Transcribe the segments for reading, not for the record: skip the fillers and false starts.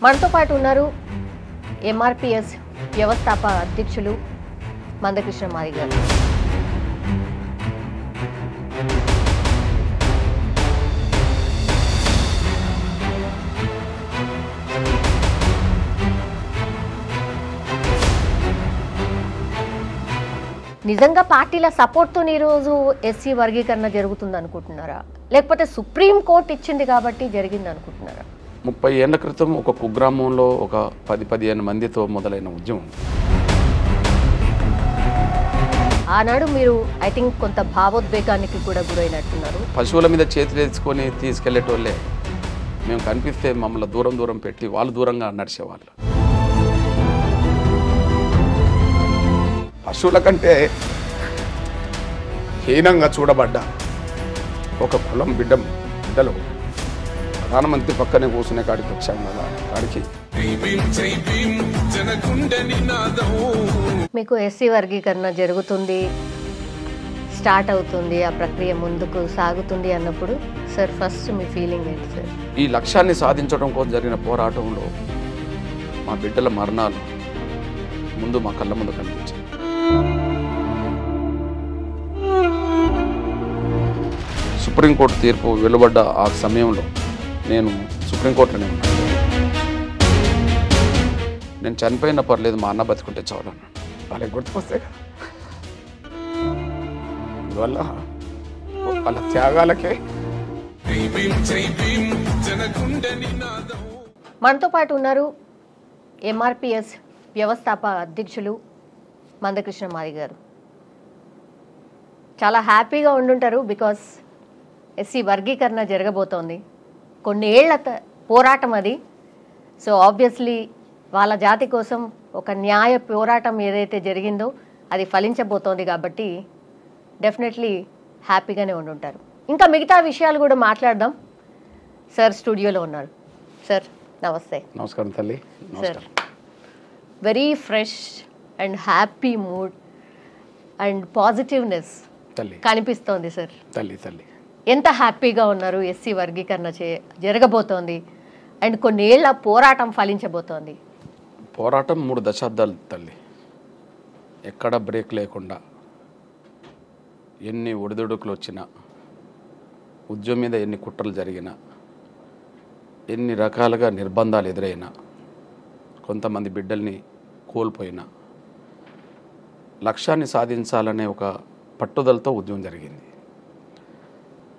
మనతో పాటు ఉన్నారు ఎంఆర్పిఎస్ వ్యవస్థాపక అధ్యక్షులు మందకృష్ణ మాదిగ గారు. నిజంగా పార్టీల సపోర్ట్తో ఈరోజు ఎస్సీ వర్గీకరణ జరుగుతుంది అనుకుంటున్నారా, లేకపోతే సుప్రీంకోర్టు ఇచ్చింది కాబట్టి జరిగింది అనుకుంటున్నారా? 30 ఏళ్ల క్రితం ఒక కుగ్రామంలో ఒక 10-15 మందితో మొదలైన ఉద్యమం. ఆనాడు మీరు ఐ థింక్ కొంత భావోద్వేగానికి కూడా గురైనట్టున్నారు. పశువుల మీద చేతులు వేసుకొని తీసుకెళ్లేటోళ్ళే మేము కనిపిస్తే మమ్మల్ని దూరం దూరం పెట్టి వాళ్ళు దూరంగా నడిచేవాళ్ళు. పశువుల కంటే హీనంగా చూడబడ్డ ఒక కులం బిడ్డలు ప్రధానమంత్రి పక్కనే కూర్చునే కాడికి వచ్చాము కదా. కాడికి మీకు ఎస్సీ వర్గీకరణ జరుగుతుంది, స్టార్ట్ అవుతుంది, ఆ ప్రక్రియ ముందుకు సాగుతుంది అన్నప్పుడు సార్ ఫస్ట్ మీ ఫీలింగ్ ఏంటి సార్? ఈ లక్ష్యాన్ని సాధించడం కోసం జరిగిన పోరాటంలో మా బిడ్డల మరణాలు ముందు మా కళ్ళ ముందు కనిపించాయి. సుప్రీంకోర్టు తీర్పు వెలువడ్డ ఆ సమయంలో నేను సుప్రీంకోర్టులోనే ఉన్నాను. నేను చనిపోయినా పర్లేదు, మా అన్న బతుకుంటే చాలన్నా వాళ్ళకి గుర్తుకొస్తే కదా. అందువల్ల వాళ్ళ త్యాగాలకే. మనతో పాటు ఉన్నారు ఎంఆర్పిఎస్ వ్యవస్థాపక అధ్యక్షులు మందకృష్ణ మాదిగ గారు. చాలా హ్యాపీగా ఉండుంటారు, బికాస్ ఎస్సీ వర్గీకరణ జరగబోతోంది, కొన్ని ఏళ్ల పోరాటం అది. సో ఆబ్వియస్లీ వాళ్ళ జాతి కోసం ఒక న్యాయ పోరాటం ఏదైతే జరిగిందో అది ఫలించబోతోంది కాబట్టి డెఫినెట్లీ హ్యాపీగానే ఉండుంటారు. ఇంకా మిగతా విషయాలు కూడా మాట్లాడదాం. సార్ స్టూడియోలో ఉన్నారు. సార్ నమస్తే. నమస్కారం తల్లి. Sir very fresh and happy mood and positiveness కనిపిస్తోంది సార్. తల్లి ఎంత హ్యాపీగా ఉన్నారు? ఎస్సీ వర్గీకరణ జరగబోతోంది అండ్ కొన్ని ఏళ్ల పోరాటం ఫలించబోతోంది. పోరాటం 3 దశాబ్దాలు తల్లి, ఎక్కడ బ్రేక్ లేకుండా, ఎన్ని ఒడిదుడుకులు వచ్చినా, ఉద్యమం మీద ఎన్ని కుట్రలు జరిగినా, ఎన్ని రకాలుగా నిర్బంధాలు ఎదురైనా, కొంతమంది బిడ్డల్ని కోల్పోయినా, లక్ష్యాన్ని సాధించాలనే ఒక పట్టుదలతో ఉద్యమం జరిగింది.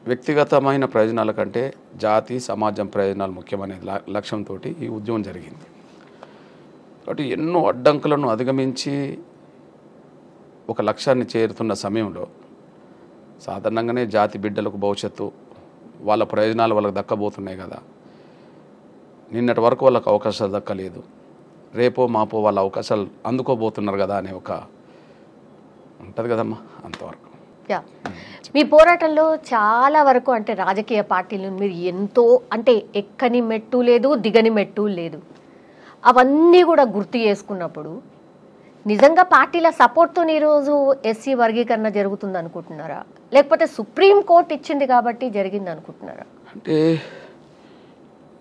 వ్యక్తిగతమైన ప్రయోజనాల కంటే జాతి సమాజం ప్రయోజనాలు ముఖ్యమనే లక్ష్యంతో ఈ ఉద్యమం జరిగింది. కాబట్టి ఎన్నో అడ్డంకులను అధిగమించి ఒక లక్ష్యాన్ని చేరుతున్న సమయంలో సాధారణంగానే జాతి బిడ్డలకు భవిష్యత్తు వాళ్ళ ప్రయోజనాలు వాళ్ళకి దక్కబోతున్నాయి కదా. నిన్నటి వరకు వాళ్ళకు అవకాశాలు దక్కలేదు, రేపో మాపో వాళ్ళ అవకాశాలు అందుకోబోతున్నారు కదా అనే ఒక ఉంటుంది కదమ్మా. అంతవరకు మీ పోరాటంలో చాలా వరకు అంటే రాజకీయ పార్టీలను మీరు ఎంతో అంటే ఎక్కని మెట్టు లేదు, దిగని మెట్టు లేదు, అవన్నీ కూడా గుర్తు చేసుకున్నప్పుడు నిజంగా పార్టీల సపోర్ట్తో ఈరోజు ఎస్సీ వర్గీకరణ జరుగుతుంది అనుకుంటున్నారా, లేకపోతే సుప్రీంకోర్టు ఇచ్చింది కాబట్టి జరిగింది అనుకుంటున్నారా? అంటే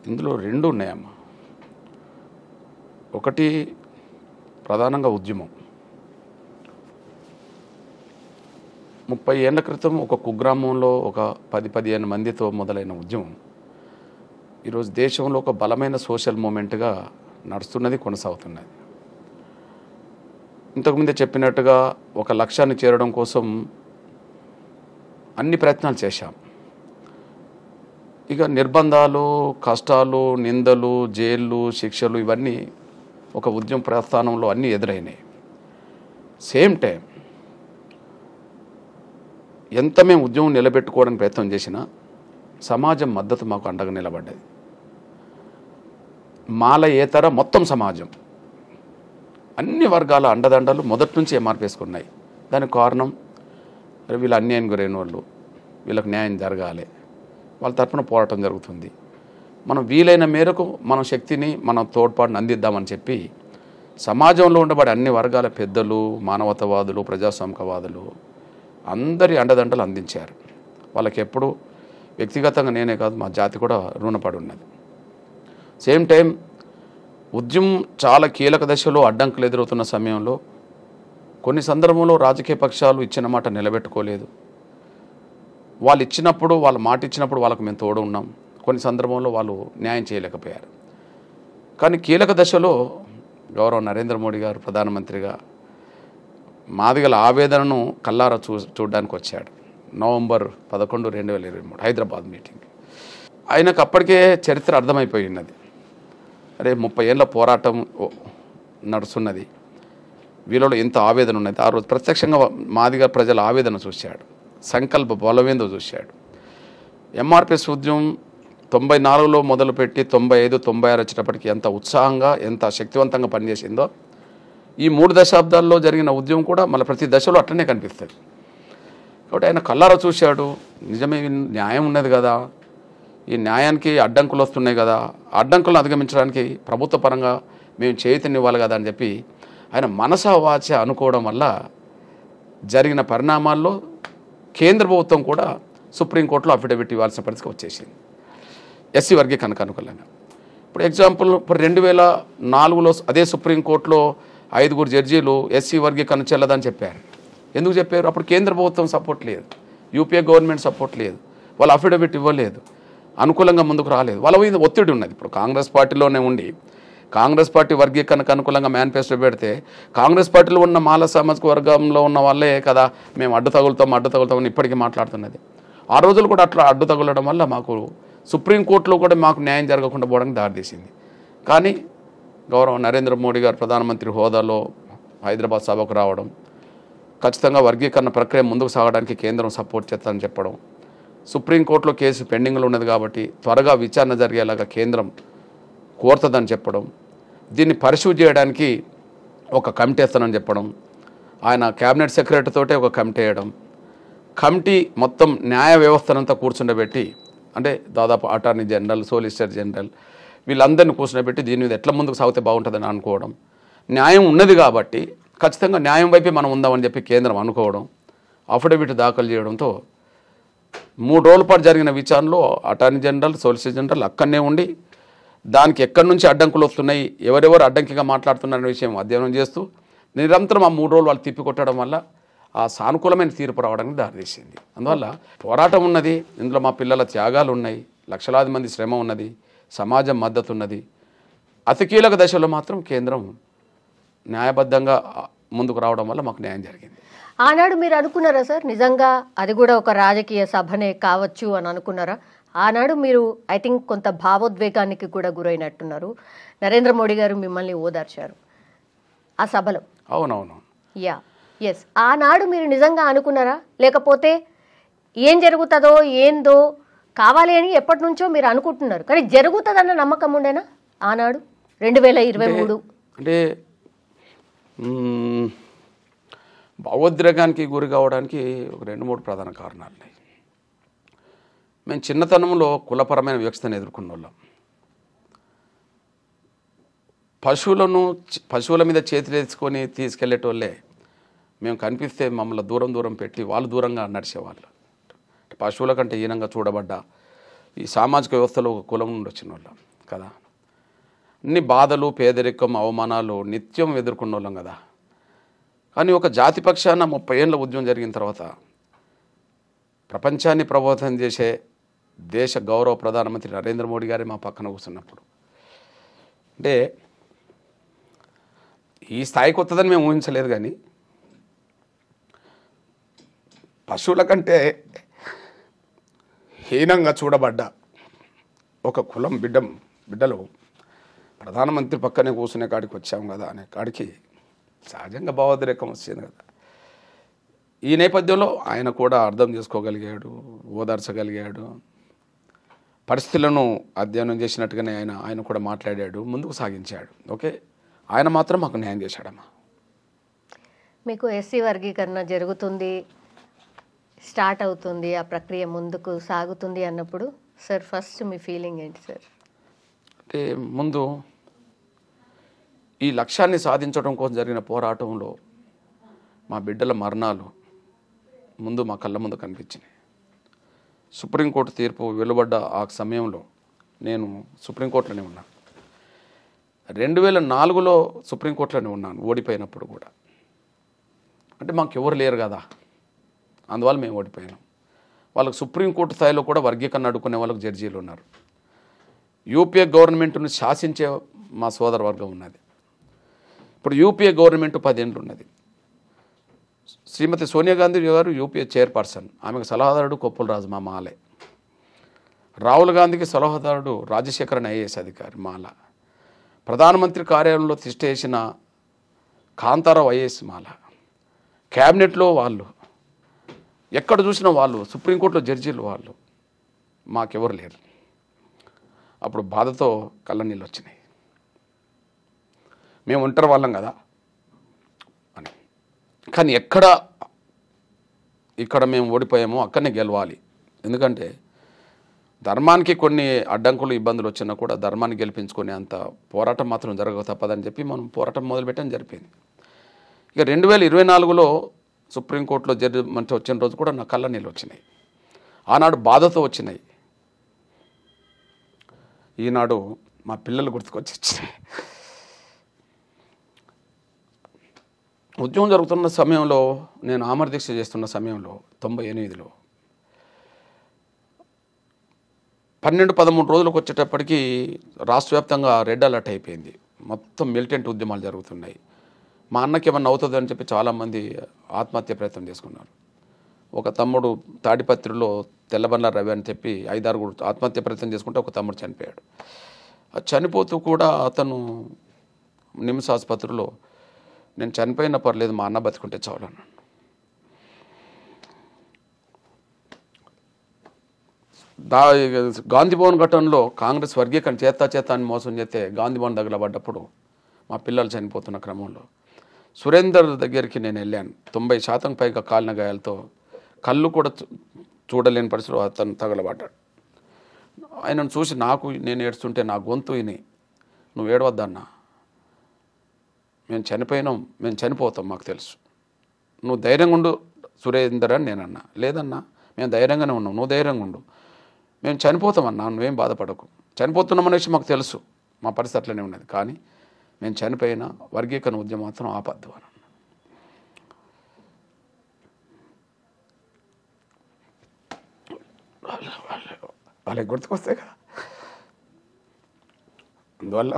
ఇందులో 2 ఉన్నాయమ్మా. ఒకటి ప్రధానంగా ఉద్యమం. 30 ఏళ్ల క్రితం ఒక కుగ్రామంలో ఒక 10-15 మందితో మొదలైన ఉద్యమం ఈరోజు దేశంలో ఒక బలమైన సోషల్ మూమెంట్గా నడుస్తున్నది, కొనసాగుతున్నది. ఇంతకుముందే చెప్పినట్టుగా ఒక లక్ష్యాన్ని చేరడం కోసం అన్ని ప్రయత్నాలు చేశాం. ఇక నిర్బంధాలు, కష్టాలు, నిందలు, జైళ్ళు, శిక్షలు ఇవన్నీ ఒక ఉద్యమ ప్రస్థానంలో అన్నీ ఎదురైనాయి. సేమ్ టైం ఎంత మేము ఉద్యమం నిలబెట్టుకోవడానికి ప్రయత్నం చేసినా సమాజం మద్దతు మాకు అండగా నిలబడ్డది. మాలయేతర మొత్తం సమాజం, అన్ని వర్గాల అండదండలు మొదటి నుంచి ఎంఆర్పేసుకున్నాయి. దానికి కారణం వీళ్ళు అన్యాయం గురైన వాళ్ళు, వీళ్ళకి న్యాయం జరగాలి, వాళ్ళ తరఫున పోరాటం జరుగుతుంది, మనం వీలైన మేరకు మన శక్తిని మనం తోడ్పాటుని అందిద్దామని చెప్పి సమాజంలో ఉండబడే అన్ని వర్గాల పెద్దలు, మానవతావాదులు, ప్రజాస్వామికవాదులు అందరి అండదండలు అందించారు. వాళ్ళకి ఎప్పుడు వ్యక్తిగతంగా నేనే కాదు మా జాతి కూడా రుణపడి ఉన్నది. సేమ్ టైం ఉద్యమం చాలా కీలక దశలో అడ్డంకులు ఎదురవుతున్న సమయంలో కొన్ని సందర్భంలో రాజకీయ పక్షాలు ఇచ్చిన మాట నిలబెట్టుకోలేదు. వాళ్ళు ఇచ్చినప్పుడు, వాళ్ళు మాట ఇచ్చినప్పుడు వాళ్ళకు మేము తోడు ఉన్నాం. కొన్ని సందర్భంలో వాళ్ళు న్యాయం చేయలేకపోయారు. కానీ కీలక దశలో గౌరవ నరేంద్ర మోడీ గారు ప్రధానమంత్రిగా మాదిగల ఆవేదనను కల్లారా చూడడానికి వచ్చాడు. November 11, 2023 Hyderabad meeting. ఆయనకు అప్పటికే చరిత్ర అర్థమైపోయి ఉన్నది. అరే 30 ఏళ్ళ పోరాటం నడుస్తున్నది, వీళ్ళలో ఎంత ఆవేదన ఉన్నది. ఆ రోజు ప్రత్యక్షంగా మాదిగ ప్రజల ఆవేదన చూశాడు, సంకల్ప బలమేందో చూశాడు. ఎంఆర్పిఎస్ ఉద్యమం 94లో మొదలుపెట్టి 95, 96 వచ్చేటప్పటికి ఎంత ఉత్సాహంగా, ఎంత శక్తివంతంగా పనిచేసిందో ఈ 3 దశాబ్దాల్లో జరిగిన ఉద్యమం కూడా మళ్ళీ ప్రతి దశలో అట్లనే కనిపిస్తుంది. కాబట్టి ఆయన కల్లారా చూశాడు, నిజమే న్యాయం ఉన్నది కదా, ఈ న్యాయానికి అడ్డంకులు వస్తున్నాయి కదా, అడ్డంకులను అధిగమించడానికి ప్రభుత్వ పరంగా మేము చేతినివ్వాలి కదా అని చెప్పి ఆయన మనసా వాచ అనుకోవడం వల్ల జరిగిన పరిణామాల్లో కేంద్ర ప్రభుత్వం కూడా సుప్రీంకోర్టులో అఫిడవిట్ ఇవ్వాల్సిన పరిస్థితి వచ్చేసింది ఎస్సీ వర్గీకరణకు అనుకూలంగా. ఇప్పుడు ఎగ్జాంపుల్, ఇప్పుడు 2004లో అదే సుప్రీంకోర్టులో 5 జడ్జీలు ఎస్సీ వర్గీకరణ చెల్లదని చెప్పారు. ఎందుకు చెప్పారు? అప్పుడు కేంద్ర ప్రభుత్వం సపోర్ట్ లేదు, యూపీఏ గవర్నమెంట్ సపోర్ట్ లేదు, వాళ్ళు అఫిడవిట్ ఇవ్వలేదు, అనుకూలంగా ముందుకు రాలేదు, వాళ్ళ మీద ఒత్తిడి ఉన్నది. ఇప్పుడు కాంగ్రెస్ పార్టీలోనే ఉండి కాంగ్రెస్ పార్టీ వర్గీకరణకు అనుకూలంగా మేనిఫెస్టో పెడితే కాంగ్రెస్ పార్టీలో ఉన్న మాల సామాజిక వర్గంలో ఉన్న వాళ్ళే కదా మేము అడ్డు తగులుతామని ఇప్పటికీ మాట్లాడుతున్నది. ఆ రోజులు కూడా అట్లా అడ్డు తగులడం వల్ల మాకు సుప్రీంకోర్టులో కూడా మాకు న్యాయం జరగకుండా పోవడానికి దారితీసింది. కానీ గౌరవ నరేంద్ర మోడీ గారు ప్రధానమంత్రి హోదాలో హైదరాబాద్ సభకు రావడం, ఖచ్చితంగా వర్గీకరణ ప్రక్రియ ముందుకు సాగడానికి కేంద్రం సపోర్ట్ చేస్తానని చెప్పడం, సుప్రీంకోర్టులో కేసు పెండింగ్లో ఉన్నది కాబట్టి త్వరగా విచారణ జరిగేలాగా కేంద్రం కోరుతుందని చెప్పడం, దీన్ని పరిశీలి చేయడానికి ఒక కమిటీ వేస్తానని చెప్పడం, ఆయన క్యాబినెట్ సెక్రటరీ తోటే ఒక కమిటీ వేయడం, కమిటీ మొత్తం న్యాయ వ్యవస్థనంతా కూర్చుండబెట్టి, అంటే దాదాపు అటార్నీ జనరల్, సోలిసిటర్ జనరల్ వీళ్ళందరినీ కూర్చుండబెట్టి దీని మీద ఎట్లా ముందుకు సాగితే బాగుంటుందని అనుకోవడం, న్యాయం ఉన్నది కాబట్టి ఖచ్చితంగా న్యాయం వైపే మనం ఉందామని చెప్పి కేంద్రం అనుకోవడం, అఫిడవిట్ దాఖలు చేయడంతో 3 రోజుల పాటు జరిగిన విచారణలో అటార్నీ జనరల్, సోలిసిటర్ జనరల్ అక్కడనే ఉండి దానికి ఎక్కడి నుంచి అడ్డంకులు వస్తున్నాయి, ఎవరెవరు అడ్డంకిగా మాట్లాడుతున్నారనే విషయం అధ్యయనం చేస్తూ నిరంతరం ఆ 3 రోజులు వాళ్ళు తిప్పికొట్టడం వల్ల ఆ సానుకూలమైన తీర్పు రావడానికి దారితీసింది. అందువల్ల పోరాటం ఉన్నది, ఇందులో మా పిల్లల త్యాగాలు ఉన్నాయి, లక్షలాది మంది శ్రమ ఉన్నది, సమాజం మద్దతు ఉన్నది. అతి కీలక దశలో మాత్రం కేంద్రం న్యాయబద్ధంగా ముందుకు రావడం వల్ల మాకు న్యాయం జరిగింది. ఆనాడు మీరు అనుకున్నారా సార్, నిజంగా అది కూడా ఒక రాజకీయ సభనే కావచ్చు అని అనుకున్నారా? ఆనాడు మీరు ఐ థింక్ కొంత భావోద్వేగానికి కూడా గురైనట్టున్నారు. నరేంద్ర మోడీ గారు మిమ్మల్ని ఓదార్చారు ఆ సభలో. అవునవును, యా, ఎస్. ఆనాడు మీరు నిజంగా అనుకున్నారా, లేకపోతే ఏం జరుగుతుందో ఏందో కావాలి అని ఎప్పటి నుంచో మీరు అనుకుంటున్నారు, కానీ జరుగుతుందన్న నమ్మకం ఉండేనా ఆనాడు 2023? అంటే భావోద్రేగానికి గురి కావడానికి ఒక 2-3 ప్రధాన కారణాలు ఉన్నాయి. మేము చిన్నతనంలో కులపరమైన వివక్షతను ఎదుర్కొన్న వాళ్ళం. పశువుల మీద చేతులు వేసుకొని తీసుకెళ్లేటోళ్ళే మేము కనిపిస్తే మమ్మల్ని దూరం పెట్టి వాళ్ళు దూరంగా నడిచేవాళ్ళు. పశువుల కంటే హీనంగా చూడబడ్డ ఈ సామాజిక వ్యవస్థలో ఒక కులం నుండి వచ్చిన వాళ్ళం కదా. అన్ని బాధలు, పేదరికం, అవమానాలు నిత్యం ఎదుర్కొన్న వాళ్ళం కదా. కానీ ఒక జాతి పక్షాన 30 ఏళ్ళ ఉద్యమం జరిగిన తర్వాత ప్రపంచాన్ని ప్రభావితం చేసే దేశ గౌరవ ప్రధానమంత్రి నరేంద్ర మోడీ గారే మా పక్కన కూర్చున్నప్పుడు, అంటే ఈ స్థాయికి వస్తుందని మేము ఊహించలేదు. కానీ పశువుల కంటే హీనంగా చూడబడ్డ ఒక కులం బిడ్డలు ప్రధానమంత్రి పక్కనే కూర్చునే కాడికి వచ్చాము కదా అనే కాడికి సహజంగా భావోద్రేకం వచ్చింది కదా. ఈ నేపథ్యంలో ఆయన కూడా అర్థం చేసుకోగలిగాడు, ఓదార్చగలిగాడు, పరిస్థితులను అధ్యయనం చేసినట్టుగానే ఆయన కూడా మాట్లాడాడు, ముందుకు సాగించాడు. ఓకే, ఆయన మాత్రం మాకు న్యాయం చేశాడమ్మా. మీకు ఎస్సీ వర్గీకరణ జరుగుతుంది, స్టార్ట్ అవుతుంది, ఆ ప్రక్రియ ముందుకు సాగుతుంది అన్నప్పుడు సార్ ఫస్ట్ మీ ఫీలింగ్ ఏంటి సార్? అంటే ముందు ఈ లక్ష్యాన్ని సాధించడం కోసం జరిగిన పోరాటంలో మా బిడ్డల మరణాలు ముందు మా కళ్ళ ముందు కనిపించినాయి. సుప్రీంకోర్టు తీర్పు వెలువడ్డ ఆ సమయంలో నేను సుప్రీంకోర్టులోనే ఉన్నాను. 2004లో సుప్రీంకోర్టులోనే ఉన్నాను ఓడిపోయినప్పుడు కూడా. అంటే మాకు ఎవరు లేరు కదా, అందువల్ల మేము ఓడిపోయినాం. వాళ్ళకి సుప్రీంకోర్టు స్థాయిలో కూడా వర్గీకరణ అడుక్కునే వాళ్ళకి జడ్జీలు ఉన్నారు. యూపీఏ గవర్నమెంట్ను శాసించే మా సోదర వర్గం ఉన్నది. ఇప్పుడు యూపీఏ గవర్నమెంట్ 10 ఏళ్ళు ఉన్నది. శ్రీమతి సోనియా గాంధీ గారు యూపీఏ చైర్పర్సన్, ఆమెకు సలహాదారుడు కొప్పుల రాజు మా మాలే. రాహుల్ గాంధీకి సలహాదారుడు రాజశేఖరన్ ఐఏఎస్ అధికారి మాల. ప్రధానమంత్రి కార్యాలయంలో తిష్టేసిన కాంతారావు ఐఏఎస్ మాల. క్యాబినెట్లో వాళ్ళు, ఎక్కడ చూసినా వాళ్ళు, సుప్రీంకోర్టులో జడ్జీలు వాళ్ళు. మాకెవరు లేరు. అప్పుడు బాధతో కళ్ళనీళ్ళు వచ్చినాయి. మేము ఒంటరి వాళ్ళం కదా అని. కానీ ఇక్కడ మేము ఓడిపోయామో అక్కడనే గెలవాలి. ఎందుకంటే ధర్మానికి కొన్ని అడ్డంకులు ఇబ్బందులు వచ్చినా కూడా ధర్మాన్ని గెలిపించుకునే అంత పోరాటం మాత్రం జరగక తప్పదని చెప్పి మనం పోరాటం మొదలుపెట్టడం జరిపింది. ఇక 2024లో సుప్రీంకోర్టులో జడ్జిమెంట్ వచ్చిన రోజు కూడా నా కళ్ళ నీళ్ళు వచ్చినాయి. ఆనాడు బాధతో వచ్చినాయి. ఈనాడు మా పిల్లలు గుర్తుకొచ్చి వచ్చినాయి. ఉద్యమం జరుగుతున్న సమయంలో, నేను ఆమర దీక్ష చేస్తున్న సమయంలో 98లో 12-13 రోజులకు వచ్చేటప్పటికి రాష్ట్ర వ్యాప్తంగా రెడ్ అలర్ట్ అయిపోయింది. మొత్తం మిలిటెంట్ ఉద్యమాలు జరుగుతున్నాయి. మా అన్నకి ఏమన్నా అవుతుందని చెప్పి చాలామంది ఆత్మహత్య ప్రయత్నం చేసుకున్నారు. ఒక తమ్ముడు తాడిపత్రిలో తెల్లబండ్ల రవి అని చెప్పి 5-6 ఆత్మహత్య ప్రయత్నం చేసుకుంటే ఒక తమ్ముడు చనిపోయాడు. చనిపోతూ కూడా అతను నిమ్స్ ఆసుపత్రిలో, నేను చనిపోయినా పర్లేదు మా అన్న బతికుంటే చాలన్నాను. గాంధీభవన్ ఘటనలో కాంగ్రెస్ వర్గీకరణ చేత అని మోసం చేస్తే గాంధీభవన్ తగలబడ్డప్పుడు మా పిల్లలు చనిపోతున్న క్రమంలో సురేందర్ దగ్గరికి నేను వెళ్ళాను. 90% పైగా కాలిన గాయాలతో, కళ్ళు కూడా చూడలేని పరిస్థితిలో అతను తగలబడ్డాడు. ఆయనను చూసి నేను ఏడుస్తుంటే నా గొంతు విని, నువ్వు ఏడవద్దన్నా, మేము చనిపోయినాం, మేము చనిపోతాం, మాకు తెలుసు, నువ్వు ధైర్యంగా ఉండు సురేందర్ అని నేనన్నా. లేదన్నా, మేము ధైర్యంగానే ఉన్నాం, నువ్వు ధైర్యంగా ఉండు, మేము చనిపోతామన్నా, నువ్వేం బాధపడకు, చనిపోతున్నామనే విషయం మాకు తెలుసు, మా పరిస్థితి అట్లనే ఉన్నది, కానీ మేము చనిపోయినా వర్గీకరణ ఉద్యమం మాత్రం ఆపద్దు అని. వాళ్ళకి గుర్తుకొస్తాయి కదా. అందువల్ల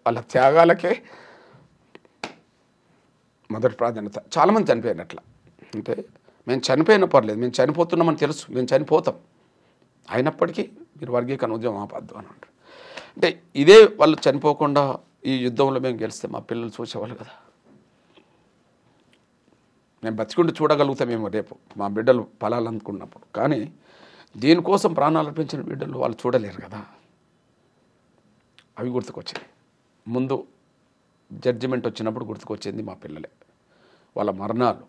వాళ్ళ త్యాగాలకే మొదటి ప్రాధాన్యత. చాలామంది చనిపోయినట్ల, అంటే మేము చనిపోయినా పర్లేదు, మేము చనిపోతున్నామని తెలుసు, మేము చనిపోతాం, అయినప్పటికీ మీరు వర్గీకరణ ఉద్యమం ఆపద్దు అని అంటారు. అంటే ఇదే వాళ్ళు చనిపోకుండా ఈ యుద్ధంలో మేము గెలిస్తే మా పిల్లలు చూసేవాళ్ళు కదా. మేము బతికుంటూ చూడగలుగుతామేమో రేపు మా బిడ్డలు ఫలాలనుకున్నప్పుడు, కానీ దీనికోసం ప్రాణాలు అర్పించిన బిడ్డలు వాళ్ళు చూడలేరు కదా. అవి గుర్తుకొచ్చాయి. ముందు జడ్జిమెంట్ వచ్చినప్పుడు గుర్తుకొచ్చింది మా పిల్లలే, వాళ్ళ మరణాలు.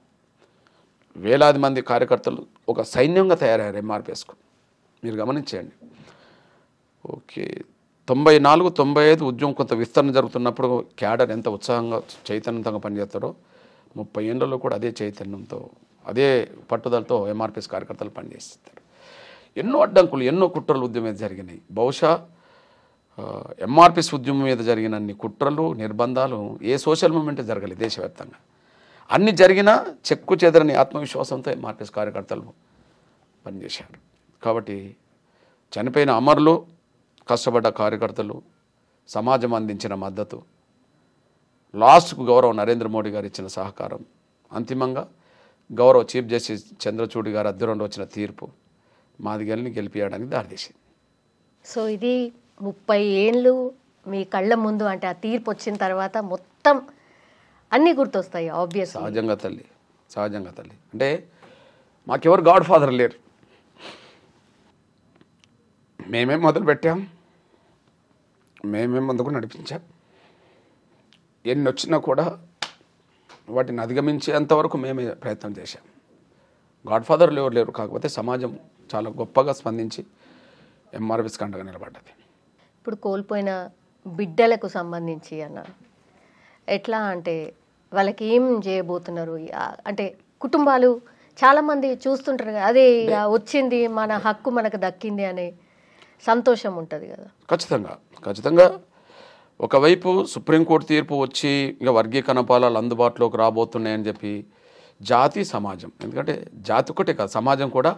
వేలాది మంది కార్యకర్తలు ఒక సైన్యంగా తయారయ్యారు ఎంఆర్పిఎస్కు. మీరు గమనించండి. ఓకే, 94-95 ఉద్యమం కొంత విస్తరణ జరుగుతున్నప్పుడు క్యాడర్ ఎంత ఉత్సాహంగా చైతన్యంగా పనిచేస్తారో 30 ఏళ్లలో కూడా అదే చైతన్యంతో, అదే పట్టుదలతో ఎంఆర్పిఎస్ కార్యకర్తలు పనిచేస్తారు. ఎన్నో అడ్డంకులు, ఎన్నో కుట్రలు ఉద్యమం మీద జరిగినాయి. బహుశా ఎంఆర్పిఎస్ ఉద్యమం మీద జరిగిన అన్ని కుట్రలు, నిర్బంధాలు ఏ సోషల్ మూవ్మెంట్ జరగలేదు దేశవ్యాప్తంగా. అన్ని జరిగినా చెక్కు చెదరని ఆత్మవిశ్వాసంతో ఎంఆర్పిఎస్ కార్యకర్తలు పనిచేశారు. కాబట్టి చనిపోయిన అమరులు, కష్టపడ్డ కార్యకర్తలు, సమాజం అందించిన మద్దతు, లాస్ట్కు గౌరవ నరేంద్ర మోడీ గారు ఇచ్చిన సహకారం, అంతిమంగా గౌరవ చీఫ్ జస్టిస్ చంద్రచూడ్ గారు అధ్వర్యంలో వచ్చిన తీర్పు మాదిగల్ని గెలిపించడానికి దారితీసింది. సో ఇది 30 ఏళ్ళు మీ కళ్ళ ముందు, అంటే ఆ తీర్పు వచ్చిన తర్వాత మొత్తం అన్నీ గుర్తొస్తాయి ఆబ్వియస్. సహజంగా తల్లి. అంటే మాకెవరు గాడ్ ఫాదర్ లేరు, మేమే మొదలు పెట్టాం, మేమే ముందుకు నడిపించాం. ఎన్ని వచ్చినా కూడా వాటిని అధిగమించేంతవరకు మేమే ప్రయత్నం చేశాం. గాడ్ ఫాదర్లు ఎవరు లేరు, కాకపోతే సమాజం చాలా గొప్పగా స్పందించి ఎంఆర్పిఎస్ కండగా నిలబడ్డది. ఇప్పుడు కోల్పోయిన బిడ్డలకు సంబంధించి అన్నారు, ఎట్లా అంటే వాళ్ళకి ఏం చేయబోతున్నారు? అంటే కుటుంబాలు చాలామంది చూస్తుంటారు కదా, అదే ఇక వచ్చింది, మన హక్కు మనకు దక్కింది అనే సంతోషం ఉంటుంది కదా. ఖచ్చితంగా ఒకవైపు సుప్రీంకోర్టు తీర్పు వచ్చి ఇంకా వర్గీకరణ పాలాలు అందుబాటులోకి రాబోతున్నాయని చెప్పి జాతి సమాజం, ఎందుకంటే జాతి ఒకటే కాదు సమాజం కూడా,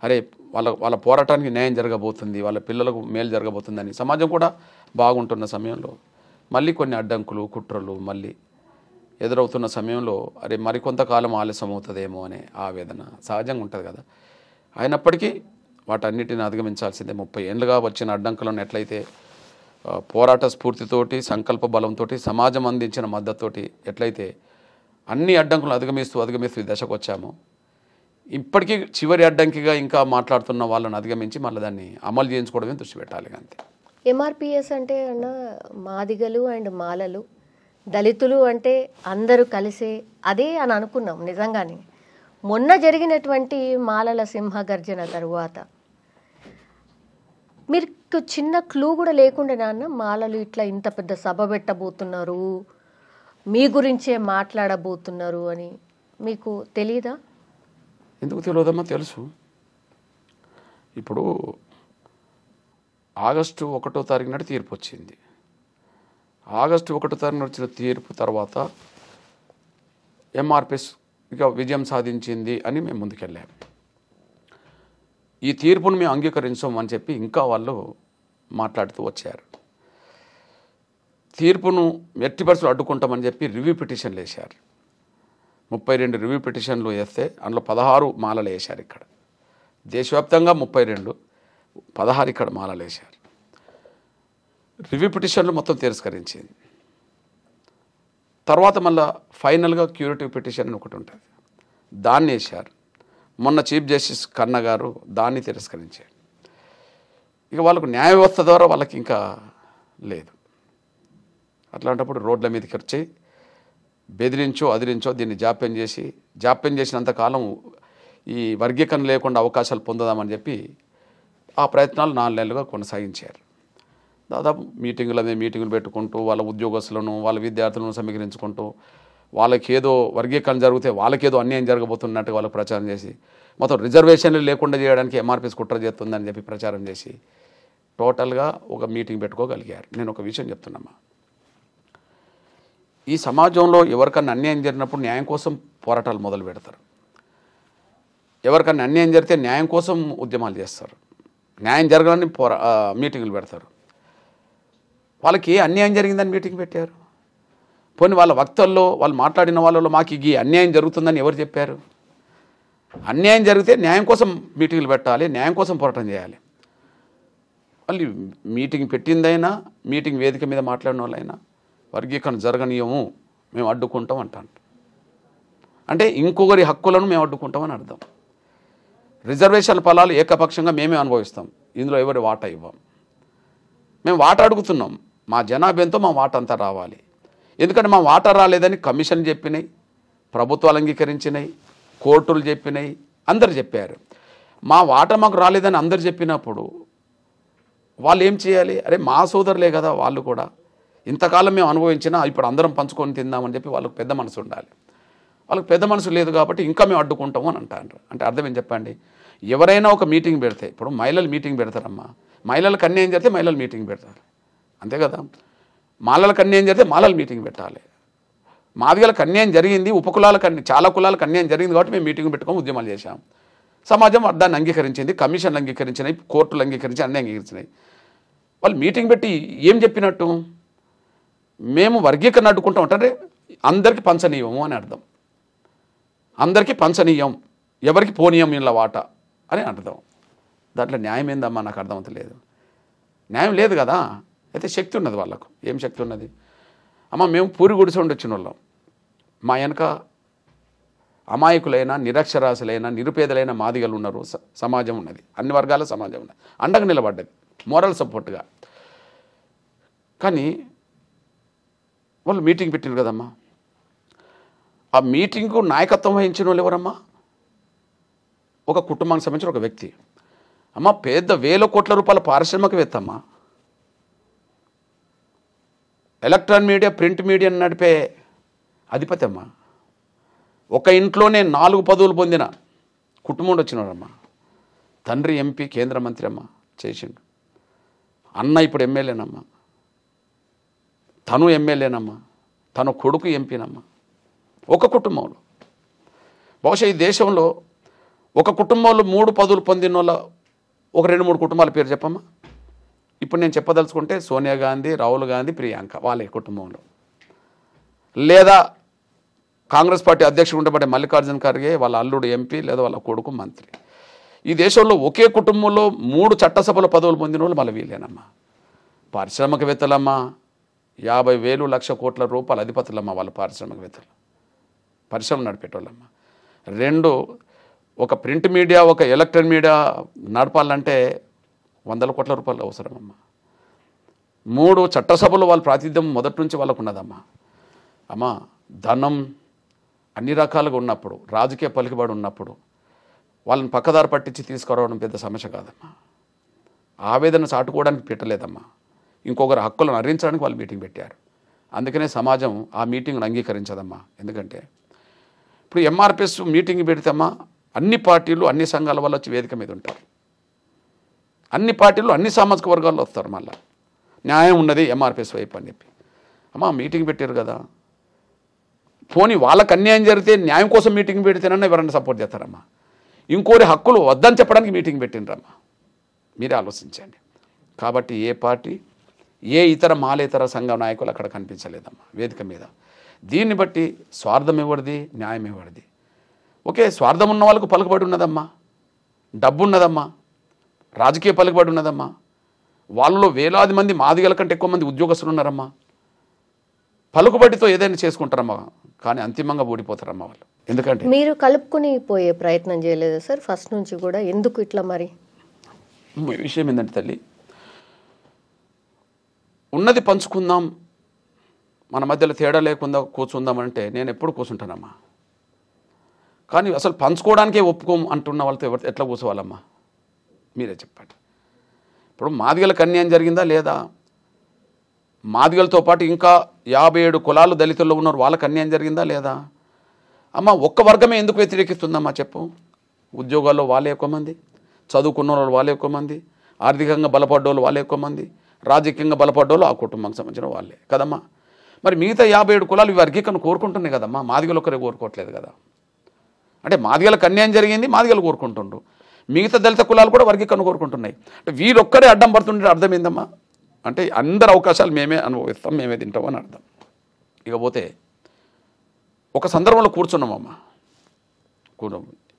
అరే వాళ్ళ పోరాటానికి న్యాయం జరగబోతుంది, వాళ్ళ పిల్లలకు మేలు జరగబోతుందని సమాజం కూడా బాగుంటున్న సమయంలో మళ్ళీ కొన్ని అడ్డంకులు కుట్రలు మళ్ళీ ఎదురవుతున్న సమయంలో అరే మరికొంతకాలం ఆలస్యం అవుతుందేమో అనే ఆవేదన సహజంగా ఉంటుంది కదా. అయినప్పటికీ వాటన్నిటిని అధిగమించాల్సిందే. 30 ఏళ్ళుగా వచ్చిన అడ్డంకులను ఎట్లయితే పోరాట స్ఫూర్తితోటి సంకల్ప బలంతో సమాజం అందించిన మద్దతుతోటి ఎట్లయితే అన్ని అడ్డంకులను అధిగమిస్తూ ఈ దశకు వచ్చామో, ఇప్పటికీ చివరి అడ్డంకిగా ఇంకా మాట్లాడుతున్న వాళ్ళని అధిగమించి మళ్ళీ దాన్ని అమలు చేయించుకోవడమే దృష్టి పెట్టాలి అంతే. ఎంఆర్పిఎస్ అంటే అన్న మాదిగలు అండ్ మాలలు, దళితులు అంటే అందరూ కలిసే అదే అని అనుకున్నాం. నిజంగానే మొన్న జరిగినటువంటి మాలల సింహగర్జన తరువాత మీకు చిన్న క్లూ కూడా లేకుండా నాన్న మాలలు ఇట్లా ఇంత పెద్ద సభ పెట్టబోతున్నారు, మీ గురించే మాట్లాడబోతున్నారు అని మీకు తెలీదా? ఎందుకు తెలియదమ్మా, తెలుసు. ఇప్పుడు ఆగస్టు 1వ తారీఖు నాడు తీర్పు వచ్చింది. ఆగస్టు 1వ తారీఖున వచ్చిన తీర్పు తర్వాత ఎంఆర్పిఎస్ ఇక విజయం సాధించింది అని మేము ముందుకెళ్ళాము. ఈ తీర్పును మేము అంగీకరించాం అని చెప్పి ఇంకా వాళ్ళు మాట్లాడుతూ వచ్చారు. తీర్పును ఎట్టి పరిస్థితులు అడ్డుకుంటామని చెప్పి రివ్యూ పిటిషన్లు వేశారు. 32 రివ్యూ పిటిషన్లు వేస్తే అందులో 16 మాలలు వేశారు. ఇక్కడ దేశవ్యాప్తంగా 32, 16 ఇక్కడ మాలలు వేశారు. రివ్యూ పిటిషన్లు మొత్తం తిరస్కరించింది. తర్వాత మళ్ళీ ఫైనల్గా క్యూరేటివ్ పిటిషన్ అని ఒకటి ఉంటుంది, దాన్ని వేశారు. మొన్న చీఫ్ జస్టిస్ కన్నా గారు దాన్ని తిరస్కరించారు. ఇక వాళ్ళకు న్యాయ వ్యవస్థ ద్వారా వాళ్ళకి ఇంకా లేదు. అట్లాంటప్పుడు రోడ్ల మీదకి వచ్చి బెదిరించో అదిరించో దీన్ని జాప్యం చేసినంతకాలం ఈ వర్గీకరణ లేకుండా అవకాశాలు పొందుదామని చెప్పి ఆ ప్రయత్నాలు 4 నెలలుగా కొనసాగించారు. దాదాపు మీటింగులు పెట్టుకుంటూ వాళ్ళ ఉద్యోగస్తులను వాళ్ళ విద్యార్థులను సమీకరించుకుంటూ వాళ్ళకి ఏదో వర్గీకరణ జరిగితే వాళ్ళకేదో అన్యాయం జరగబోతున్నట్టు వాళ్ళకు ప్రచారం చేసి మొత్తం రిజర్వేషన్లు లేకుండా చేయడానికి ఎంఆర్పిఎస్ కుట్ర చేస్తుందని చెప్పి ప్రచారం చేసి టోటల్గా ఒక మీటింగ్ పెట్టుకోగలిగారు. నేను ఒక విషయం చెప్తున్నామా, ఈ సమాజంలో ఎవరికన్నా అన్యాయం జరిగినప్పుడు న్యాయం కోసం పోరాటాలు మొదలు పెడతారు. ఎవరికన్నా అన్యాయం జరిగితే న్యాయం కోసం ఉద్యమాలు చేస్తారు. న్యాయం జరగాలని మీటింగులు పెడతారు. వాళ్ళకి ఏ అన్యాయం జరిగిందని మీటింగ్ పెట్టారు? పోనీ వాళ్ళ వక్తల్లో వాళ్ళు మాట్లాడిన వాళ్ళలో మాకు ఈ అన్యాయం జరుగుతుందని ఎవరు చెప్పారు? అన్యాయం జరిగితే న్యాయం కోసం మీటింగులు పెట్టాలి, న్యాయం కోసం పోరాటం చేయాలి. మళ్ళీ మీటింగ్ పెట్టిందైనా మీటింగ్ వేదిక మీద మాట్లాడిన వాళ్ళైనా వర్గీకరణ జరగనీయము మేము అడ్డుకుంటాం అంటాను. అంటే ఇంకొకరి హక్కులను మేము అడ్డుకుంటామని అర్థం. రిజర్వేషన్ల ఫలాలు ఏకపక్షంగా మేమే అనుభవిస్తాం, ఇందులో ఎవరి వాటా ఇవ్వం. మేము వాటా అడుగుతున్నాం, మా జనాభాతో మా వాటా అంతా రావాలి. ఎందుకంటే మా వాటా రాలేదని కమిషన్ చెప్పినాయి, ప్రభుత్వాలు అంగీకరించినాయి, కోర్టులు చెప్పినాయి, అందరు చెప్పారు. మా వాటా మాకు రాలేదని అందరు చెప్పినప్పుడు వాళ్ళు ఏం చేయాలి? అరే మా సోదరులే కదా వాళ్ళు కూడా, ఇంతకాలం మేము అనుభవించినా ఇప్పుడు అందరం పంచుకొని తిందామని చెప్పి వాళ్ళకు పెద్ద మనసు ఉండాలి. వాళ్ళకి పెద్ద మనసు లేదు కాబట్టి ఇంకా మేము అడ్డుకుంటాము అని అంటారు. అంటే అర్థం ఏం చెప్పండి? ఎవరైనా ఒక మీటింగ్ పెడితే, ఇప్పుడు మహిళలు మీటింగ్ పెడతారమ్మా, మహిళలకు అన్యాయం జరిగితే మహిళలు మీటింగ్ పెడతారు, అంతే కదా. మాలలకు అన్యాయం జరిగితే మాలలు మీటింగ్ పెట్టాలి. మాదిగలకు అన్యాయం జరిగింది, ఉపకులాలకు చాలా కులాలకు అన్యాయం జరిగింది కాబట్టి మేము మీటింగ్ పెట్టుకొని ఉద్యమాలు చేశాం. సమాజం దాన్ని అంగీకరించింది, కమిషన్లు అంగీకరించినాయి, కోర్టులు అంగీకరించి అన్నీ అంగీకరించినాయి. వాళ్ళు మీటింగ్ పెట్టి ఏం చెప్పినట్టు? మేము వర్గీకరణ అడ్డుకుంటాం అంటే అందరికీ పంచనీయము అని అర్థం. అందరికీ పంచనీయం, ఎవరికి పోనీయం ఇలా వాట అని అర్థం. దాంట్లో న్యాయం ఏందమ్మా? నాకు అర్థమవుతలేదు. న్యాయం లేదు కదా. అయితే శక్తి ఉన్నది వాళ్ళకు. ఏం శక్తి ఉన్నది? అమ్మ మేము పూరి గుడిసె ఉండి వచ్చిన వాళ్ళం, మా వెనక అమాయకులైన నిరక్షరాశులైన నిరుపేదలైన మాదిగలు ఉన్నారు, సమాజం ఉన్నది, అన్ని వర్గాల సమాజం ఉన్నది, అండగా నిలబడ్డది మోరల్ సపోర్ట్గా. కానీ వాళ్ళు మీటింగ్ పెట్టినారు కదమ్మా, ఆ మీటింగ్కు నాయకత్వం వహించిన వాళ్ళు ఎవరమ్మా? ఒక కుటుంబానికి సంబంధించిన ఒక వ్యక్తి. అమ్మ పెద్ద వేల కోట్ల రూపాయల పారిశ్రామికవేత్త అమ్మా, ఎలక్ట్రానిక్ మీడియా ప్రింట్ మీడియాని నడిపే అధిపతి అమ్మ. ఒక ఇంట్లోనే 4 పదవులు పొందిన కుటుంబం వచ్చినారమ్మా. తండ్రి ఎంపీ, కేంద్ర మంత్రి అమ్మ చేసిండు, అన్న ఇప్పుడు ఎమ్మెల్యేనమ్మా. తను ఎమ్మెల్యేనమ్మా, తన కొడుకు ఎంపీనమ్మా. ఒక కుటుంబంలో బహుశా ఈ దేశంలో ఒక కుటుంబంలో 3 పదవులు పొందిన వాళ్ళ ఒక 2-3 కుటుంబాల పేరు చెప్పమ్మా. ఇప్పుడు నేను చెప్పదలుచుకుంటే సోనియా గాంధీ, రాహుల్ గాంధీ, ప్రియాంక వాళ్ళే కుటుంబంలో, లేదా కాంగ్రెస్ పార్టీ అధ్యక్షుడు ఉండబడే మల్లికార్జున ఖర్గే వాళ్ళ అల్లుడు ఎంపీ లేదా వాళ్ళ కొడుకు మంత్రి. ఈ దేశంలో ఒకే కుటుంబంలో 3 చట్టసభల పదవులు పొందిన వాళ్ళు మళ్ళీ వీళ్ళేనమ్మా. పారిశ్రామికవేత్తలమ్మా, 50,000 లక్ష కోట్ల రూపాయల అధిపతులమ్మా వాళ్ళ పారిశ్రామికవేత్తలు, పరిశ్రమ నడిపేటోళ్ళమ్మా. 2 ఒక ప్రింట్ మీడియా, ఒక ఎలక్ట్రానిక్ మీడియా నడపాలంటే 100 కోట్ల రూపాయలు అవసరమమ్మా. 3 చట్టసభలు వాళ్ళ ప్రాతినిధ్యం మొదటి నుంచి వాళ్ళకు ఉన్నదమ్మా. అమ్మా, ధనం అన్ని రకాలుగా ఉన్నప్పుడు, రాజకీయ పలుకుబడి ఉన్నప్పుడు వాళ్ళని పక్కదారి పట్టించి తీసుకురావడం పెద్ద సమస్య కాదమ్మా. ఆవేదన చాటుకోవడానికి పెట్టలేదమ్మా, ఇంకొకరు హక్కులను హరించడానికి వాళ్ళు మీటింగ్ పెట్టారు. అందుకనే సమాజం ఆ మీటింగ్ను అంగీకరించదమ్మా. ఎందుకంటే ఇప్పుడు ఎంఆర్పిఎస్ మీటింగ్ పెడితేమ్మా అన్ని పార్టీలు, అన్ని సంఘాల వాళ్ళు వచ్చి వేదిక మీద ఉంటారు. అన్ని పార్టీలు, అన్ని సామాజిక వర్గాల్లో వస్తారు. మళ్ళీ న్యాయం ఉన్నది ఎంఆర్పిఎస్ వైపు అని చెప్పి అమ్మా మీటింగ్ పెట్టారు కదా. పోనీ వాళ్ళకి అన్యాయం జరిగితే న్యాయం కోసం మీటింగ్ పెడితేనన్నా ఎవరన్నా సపోర్ట్ చేస్తారమ్మా. ఇంకోరి హక్కులు వద్దని చెప్పడానికి మీటింగ్ పెట్టినరమ్మా. మీరే ఆలోచించండి. కాబట్టి ఏ పార్టీ, ఏ ఇతర మాలేతర సంఘ నాయకులు అక్కడ కనిపించలేదమ్మా వేదిక మీద. దీన్ని బట్టి స్వార్థం ఎవరిది, న్యాయం ఎవరిది? ఓకే, స్వార్థం ఉన్న వాళ్ళకు పలుకుబడి ఉన్నదమ్మా, డబ్బు ఉన్నదమ్మా, రాజకీయ పలుకుబడి ఉన్నదమ్మా. వాళ్ళలో వేలాది మంది, మాదిగల కంటే ఎక్కువ మంది ఉద్యోగస్తులు ఉన్నారమ్మా. పలుకుబడితో ఏదైనా చేసుకుంటారమ్మా, కానీ అంతిమంగా ఓడిపోతారమ్మా వాళ్ళు. ఎందుకంటే మీరు కలుపుకుని పోయే ప్రయత్నం చేయలేదు సార్ ఫస్ట్ నుంచి కూడా? ఎందుకు ఇట్లా? మరి విషయం ఏంటంటే తల్లి, ఉన్నది పంచుకుందాం, మన మధ్యలో తేడా లేకుండా కూర్చుందామంటే నేను ఎప్పుడు కూర్చుంటానమ్మా. కానీ అసలు పంచుకోవడానికే ఒప్పుకోం అంటున్న వాళ్ళతో ఎట్లా కూర్చోవాలమ్మా మీరే చెప్పండి. ఇప్పుడు మాదిగలకు అన్యాయం జరిగిందా లేదా? మాదిగలతో పాటు ఇంకా 57 కులాలు దళితుల్లో ఉన్నారు, వాళ్ళకి అన్యాయం జరిగిందా లేదా? అమ్మ, ఒక్క వర్గమే ఎందుకు వ్యతిరేకిస్తుందమ్మా చెప్పు? ఉద్యోగాల్లో వాళ్ళే ఎక్కువ మంది, చదువుకున్న వాళ్ళు వాళ్ళే ఎక్కువ మంది, ఆర్థికంగా బలపడ్డోళ్ళు వాళ్ళే ఎక్కువ మంది, రాజకీయంగా బలపడ్డోళ్ళు ఆ కుటుంబానికి సంబంధించిన వాళ్ళే కదమ్మా. మరి మిగతా 57 కులాలు ఈ వర్గీకరణ కోరుకుంటున్నాయి కదమ్మా, మాదిగలు ఒక్కరే కోరుకోవట్లేదు కదా. అంటే మాదిగలకు అన్యాయం జరిగింది, మాదిగలు కోరుకుంటుండ్రు, మిగతా దళిత కులాలు కూడా వర్గీకరణ కోరుకుంటున్నాయి. అంటే వీరొక్కరే అడ్డం పడుతుంటే అర్థం ఏందమ్మా? అంటే అందరు అవకాశాలు మేమే అనుభవిస్తాం, మేమే తింటాం అని అర్థం. ఇకపోతే ఒక సందర్భంలో కూర్చున్నామమ్మా,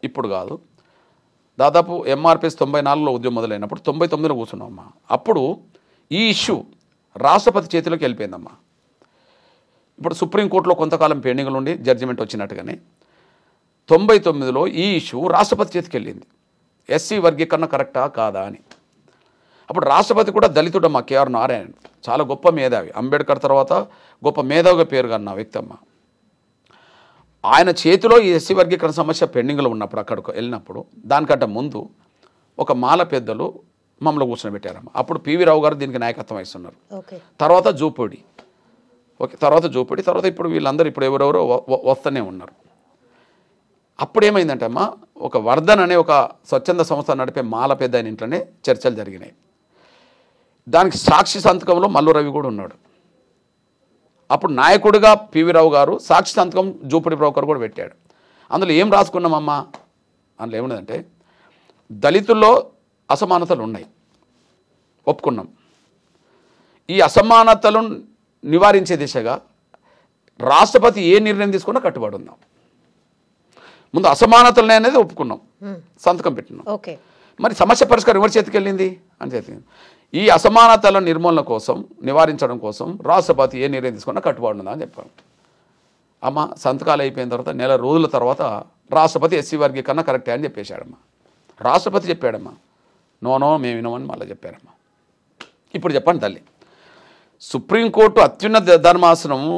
ఇప్పుడు కాదు, దాదాపు ఎంఆర్పిఎస్ 94లో ఉద్యమం మొదలైనప్పుడు 99లో కూర్చున్నామమ్మా. అప్పుడు ఈ ఇష్యూ రాష్ట్రపతి చేతిలోకి వెళ్ళిపోయిందమ్మా. ఇప్పుడు సుప్రీంకోర్టులో కొంతకాలం పెండింగ్లు ఉండి జడ్జిమెంట్ వచ్చినట్టుగానే 99లో ఈ ఇష్యూ రాష్ట్రపతి చేతికి వెళ్ళింది. ఎస్సీ వర్గీకరణ కరెక్టా కాదా అని. అప్పుడు రాష్ట్రపతి కూడా దళితుడమ్మా, కేఆర్ నారాయణ, చాలా గొప్ప మేధావి, అంబేద్కర్ తర్వాత గొప్ప మేధావిగా పేరు కన్న వ్యక్తి అమ్మ. ఆయన చేతిలో ఈ ఎస్సీ వర్గీకరణ సమస్య పెండింగ్లో ఉన్నప్పుడు అక్కడికి వెళ్ళినప్పుడు దానికంటే ముందు ఒక మాల పెద్దలు మమ్మల్ని కూర్చొని అప్పుడు పివి రావు గారు దీనికి నాయకత్వం వహిస్తున్నారు. తర్వాత జూపూడి, తర్వాత ఇప్పుడు వీళ్ళందరూ ఇప్పుడు ఎవరెవరో వస్తూనే ఉన్నారు. అప్పుడు ఏమైందంటే అమ్మా, ఒక వర్ధన్ అనే ఒక స్వచ్ఛంద సంస్థ నడిపే మాల పెద్ద ఆయన ఇంట్లోనే చర్చలు జరిగినాయి. దానికి సాక్షి సంతకంలో మల్లు రవి కూడా ఉన్నాడు. అప్పుడు నాయకుడిగా పివి రావు గారు, సాక్షి సంతకం జూపూడి బ్రోకర్ కూడా పెట్టాడు. అందులో ఏం రాసుకున్నామమ్మా? అందులో ఏమున్నదంటే దళితుల్లో అసమానతలు ఉన్నాయి, ఒప్పుకున్నాం. ఈ అసమానతలను నివారించే దిశగా రాష్ట్రపతి ఏ నిర్ణయం తీసుకున్నా కట్టుబడి ఉన్నాం. ముందు అసమానతలు అనేది ఒప్పుకున్నాం, సంతకం పెట్టినాం. మరి సమస్య పరిష్కారం ఎవరి చేతికి వెళ్ళింది అని చేతికి. ఈ అసమానతల నిర్మూలన కోసం, నివారించడం కోసం రాష్ట్రపతి ఏ నిర్ణయం తీసుకున్నా కట్టుబడి ఉందా అని చెప్పాను. అమ్మ, సంతకాలు అయిపోయిన తర్వాత నెల రోజుల తర్వాత రాష్ట్రపతి ఎస్సీ వర్గీకరణ కరెక్టే అని చెప్పేశాడమ్మా. రాష్ట్రపతి చెప్పాడమ్మా, నో మేము వినమని మళ్ళీ చెప్పారమ్మా. ఇప్పుడు చెప్పండి తల్లి, సుప్రీంకోర్టు అత్యున్నత ధర్మాసనము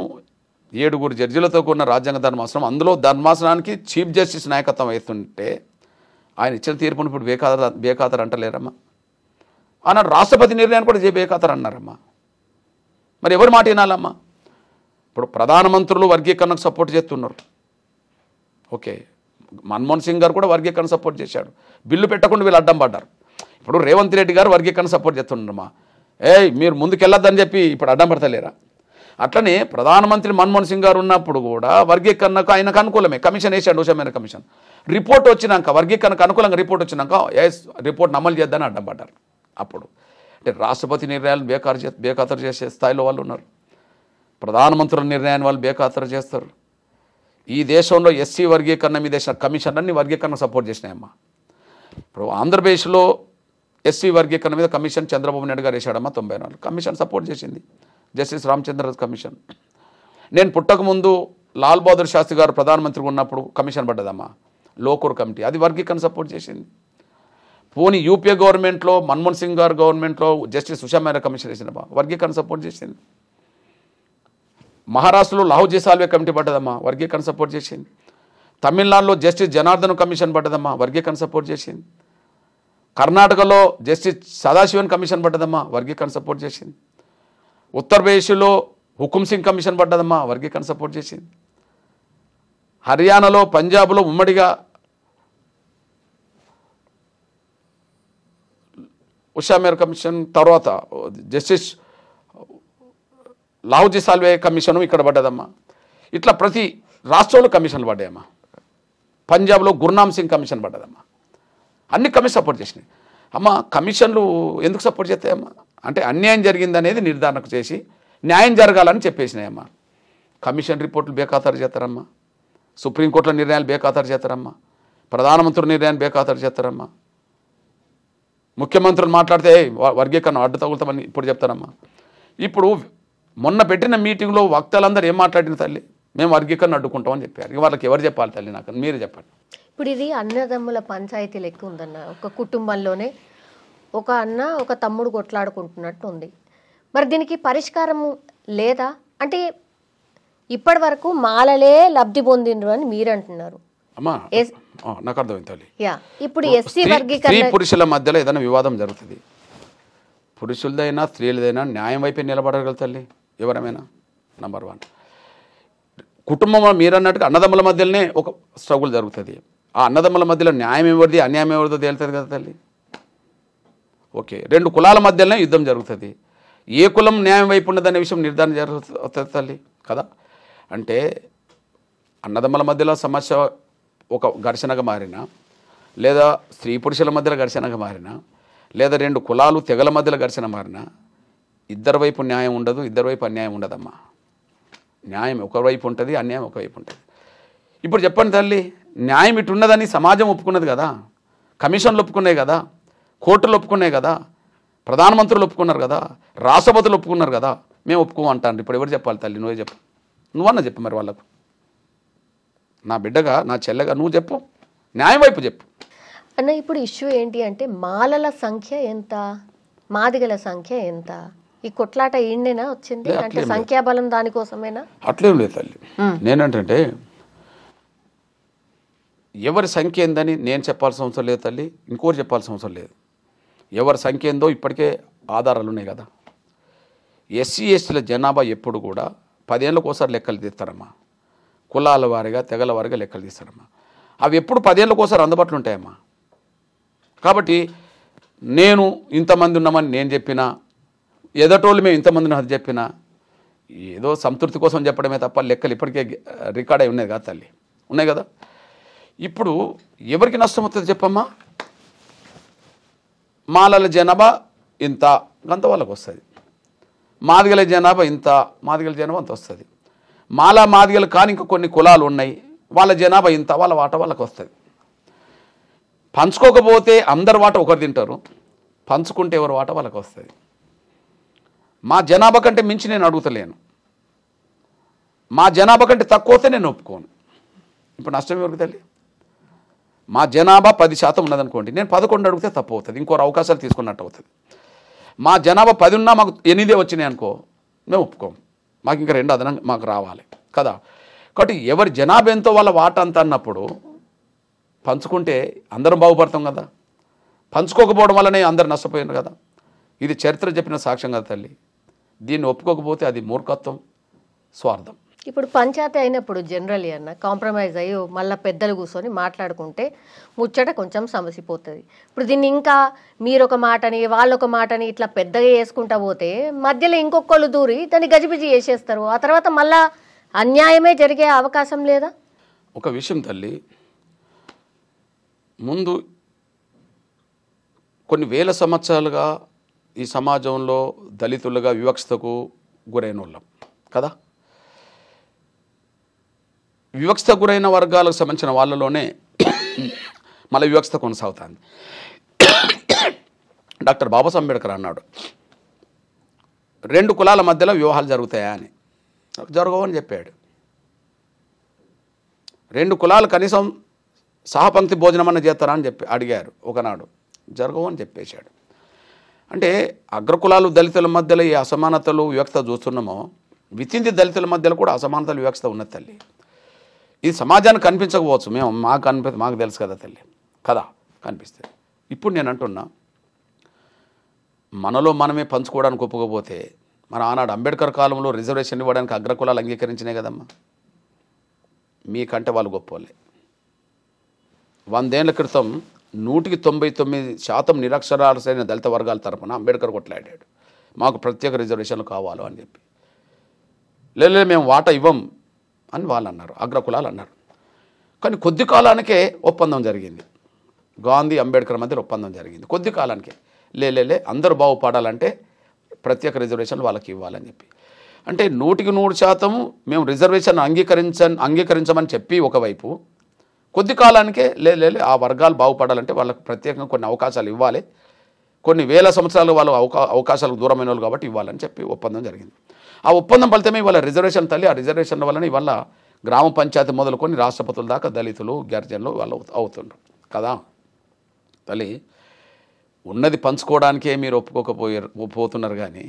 7 జడ్జిలతో కూడిన రాజ్యాంగ ధర్మాసనం, అందులో ధర్మాసనానికి చీఫ్ జస్టిస్ నాయకత్వం వహిస్తుంటే ఆయన ఇచ్చిన తీర్పును ఇప్పుడు బేఖాతరు అంటలేరమ్మా. అన్నాడు రాష్ట్రపతి నిర్ణయాన్ని కూడా బేఖాతరు అన్నారమ్మా. మరి ఎవరి మాట వినాలమ్మా? ఇప్పుడు ప్రధానమంత్రులు వర్గీకరణకు సపోర్ట్ చేస్తున్నారు. ఓకే, మన్మోహన్ సింగ్ గారు కూడా వర్గీకరణ సపోర్ట్ చేశాడు, బిల్లు పెట్టకుండా వీళ్ళు అడ్డం పడ్డారు. ఇప్పుడు రేవంత్ రెడ్డి గారు వర్గీకరణ సపోర్ట్ చేస్తున్నారమ్మా. మీరు ముందుకెళ్ళొద్దని చెప్పి ఇప్పుడు అడ్డం పడతలేరా? అట్లనే ప్రధానమంత్రి మన్మోహన్ సింగ్ గారు ఉన్నప్పుడు కూడా వర్గీకరణకు ఆయనకు అనుకూలమే కమిషన్ వేసాడు ఉషామేర కమిషన్. రిపోర్ట్ వచ్చినాక వర్గీకరణకు అనుకూలంగా రిపోర్ట్ వచ్చినాక రిపోర్ట్ని అమలు చేద్దని అడ్డం పడ్డారు. అప్పుడు అంటే రాష్ట్రపతి నిర్ణయాలు బేఖాతరు చేసే స్థాయిలో వాళ్ళు ఉన్నారు. ప్రధానమంత్రుల నిర్ణయాన్ని వాళ్ళు బేఖాతరు చేస్తారు. ఈ దేశంలో ఎస్సీ వర్గీకరణ మీద వేసిన కమిషన్లన్నీ వర్గీకరణ సపోర్ట్ చేసినాయమ్మా. ఇప్పుడు ఆంధ్రప్రదేశ్లో ఎస్సీ వర్గీకరణ మీద కమిషన్ చంద్రబాబు నాయుడు గారు వేసాడమ్మా 94 కమిషన్ సపోర్ట్ చేసింది జస్టిస్ రామచంద్ర కమిషన్. నేను పుట్టకముందు లాల్ బహదూర్ శాస్త్రి గారు ప్రధానమంత్రిగా ఉన్నప్పుడు కమిషన్ పడ్డదమ్మా లోకూర్ కమిటీ, అది వర్గీకరణ సపోర్ట్ చేసింది. పోనీ యూపీఏ గవర్నమెంట్లో మన్మోహన్ సింగ్ గారు గవర్నమెంట్లో జస్టిస్ ఉషా మేరా కమిషన్ వేసిందమ్మా, వర్గీకరణ సపోర్ట్ చేసింది. మహారాష్ట్రలో లాహోజీ సాల్వే కమిటీ పడ్డదమ్మా, వర్గీకరణ సపోర్ట్ చేసింది. తమిళనాడులో జస్టిస్ జనార్దన్ కమిషన్ పడ్డదమ్మా, వర్గీకరణ సపోర్ట్ చేసింది. కర్ణాటకలో జస్టిస్ సదాశివన్ కమిషన్ పడ్డదమ్మా, వర్గీకరణ సపోర్ట్ చేసింది. ఉత్తరప్రదేశ్లో హుకుమ్ సింగ్ కమిషన్ పడ్డదమ్మా, వర్గీకరణ సపోర్ట్ చేసింది. హర్యానాలో పంజాబ్లో ఉమ్మడిగా ఉషా మేరా కమిషన్, తర్వాత జస్టిస్ లాహోజీ సాల్వే కమిషను ఇక్కడ పడ్డదమ్మా. ఇట్లా ప్రతి రాష్ట్రంలో కమిషన్లు పడ్డాయమ్మా. పంజాబ్లో గుర్నామ్ సింగ్ కమిషన్ పడ్డదమ్మా. అన్ని కమిషన్ సపోర్ట్ చేసినాయి. అమ్మ కమిషన్లు ఎందుకు సపోర్ట్ చేస్తాయమ్మా అంటే అన్యాయం జరిగిందనేది నిర్ధారణకు చేసి న్యాయం జరగాలని చెప్పేసినాయమ్మా. కమిషన్ రిపోర్టులు బేఖాతరు చేస్తారమ్మా, సుప్రీంకోర్టుల నిర్ణయాలు బేఖాతరు చేస్తారమ్మా, ప్రధానమంత్రుల నిర్ణయాన్ని బేఖాతరు చేస్తారమ్మా. ముఖ్యమంత్రులు మాట్లాడితే వర్గీకరణ అడ్డు తగులుతామని ఇప్పుడు చెప్తారమ్మా. ఇప్పుడు మొన్న పెట్టిన మీటింగ్లో వక్తలందరూ ఏం మాట్లాడిన తల్లి, మేము వర్గీకరణ అడ్డుకుంటామని చెప్పారు. ఇక వాళ్ళకి ఎవరు చెప్పాలి తల్లి, నాకు మీరే చెప్పండి. ఇప్పుడు ఇది అన్నదమ్ముల పంచాయతీ లెక్క ఉందన్న, ఒక కుటుంబంలోనే ఒక అన్న ఒక తమ్ముడు కొట్లాడుకుంటున్నట్టు ఉంది. మరి దీనికి పరిష్కారం లేదా అంటే ఇప్పటి వరకు మాలలే లబ్ధి పొందిండ్రు అని మీరు అంటున్నారు. అమ్మా నాకు అర్థమైంది తల్లి. ఇప్పుడు ఎస్సీ వర్గీకరణ స్త్రీ పురుషుల మధ్యలో ఏదైనా వివాదం జరుగుతుంది, పురుషులదైనా స్త్రీలదైనా న్యాయం వైపే నిలబడగల తల్లి ఎవరమైనా. నంబర్ 1 కుటుంబంలో మీరు అన్నట్టుగా అన్నదమ్ముల మధ్యలోనే ఒక స్ట్రగుల్ జరుగుతుంది. ఆ అన్నదమ్ముల మధ్యలో న్యాయం ఎవరిది అన్యాయం ఎవరిదో తేలుతుంది కదా తల్లి. ఓకే, 2 కులాల మధ్యలోనే యుద్ధం జరుగుతుంది. ఏ కులం న్యాయం వైపు ఉన్నదనే విషయం నిర్ధారణ జరుగుతుంది తల్లి కదా. అంటే అన్నదమ్ముల మధ్యలో సమస్య ఒక ఘర్షణగా మారినా, లేదా స్త్రీ పురుషుల మధ్యలో ఘర్షణగా మారినా, లేదా 2 కులాలు తెగల మధ్యలో ఘర్షణ మారినా ఇద్దరి వైపు న్యాయం ఉండదు, ఇద్దరి వైపు అన్యాయం ఉండదమ్మా. న్యాయం ఒకవైపు ఉంటుంది, అన్యాయం ఒకవైపు ఉంటుంది. ఇప్పుడు చెప్పండి తల్లి, న్యాయం ఇటు ఉన్నదని సమాజం ఒప్పుకున్నది కదా, కమిషన్లు ఒప్పుకున్నాయి కదా, కోర్టులు ఒప్పుకున్నాయి కదా, ప్రధానమంత్రులు ఒప్పుకున్నారు కదా, రాష్ట్రపతులు ఒప్పుకున్నారు కదా, మేము ఒప్పుకోమంటాను. ఇప్పుడు ఎవరు చెప్పాలి తల్లి, నువ్వే చెప్పు, నువ్వన్నా చెప్పు మరి వాళ్ళకు. నా బిడ్డగా నా చెల్లెగా నువ్వు చెప్పు, న్యాయం వైపు చెప్పు అన్న. ఇప్పుడు ఇష్యూ ఏంటి అంటే మాలల సంఖ్య ఎంత, మాదిగల సంఖ్య ఎంత, ఈ కొట్లాట ఈయనేనా వచ్చింది అంటే సంఖ్యాబలం దానికోసమేనా? అట్లేం లేదు తల్లి. నేనంటే ఎవరి సంఖ్య ఏందని నేను చెప్పాల్సిన అవసరం లేదు తల్లి, ఇంకోటి చెప్పాల్సిన అవసరం లేదు. ఎవరి సంఖ్య ఏందో ఇప్పటికే ఆధారాలు ఉన్నాయి కదా. ఎస్సీ ఎస్టీల జనాభా ఎప్పుడు కూడా 10 ఏళ్ళకు ఒకసారి లెక్కలు తీస్తారమ్మా, కులాల వారిగా తెగల వారిగా లెక్కలు తీస్తారమ్మా. అవి ఎప్పుడు 10 ఏళ్ళకు ఒకసారి అందుబాటులో ఉంటాయమ్మా. కాబట్టి నేను ఇంతమంది ఉన్నామని నేను చెప్పినా, ఎదటోళ్ళు మేము ఇంతమంది ఉన్నది చెప్పినా ఏదో సంతృప్తి కోసం చెప్పడమే తప్ప లెక్కలు ఇప్పటికే రికార్డ్ అయి ఉన్నాయి కదా తల్లి, ఉన్నాయి కదా. ఇప్పుడు ఎవరికి నష్టం అవుతుంది చెప్పమ్మా? మాలల జనాభా ఇంత అంత వాళ్ళకి వస్తుంది, మాదిగల జనాభా ఇంత, మాదిగల జనాభా అంత వస్తుంది. మాదిగలు కానీ ఇంకా కొన్ని కులాలు ఉన్నాయి, వాళ్ళ జనాభా ఇంత, వాళ్ళ వాట వాళ్ళకి వస్తుంది. పంచుకోకపోతే అందరు వాట ఒకరు తింటారు, పంచుకుంటే ఎవరు వాట వాళ్ళకి వస్తుంది. మా జనాభా కంటే మించి నేను అడుగుతలేను, మా జనాభా కంటే తక్కువ వస్తే నేను ఒప్పుకోను. ఇప్పుడు నష్టం ఎవరికి తల్లి? మా జనాభా 10% ఉన్నదనుకోండి, నేను 11 అడిగితే తప్పు అవుతుంది, ఇంకో అవకాశాలు తీసుకున్నట్టు అవుతుంది. మా జనాభా 10 ఉన్నా మాకు 8 వచ్చినాయి అనుకో, మేము ఒప్పుకోం, మాకు ఇంకా 2 అదనంగా మాకు రావాలి కదా. కాబట్టి ఎవరి జనాభా ఎంతో వాళ్ళ వాట అంత అన్నప్పుడు పంచుకుంటే అందరం బాగుపడతాం కదా. పంచుకోకపోవడం వల్లనే అందరు నష్టపోయారు కదా. ఇది చరిత్ర చెప్పిన సాక్ష్యం కదా తల్లి. దీన్ని ఒప్పుకోకపోతే అది మూర్ఖత్వం, స్వార్థం. ఇప్పుడు పంచాయతీ అయినప్పుడు జనరల్లీ అన్న కాంప్రమైజ్ అయ్యి మళ్ళీ పెద్దలు కూర్చొని మాట్లాడుకుంటే ముచ్చట కొంచెం సమసిపోతుంది. ఇప్పుడు దీన్ని ఇంకా మీరు ఒక మాటని వాళ్ళొక మాటని ఇట్లా పెద్దగా వేసుకుంటా పోతే మధ్యలో ఇంకొకళ్ళు దూరి దాన్ని గజిబిజి చేసేస్తారు. ఆ తర్వాత మళ్ళా అన్యాయమే జరిగే అవకాశం లేదా? ఒక విషయం తల్లి, ముందు కొన్ని వేల సంవత్సరాలుగా ఈ సమాజంలో దళితులుగా వివక్షతకు గురైన వాళ్ళం కదా. వివక్షత గురైన వర్గాలకు సంబంధించిన వాళ్ళలోనే మళ్ళీ వివక్షత కొనసాగుతుంది. డాక్టర్ బాబాసాహెబ్ అంబేద్కర్ అన్నాడు, 2 కులాల మధ్యలో వివాహాలు జరుగుతాయా అని. జరగవని చెప్పాడు. 2 కులాలు కనీసం సహపంక్తి భోజనం అన్న చేస్తారా అని అడిగారు ఒకనాడు. జరగవని చెప్పేశాడు. అంటే అగ్రకులాలు దళితుల మధ్యలో ఈ అసమానతలు వివక్షత చూస్తున్నామో వితిన్ ది దళితుల మధ్యలో కూడా అసమానతలు వివక్షత ఉన్నది తల్లి. ఇది సమాజానికి కనిపించకపోవచ్చు, మాకు తెలుసు కదా తల్లి కదా, కనిపిస్తుంది. ఇప్పుడు నేను అంటున్నా, మనలో మనమే పంచుకోవడానికి ఒప్పుకోపోతే మన ఆనాడు అంబేద్కర్ కాలంలో రిజర్వేషన్ ఇవ్వడానికి అగ్రకులాలు అంగీకరించినాయి కదమ్మా. మీకంటే వాళ్ళు గొప్పవాళ్ళే. 100 ఏళ్ల క్రితం 199% నిరక్షరాలైన దళిత వర్గాల తరపున అంబేద్కర్ కొట్లాడాడు, మాకు ప్రత్యేక రిజర్వేషన్లు కావాలి అని చెప్పి. లేదు మేము వాటా ఇవ్వం అని వాళ్ళు అన్నారు, అగ్రకులాలు అన్నారు. కానీ కొద్ది కాలానికే ఒప్పందం జరిగింది. గాంధీ అంబేద్కర్ మధ్య ఒప్పందం జరిగింది. కొద్ది కాలానికే లే అందరూ బాగుపడాలంటే ప్రత్యేక రిజర్వేషన్లు వాళ్ళకి ఇవ్వాలని చెప్పి. అంటే 100% మేము రిజర్వేషన్ అంగీకరించమని చెప్పి ఒకవైపు, కొద్ది కాలానికే లే ఆ వర్గాలు బాగుపడాలంటే వాళ్ళకు ప్రత్యేకంగా కొన్ని అవకాశాలు ఇవ్వాలి, కొన్ని వేల సంవత్సరాలు వాళ్ళు అవకాశాలకు దూరమైన వాళ్ళు కాబట్టి ఇవ్వాలని చెప్పి ఒప్పందం జరిగింది. ఆ ఒప్పందం ఫలితమే ఇవాళ రిజర్వేషన్ తల్లి. ఆ రిజర్వేషన్ల వలన ఇవాళ గ్రామ పంచాయతీ మొదలుకొని రాష్ట్రపతుల దాకా దళితులు గిరిజనులు వాళ్ళు అవుతుండ్రు కదా తల్లి. ఉన్నది పంచుకోవడానికే మీరు ఒప్పుకోకపోతున్నారు కానీ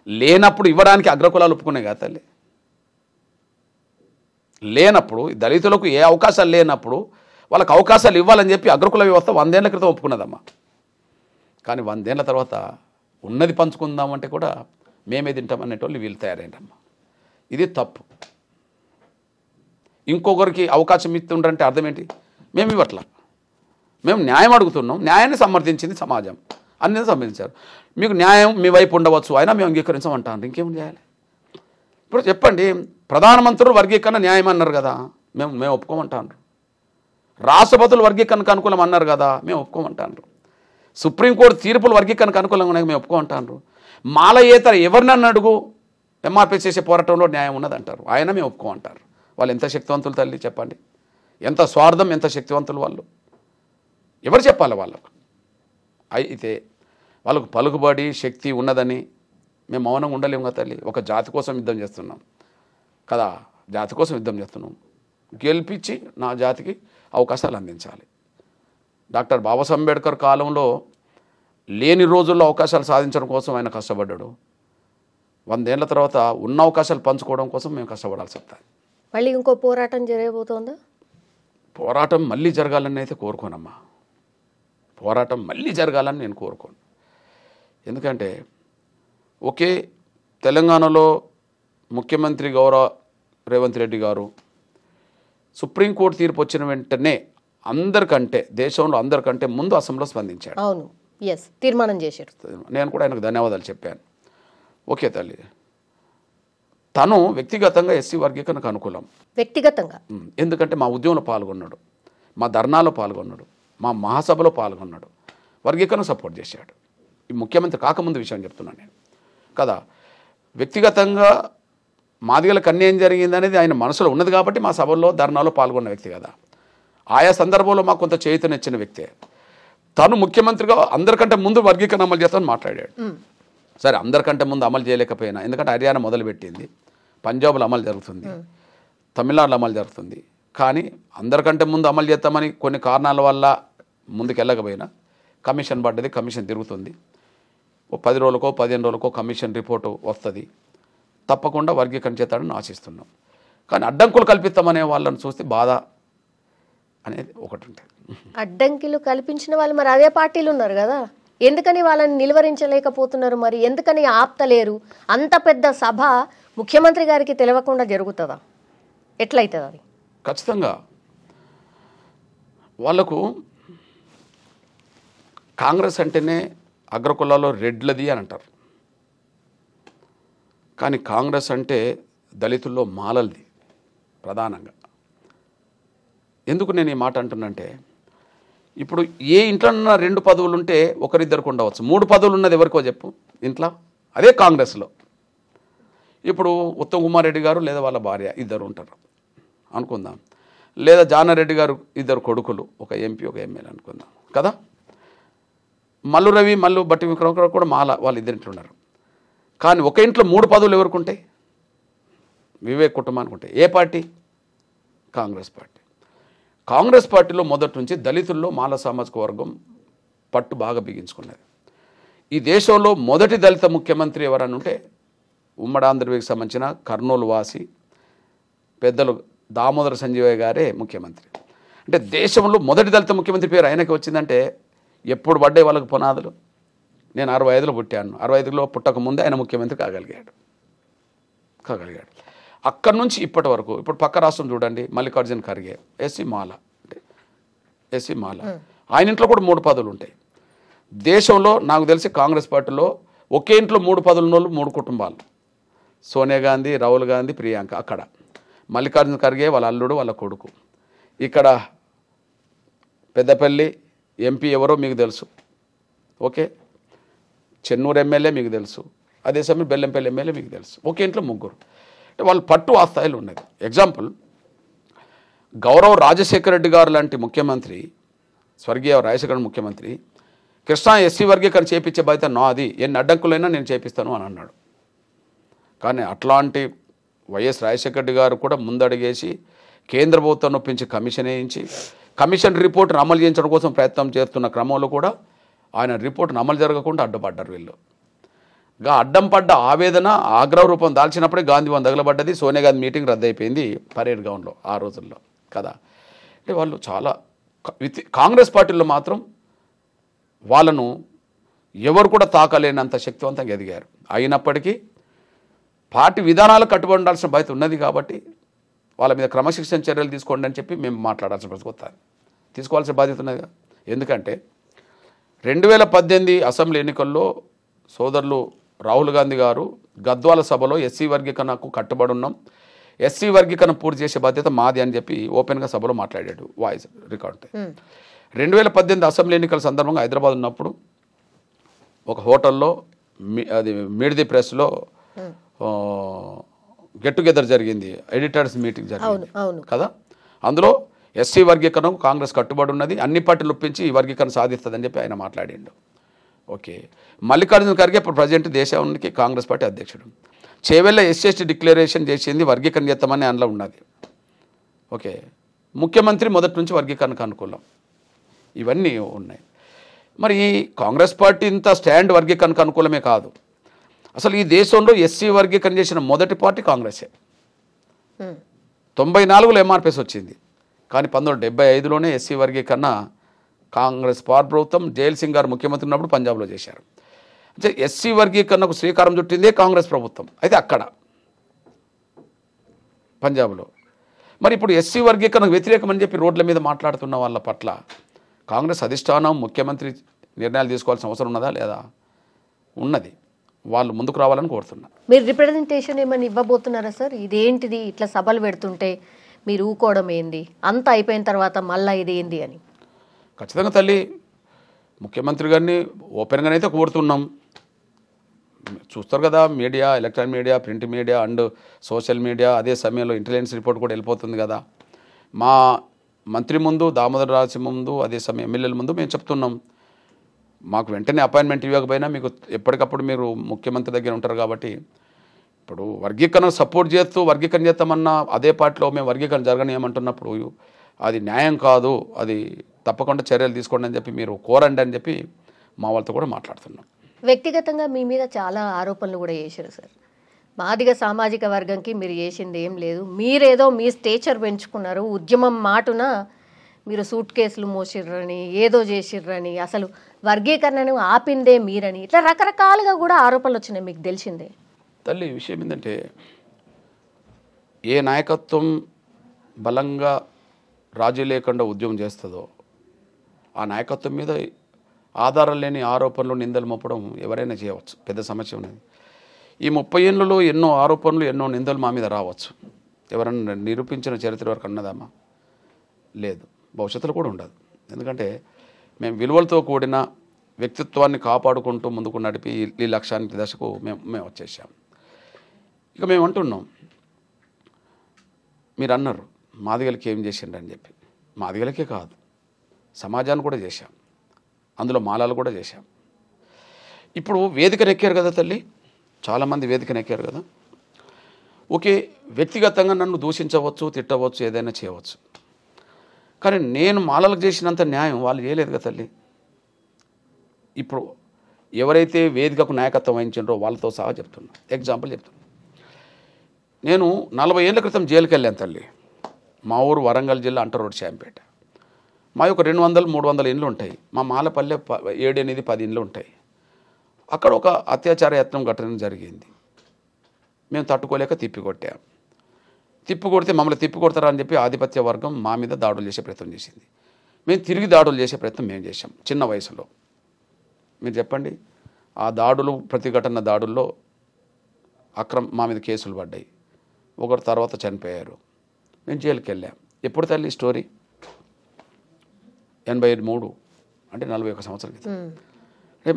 లేనప్పుడు ఇవ్వడానికి అగ్రకులాలు ఒప్పుకున్నాయి కదా తల్లి. లేనప్పుడు దళితులకు ఏ అవకాశాలు లేనప్పుడు వాళ్ళకి అవకాశాలు ఇవ్వాలని చెప్పి అగ్రకుల వ్యవస్థ 100 ఏళ్ల క్రితం ఒప్పుకున్నదమ్మా. కానీ 100 ఏళ్ల తర్వాత ఉన్నది పంచుకుందామంటే కూడా మేమే తింటామనేటోళ్ళు వీళ్ళు తయారైందమ్మా. ఇది తప్పు. ఇంకొకరికి అవకాశం ఇస్తుండ్రంటే అర్థం ఏంటి? మేము ఇవ్వట్లా, మేము న్యాయం అడుగుతున్నాం. న్యాయాన్ని సమర్థించింది సమాజం, అన్నీ సమర్థించారు. మీకు న్యాయం మీ వైపు ఉండవచ్చు, అయినా మేము అంగీకరించమంటాను. ఇంకేం చేయాలి? ఇప్పుడు చెప్పండి, ప్రధానమంత్రులు వర్గీకరణ న్యాయం అన్నారు కదా, మేము ఒప్పుకోమంటాను. రాష్ట్రపతులు వర్గీకరణకు అనుకూలం అన్నారు కదా, మేము ఒప్పుకోమంటాను. సుప్రీంకోర్టు తీర్పులు వర్గీకరణకు అనుకూలంగా ఉన్నాయి, మేము ఒప్పుకోమంటాను. మాలయేతర ఎవరినన్ను అడుగు ఎంఆర్పీ చేసే పోరాటంలో న్యాయం ఉన్నదంటారు, ఆయన మేము ఒప్పుకోమంటారు. వాళ్ళు ఎంత శక్తివంతులు తల్లి చెప్పండి, ఎంత స్వార్థం, ఎంత శక్తివంతులు వాళ్ళు. ఎవరు చెప్పాలి వాళ్ళకు? అయితే వాళ్ళకు పలుకుబడి శక్తి ఉన్నదని మేము మౌనంగా ఉండలేము కదా తల్లి. ఒక జాతి కోసం యుద్ధం చేస్తున్నాం కదా, జాతి కోసం యుద్ధం చేస్తున్నాం. గెలిపించి నా జాతికి అవకాశాలు అందించాలి. డాక్టర్ బాబాసాహెబ్ అంబేద్కర్ కాలంలో లేని రోజుల్లో అవకాశాలు సాధించడం కోసం ఆయన కష్టపడ్డాడు. 100 ఏళ్ల తర్వాత ఉన్న అవకాశాలు పంచుకోవడం కోసం మేము కష్టపడాల్సి వస్తుంది. మళ్ళీ ఇంకో పోరాటం జరగబోతోందా? పోరాటం మళ్ళీ జరగాలని అయితే కోరుకోనమ్మా. పోరాటం మళ్ళీ జరగాలని నేను కోరుకోను. ఎందుకంటే ఒకే తెలంగాణలో ముఖ్యమంత్రి గౌరవ రేవంత్ రెడ్డి గారు సుప్రీంకోర్టు తీర్పు వచ్చిన వెంటనే అందరికంటే, దేశంలో అందరికంటే ముందు అసెంబ్లీలో స్పందించాడు. అవును, తీర్మానం చేశారు. నేను కూడా ఆయనకు ధన్యవాదాలు చెప్పాను. ఓకే తల్లి, తను వ్యక్తిగతంగా ఎస్సీ వర్గీకరణకు అనుకూలం. వ్యక్తిగతంగా ఎందుకంటే మా ఉద్యమంలో పాల్గొన్నాడు, మా ధర్నాలో పాల్గొన్నాడు, మా మహాసభలో పాల్గొన్నాడు, వర్గీకరణ సపోర్ట్ చేశాడు. ఈ ముఖ్యమంత్రి కాకముందు విషయం చెప్తున్నాను నేను కదా. వ్యక్తిగతంగా మాదిగలకు అన్యాయం జరిగింది అనేది ఆయన మనసులో ఉన్నది కాబట్టి మా సభల్లో ధర్నాలో పాల్గొన్న వ్యక్తి కదా. ఆయా సందర్భంలో మాకు కొంత చేయూతనిచ్చిన వ్యక్తే. తను ముఖ్యమంత్రిగా అందరికంటే ముందు వర్గీకరణ అమలు చేస్తామని మాట్లాడాడు. సరే, అందరికంటే ముందు అమలు చేయలేకపోయినా, ఎందుకంటే హర్యానా మొదలుపెట్టింది, పంజాబ్లో అమలు జరుగుతుంది, తమిళనాడులో అమలు జరుగుతుంది. కానీ అందరికంటే ముందు అమలు చేస్తామని కొన్ని కారణాల వల్ల ముందుకు వెళ్ళకపోయినా కమిషన్ పడ్డది, కమిషన్ తిరుగుతుంది. ఓ 10 రోజులకో 15 రోజులకో కమిషన్ రిపోర్టు వస్తుంది. తప్పకుండా వర్గీకరణ చేస్తాడని ఆశిస్తున్నాం. కానీ అడ్డంకులు కల్పిస్తామనే వాళ్ళని చూస్తే బాధ అనేది ఒకటి ఉంటుంది. అడ్డంకిలు కల్పించిన వాళ్ళు మరి అదే పార్టీలు ఉన్నారు కదా, ఎందుకని వాళ్ళని నిలువరించలేకపోతున్నారు? మరి ఎందుకని ఆప్తలేరు? అంత పెద్ద సభ ముఖ్యమంత్రి గారికి తెలియకుండా జరుగుతుందా? ఎట్లయితుంది అది? ఖచ్చితంగా వాళ్లకు కాంగ్రెస్ అంటేనే అగ్రకులాల్లో రెడ్లది అని అంటారు, కానీ కాంగ్రెస్ అంటే దళితుల్లో మాలల్ది ప్రధానంగా. ఎందుకు నేను ఈ మాట అంటున్నంటే, ఇప్పుడు ఏ ఇంట్లో 2 పదవులు ఉంటే ఒకరిద్దరికి ఉండవచ్చు, 3 పదవులు ఉన్నది ఎవరికో చెప్పు ఇంట్లో, అదే కాంగ్రెస్లో. ఇప్పుడు ఉత్తమ్ కుమార్ రెడ్డి గారు లేదా వాళ్ళ భార్య ఇద్దరు ఉంటారు అనుకుందాం, లేదా జానారెడ్డి గారు ఇద్దరు కొడుకులు, ఒక ఎంపీ ఒక ఎమ్మెల్యే అనుకుందాం కదా. మల్లు రవి మల్లు బట్టి విక్రమ కూడా మాల వాళ్ళు ఇద్దరింట్లో ఉన్నారు. కానీ ఒక ఇంట్లో 3 పదవులు ఎవరికి ఉంటాయి? వివేక్ కుటుంబానికి ఉంటాయి. ఏ పార్టీ? కాంగ్రెస్ పార్టీ. కాంగ్రెస్ పార్టీలో మొదటి నుంచి దళితుల్లో మాల సామాజిక వర్గం పట్టు బాగా బిగించుకున్నది. ఈ దేశంలో మొదటి దళిత ముఖ్యమంత్రి ఎవరని ఉంటే ఉమ్మడి ఆంధ్రప్రదేశ్కి సంబంధించిన కర్నూలు వాసి పెద్దలు దామోదర సంజీవయ్య గారే ముఖ్యమంత్రి. అంటే దేశంలో మొదటి దళిత ముఖ్యమంత్రి పేరు ఆయనకి వచ్చిందంటే ఎప్పుడు పడ్డాయి వాళ్ళకి పునాదులు? నేను 65లో పుట్టాను, 65లో పుట్టక ముందే ఆయన ముఖ్యమంత్రి కాగలిగాడు. అక్కడి నుంచి ఇప్పటి వరకు, ఇప్పుడు పక్క రాష్ట్రం చూడండి, మల్లికార్జున ఖర్గే ఎస్సీ మాల, అంటే ఎస్సీ మాల, ఆయన ఇంట్లో కూడా 3 పదవులు ఉంటాయి. దేశంలో నాకు తెలిసి కాంగ్రెస్ పార్టీలో ఒకే ఇంట్లో 3 పదవులు ఉన్న వాళ్ళు 3 కుటుంబాలు, సోనియా గాంధీ, రాహుల్ గాంధీ, ప్రియాంక. అక్కడ మల్లికార్జున ఖర్గే వాళ్ళ అల్లుడు వాళ్ళ కొడుకు. ఇక్కడ పెద్దపల్లి ఎంపీ ఎవరో మీకు తెలుసు, ఓకే, చెన్నూరు ఎమ్మెల్యే మీకు తెలుసు, అదే సమయం బెల్లంపల్లి ఎమ్మెల్యే మీకు తెలుసు. ఒకే ఇంట్లో 3. అంటే వాళ్ళు పట్టు ఆ స్థాయిలో ఉన్నది. ఎగ్జాంపుల్, గౌరవ రాజశేఖర రెడ్డి గారు లాంటి ముఖ్యమంత్రి, స్వర్గీయ రాజశేఖర ముఖ్యమంత్రి, కృష్ణా ఎస్సీ వర్గీకరణ చేపించే బాధ్యత నాది, ఎన్ని అడ్డంకులైనా నేను చేపిస్తాను అని అన్నాడు. కానీ అట్లాంటి వైఎస్ రాజశేఖర రెడ్డి గారు కూడా ముందడిగేసి కేంద్ర ప్రభుత్వం ఒప్పించి కమిషన్ వేయించి కమిషన్ రిపోర్ట్ను అమలు చేయించడం కోసం ప్రయత్నం చేస్తున్న క్రమంలో కూడా ఆయన రిపోర్ట్ను అమలు జరగకుండా అడ్డుపడ్డారు వీళ్ళు. అడ్డం పడ్డ ఆవేదన ఆగ్రహ రూపం దాల్చినప్పుడే గాంధీవన్ తగలబడ్డది. సోనియా గాంధీ మీటింగ్ రద్దయిపోయింది పరేడ్ గ్రౌండ్లో ఆ రోజుల్లో కదా. అంటే వాళ్ళు చాలా కాంగ్రెస్ పార్టీలో మాత్రం వాళ్ళను ఎవరు కూడా తాకలేనంత శక్తివంతంగా ఎదిగారు. అయినప్పటికీ పార్టీ విధానాలకు కట్టుబడి ఉండాల్సిన బాధ్యత ఉన్నది కాబట్టి వాళ్ళ మీద క్రమశిక్షణ చర్యలు తీసుకోండి అని చెప్పి మేము మాట్లాడాల్సిన పరిస్థితి వస్తుంది, తీసుకోవాల్సిన బాధ్యత ఉన్నది. ఎందుకంటే 2018 అసెంబ్లీ ఎన్నికల్లో సోదరులు రాహుల్ గాంధీ గారు గద్వాల సభలో ఎస్సీ వర్గీకరణకు కట్టుబడి ఉన్నాం, ఎస్సీ వర్గీకరణ పూర్తి చేసే బాధ్యత మాది అని చెప్పి ఓపెన్గా సభలో మాట్లాడాడు. Voice record. 2018 అసెంబ్లీ ఎన్నికల సందర్భంగా హైదరాబాద్ ఉన్నప్పుడు ఒక హోటల్లో అది మిడిది ప్రెస్లో గెట్ టుగెదర్ జరిగింది, ఎడిటర్స్ మీటింగ్ జరిగింది కదా. అందులో ఎస్సీ వర్గీకరణకు కాంగ్రెస్ కట్టుబడి ఉన్నది, అన్ని పార్టీలు ఒప్పించి ఈ వర్గీకరణ సాధిస్తుందని చెప్పి ఆయన మాట్లాడిండు. ఓకే, మల్లికార్జున ఖర్గే ఇప్పుడు ప్రజెంట్ దేశానికి కాంగ్రెస్ పార్టీ అధ్యక్షుడు. చేవెళ్ళ ఎస్సీ డిక్లరేషన్ చేసింది వర్గీకరణ చేస్తామని అందులో ఉన్నది. ఓకే, ముఖ్యమంత్రి మొదటి నుంచి వర్గీకరణకు అనుకూలం. ఇవన్నీ ఉన్నాయి. మరి కాంగ్రెస్ పార్టీ ఇంత స్టాండ్ వర్గీకరణకు అనుకూలమే కాదు, అసలు ఈ దేశంలో ఎస్సీ వర్గీకరణ చేసిన మొదటి పార్టీ కాంగ్రెసే. 94లో ఎంఆర్పిఎస్ వచ్చింది, కానీ 1975లోనే ఎస్సీ వర్గీకరణ కాంగ్రెస్ ప్రభుత్వం జైల్ సింగ్ గారు ముఖ్యమంత్రి ఉన్నప్పుడు పంజాబ్లో చేశారు. అంటే ఎస్సీ వర్గీకరణకు శ్రీకారం చుట్టిందే కాంగ్రెస్ ప్రభుత్వం, అయితే అక్కడ పంజాబ్లో. మరి ఇప్పుడు ఎస్సీ వర్గీకరణకు వ్యతిరేకమని చెప్పి రోడ్ల మీద మాట్లాడుతున్న వాళ్ళ పట్ల కాంగ్రెస్ అధిష్టానం ముఖ్యమంత్రి నిర్ణయాలు తీసుకోవాల్సిన అవసరం ఉన్నదా లేదా? ఉన్నది. వాళ్ళు ముందుకు రావాలని కోరుతున్నారు. మీరు రిప్రజెంటేషన్ ఏమైనా ఇవ్వబోతున్నారా సార్? ఇదేంటిది ఇట్లా సభలు పెడుతుంటే మీరు ఊకోవడం ఏంది, అంతా అయిపోయిన తర్వాత మళ్ళీ ఇది ఏంది అని? ఖచ్చితంగా తల్లి, ముఖ్యమంత్రి గారిని ఓపెన్గానైతే కోరుతున్నాం. చూస్తారు కదా, media, electronic media, print media and social media, అదే సమయంలో ఇంటెలిజెన్స్ రిపోర్ట్ కూడా వెళ్ళిపోతుంది కదా. మా మంత్రి ముందు, దామోదర రాజు ముందు, అదే సమయం ఎమ్మెల్యేల ముందు మేము చెప్తున్నాం, మాకు వెంటనే అపాయింట్మెంట్ ఇవ్వకపోయినా మీకు ఎప్పటికప్పుడు మీరు ముఖ్యమంత్రి దగ్గర ఉంటారు కాబట్టి, ఇప్పుడు వర్గీకరణ సపోర్ట్ చేస్తూ వర్గీకరణ చేస్తామన్నా అదే పార్టీలో మేము వర్గీకరణ జరగనియమంటున్నప్పుడు అది న్యాయం కాదు, అది తప్పకుండా చర్యలు తీసుకోండి అని చెప్పి మీరు కోరండి అని చెప్పి మా వాళ్ళతో కూడా మాట్లాడుతున్నాం. వ్యక్తిగతంగా మీ మీద చాలా ఆరోపణలు కూడా చేశారు సార్. మాదిగ సామాజిక వర్గంకి మీరు చేసింది ఏం లేదు, మీరేదో మీ స్టేచర్ పెంచుకున్నారు, ఉద్యమం మాటున మీరు సూట్ కేసులు మోసిర్రని, ఏదో చేసిర్రని, అసలు వర్గీకరణను ఆపిందే మీరని, ఇట్లా రకరకాలుగా కూడా ఆరోపణలు వచ్చినాయి, మీకు తెలిసిందే. తల్లి విషయం ఏంటంటే ఏ నాయకత్వం బలంగా రాజీ లేకుండా ఉద్యమం చేస్తుందో ఆ నాయకత్వం మీద ఆధారం లేని ఆరోపణలు నిందలు మోపడం ఎవరైనా చేయవచ్చు, పెద్ద సమస్య ఉన్నది. ఈ 30 ఏళ్ళలో ఎన్నో ఆరోపణలు ఎన్నో నిందలు మా మీద రావచ్చు. ఎవరైనా నిరూపించిన చరిత్ర వరకు ఉన్నదమ్మా? లేదు, భవిష్యత్తులో కూడా ఉండదు. ఎందుకంటే మేము విలువలతో కూడిన వ్యక్తిత్వాన్ని కాపాడుకుంటూ ముందుకు నడిపి ఈ లక్ష్యానికి దశకు మేము వచ్చేసాం. ఇక మేము అంటున్నాం, మీరు అన్నారు మాదిగలకి ఏం చేసిండ్రు అని చెప్పి. మాదిగలకే కాదు, సమాజాన్ని కూడా చేశాం, అందులో మాలాలు కూడా చేశాం. ఇప్పుడు వేదికను ఎక్కారు కదా తల్లి, చాలామంది వేదికను ఎక్కారు కదా. ఓకే, వ్యక్తిగతంగా నన్ను దూషించవచ్చు, తిట్టవచ్చు, ఏదైనా చేయవచ్చు. కానీ నేను మాలలకు చేసినంత న్యాయం వాళ్ళు చేయలేదు కదా తల్లి. ఇప్పుడు ఎవరైతే వేదికకు నాయకత్వం వహించారో వాళ్ళతో సహా చెప్తున్నా, ఎగ్జాంపుల్ చెప్తున్నా. నేను 40 ఏళ్ళ క్రితం జైలుకి వెళ్ళాను తల్లి. మా ఊరు వరంగల్ జిల్లా అంటర్ రోడ్ శాంపేట. మా యొక్క 200-300 ఇండ్లు ఉంటాయి. మా మాలపల్లె 7-8-10 ఇండ్లు ఉంటాయి. అక్కడ ఒక అత్యాచార యత్నం ఘటన జరిగింది. మేము తట్టుకోలేక తిప్పికొట్టాం. తిప్పికొడితే మమ్మల్ని తిప్పికొడతారా అని చెప్పి ఆధిపత్య వర్గం మా మీద దాడులు చేసే ప్రయత్నం చేసింది. మేము తిరిగి దాడులు చేసే ప్రయత్నం మేము చేసాం చిన్న వయసులో. మీరు చెప్పండి, ఆ దాడులు ప్రతిఘటన దాడుల్లో మా మీద కేసులు పడ్డాయి. ఒకరు తర్వాత చనిపోయారు. మేము జైలుకి వెళ్ళాం. ఎప్పుడు తల్లి స్టోరీ? 83, అంటే 41 సంవత్సరాల క్రితం. అంటే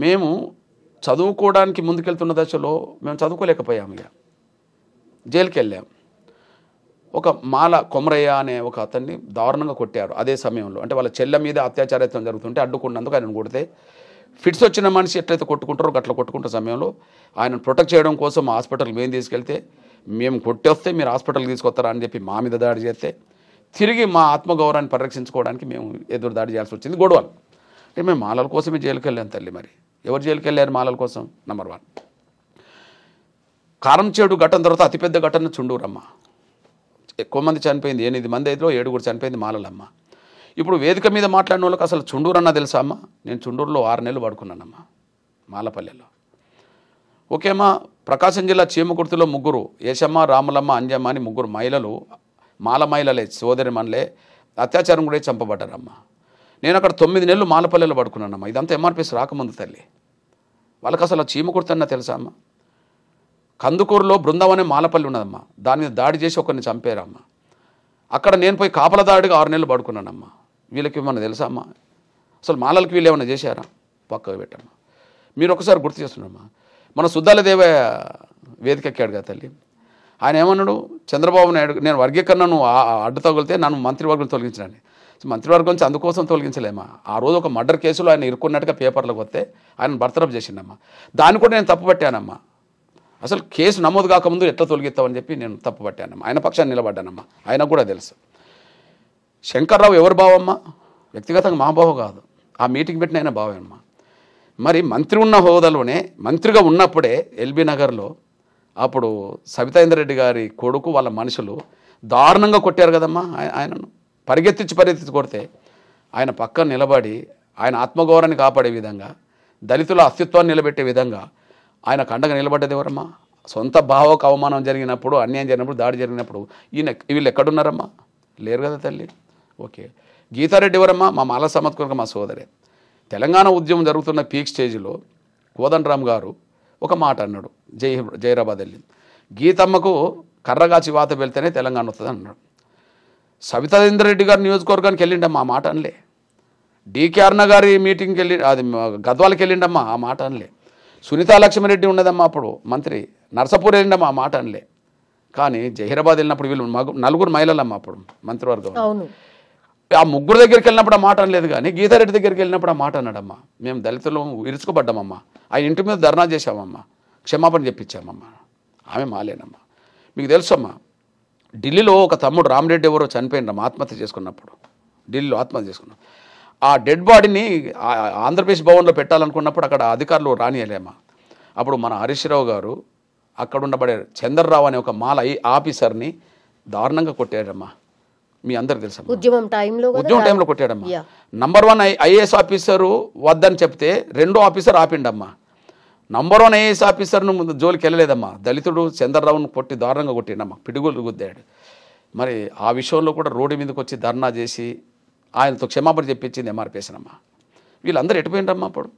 మేము చదువుకోవడానికి ముందుకెళ్తున్న దశలో మేము చదువుకోలేకపోయాము. ఇక జైలుకి వెళ్ళాం. ఒక మాల కొమరయ్య అనే ఒక అతన్ని దారుణంగా కొట్టారు అదే సమయంలో. అంటే వాళ్ళ చెల్లె మీద అత్యాచారత్వం జరుగుతుంటే అడ్డుకున్నందుకు ఆయనను కొడితే, ఫిట్స్ వచ్చిన మనిషి ఎట్లయితే కొట్టుకుంటారో అట్లా కొట్టుకుంటున్న సమయంలో ఆయనను ప్రొటెక్ట్ చేయడం కోసం హాస్పిటల్కి మేము తీసుకెళ్తే, మేము కొట్టేస్తే మీరు హాస్పిటల్కి తీసుకొస్తారా అని చెప్పి మా మీద దాడి చేస్తే, తిరిగి మా ఆత్మగౌరవాన్ని పరిరక్షించుకోవడానికి మేము ఎదురు దాడి చేయాల్సి వచ్చింది. గొడవలు. అంటే మేము మాలల కోసమే జైలుకి వెళ్ళాం తల్లి. మరి ఎవరు జైలుకి వెళ్ళారు మాలల కోసం? నంబర్ 1. కారంచేడు ఘటన తర్వాత అతిపెద్ద ఘటన చుండూరమ్మ. ఎక్కువ మంది చనిపోయింది. 8 మంది అయితే 7 చనిపోయింది మాలలమ్మ. ఇప్పుడు వేదిక మీద మాట్లాడిన వాళ్ళకి అసలు చుండూరు అన్న తెలుసా అమ్మ? నేను చుండూరులో 6 నెలలు పడుకున్నానమ్మా, మాలపల్లెలో. ఓకే అమ్మా, ప్రకాశం జిల్లా చీమకుర్తిలో 3 ఏషమ్మ, రాములమ్మ, అంజమ్మ అని 3 మహిళలు, మాల మహిళలే, సోదరి మనలే అత్యాచారం కూడా చంపబడ్డారమ్మా. నేను అక్కడ 9 నెలలు మాలపల్లెలో పడుకున్నానమ్మా. ఇదంతా ఎంఆర్పిఎస్ రాకముందు తల్లి. వాళ్ళకి అసలు చీమకుర్తి అన్న తెలుసా అమ్మ? కందుకూరులో బృందావనే మాలపల్లి ఉన్నదమ్మా. దాని మీద దాడి చేసి ఒకరిని చంపారమ్మా. అక్కడ నేను పోయి కాపల దాడిగా 6 నెలలు పడుకున్నానమ్మా. వీళ్ళకి ఏమన్నా తెలుసా అమ్మా? అసలు మాలలకి వీళ్ళు ఏమన్నా చేశారా? పక్కకు పెట్టమ్మా. మీరు ఒకసారి గుర్తు చేస్తున్నామ్మా, మన సుద్దాలదేవయ్య వేదిక ఎక్కాడు కదా తల్లి. ఆయన ఏమన్నాడు? చంద్రబాబు నాయుడు నేను వర్గీకరణను అడ్డు తగిలితే నన్ను మంత్రివర్గం తొలగించడానికి. మంత్రివర్గం నుంచి అందుకోసం తొలగించలేమా? ఆ రోజు ఒక మర్డర్ కేసులో ఆయన ఇరుక్కున్నట్టుగా పేపర్లకు వస్తే ఆయన బర్తరఫ్ చేసిండమ్మా. దాన్ని కూడా నేను తప్పుపట్టానమ్మా. అసలు కేసు నమోదు కాకముందు ఎట్లా తొలగిస్తామని చెప్పి నేను తప్పుపట్టానమ్మా. ఆయన పక్షాన్ని నిలబడ్డానమ్మా. ఆయనకు కూడా తెలుసు. శంకర్రావు ఎవరు బావమ్మా? వ్యక్తిగతంగా మా బావ కాదు, ఆ మీటింగ్ పెట్టిన ఆయన బావే అమ్మా. మరి మంత్రి ఉన్న హోదాలోనే, మంత్రిగా ఉన్నప్పుడే ఎల్బీ నగర్లో అప్పుడు సబితాయింద్రెడ్డి గారి కొడుకు వాళ్ళ మనుషులు దారుణంగా కొట్టారు కదమ్మా. ఆయనను పరిగెత్తించి కొడితే ఆయన పక్కన నిలబడి ఆయన ఆత్మగౌరవాన్ని కాపాడే విధంగా, దళితుల అస్తిత్వాన్ని నిలబెట్టే విధంగా ఆయన కండగా నిలబడ్డది ఎవరమ్మా? సొంత భావకు అవమానం జరిగినప్పుడు, అన్యాయం జరిగినప్పుడు, దాడి జరిగినప్పుడు వీళ్ళు ఎక్కడున్నారమ్మా? లేరు కదా తల్లి. ఓకే, గీతారెడ్డి ఎవరమ్మా? మా మాల సమత్కరంగా మా సోదరే. తెలంగాణ ఉద్యమం జరుగుతున్న పీక్ స్టేజ్లో కోదండరామ్ గారు ఒక మాట అన్నాడు, జైరాబాద్ వెళ్ళి, గీతమ్మకు కర్రగాచి వాత వెళ్తేనే తెలంగాణ వస్తుంది అన్నాడు. సబితాయింద్రెడ్డి గారి నియోజకవర్గానికి వెళ్ళిండమ్మా, ఆ మాట అనలే. డికే అరుణ గారి మీటింగ్కి వెళ్ళి, అది గద్వాలకి వెళ్ళిండమ్మా, ఆ మాట అనలే. సునీతా లక్ష్మీరెడ్డి ఉండదమ్మా అప్పుడు మంత్రి, నర్సపూర్ వెళ్ళిండమ్మా, ఆ మాట అనలే. కానీ జహీరాబాద్ వెళ్ళినప్పుడు వీళ్ళు 4 మహిళలమ్మా అప్పుడు మంత్రివర్గం. ఆ 3 దగ్గరికి వెళ్ళినప్పుడు ఆ మాట అనలేదు. కానీ గీతారెడ్డి దగ్గరికి వెళ్ళినప్పుడు ఆ మాట అన్నాడమ్మా. మేము దళితులు ఇరుచుకోబడ్డామమ్మా, ఆ ఇంటి మీద ధర్నా చేశామమ్మా, క్షమాపణ చెప్పించామమ్మా. ఆమె మాలేనమ్మా. మీకు తెలుసమ్మా, ఢిల్లీలో ఒక తమ్ముడు రామరెడ్డి ఎవరో చనిపోయినమ్మా ఆత్మహత్య చేసుకున్నప్పుడు. ఢిల్లీలో ఆత్మహత్య చేసుకున్నాం. ఆ డెడ్ బాడీని ఆంధ్రప్రదేశ్ భవన్లో పెట్టాలనుకున్నప్పుడు అక్కడ అధికారులు రానియలేమ్మా. అప్పుడు మన హరీష్ రావు గారు అక్కడ ఉండబడే చంద్రరావు అనే ఒక మాల ఆఫీసర్ని దారుణంగా కొట్టాడమ్మా. మీ అందరికి తెలుసా? ఉద్యమం టైంలో కొట్టాడమ్మా. నంబర్ 1 ఐఏఎస్ ఆఫీసరు వద్దని చెప్తే 2వ ఆఫీసర్ ఆపిండమ్మా. నంబర్ 1 ఐఏఎస్ ఆఫీసర్ను ముందు జోలికి వెళ్ళలేదమ్మా. దళితుడు చంద్రరావును కొట్టి దారుణంగా కొట్టిండమ్మా, పిడుగులు గుద్దాడు. మరి ఆ విషయంలో కూడా రోడ్డు మీదకి వచ్చి ధర్నా చేసి ఆయనతో క్షమాపణ చెప్పించింది ఎంఆర్పిఎస్నమ్మా. వీళ్ళందరూ ఎటుపోయిండ్రమ్మా అప్పుడు?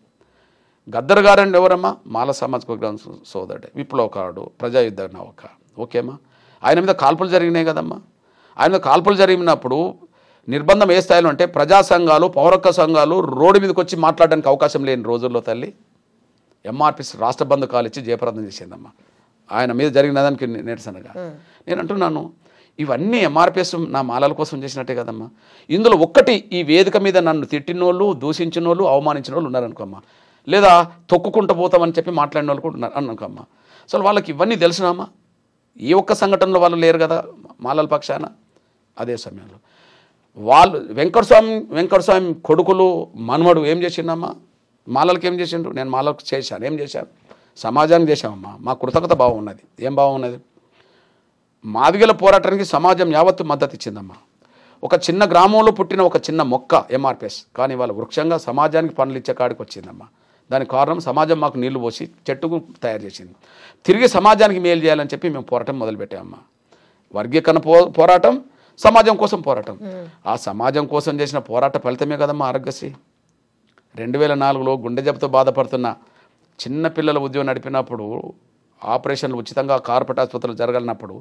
గద్దర్ గారండి ఎవరమ్మా? మాల సామాజిక వర్గం సోదరుడు, విప్లవకారుడు, ప్రజాయుద్ధ నౌక. ఓకేమ్మా, ఆయన మీద కాల్పులు జరిగినాయి కదమ్మా. ఆయన మీద కాల్పులు జరిగినప్పుడు నిర్బంధం ఏ స్థాయిలో అంటే ప్రజా సంఘాలు, పౌరక సంఘాలు రోడ్డు మీదకి వచ్చి మాట్లాడడానికి అవకాశం లేని రోజుల్లో తల్లి ఎంఆర్పిఎస్ రాష్ట్ర బంధు కాలిచ్చి జయప్రదం చేసిందమ్మా ఆయన మీద జరిగిన దానికి నిరసనగా. నేను అంటున్నాను, ఇవన్నీ ఎంఆర్పిఎస్ నా మాలల కోసం చేసినట్టే కదమ్మా. ఇందులో ఒక్కటి, ఈ వేదిక మీద నన్ను తిట్టినోళ్ళు, దూషించిన వాళ్ళు, అవమానించిన వాళ్ళు ఉన్నారనుకోమ్మా, లేదా తొక్కుకుంటూ పోతామని చెప్పి మాట్లాడిన వాళ్ళు కూడా ఉన్నారు అనుకోమ్మా. అసలు వాళ్ళకి ఇవన్నీ తెలిసినామా? ఏ ఒక్క సంఘటనలో వాళ్ళు లేరు కదా మాలల పక్షాన. అదే సమయంలో వాళ్ళు వెంకటస్వామి కొడుకులు మనవడు ఏం చేసిండమ్మా? మాలలకి ఏం చేసిండ్రు? నేను మాలలకు చేశాను. ఏం చేశాను? సమాజానికి చేశామమ్మా. మా కృతజ్ఞత భావం ఉన్నది. ఏం భావం ఉన్నది? మాదిగల పోరాటానికి సమాజం యావత్తు మద్దతు ఇచ్చిందమ్మా. ఒక చిన్న గ్రామంలో పుట్టిన ఒక చిన్న మొక్క ఎంఆర్పిఎస్, కానీ వాళ్ళ వృక్షంగా సమాజానికి పనులు ఇచ్చే కాడికి వచ్చిందమ్మా. దానికి కారణం సమాజం మాకు నీళ్లు పోసి చెట్టుకు తయారు చేసింది. తిరిగి సమాజానికి మేలు చేయాలని చెప్పి మేము పోరాటం మొదలుపెట్టామమ్మా. వర్గీకరణ పోరాటం, సమాజం కోసం పోరాటం. ఆ సమాజం కోసం చేసిన పోరాట ఫలితమే కదమ్మా ఆరోగ్యశ్రీ. 2004లో గుండె జబ్బుతో బాధపడుతున్న చిన్న పిల్లల ఉద్యోగం నడిపినప్పుడు, ఆపరేషన్లు ఉచితంగా కార్పొరేట్ ఆసుపత్రులు జరగలినప్పుడు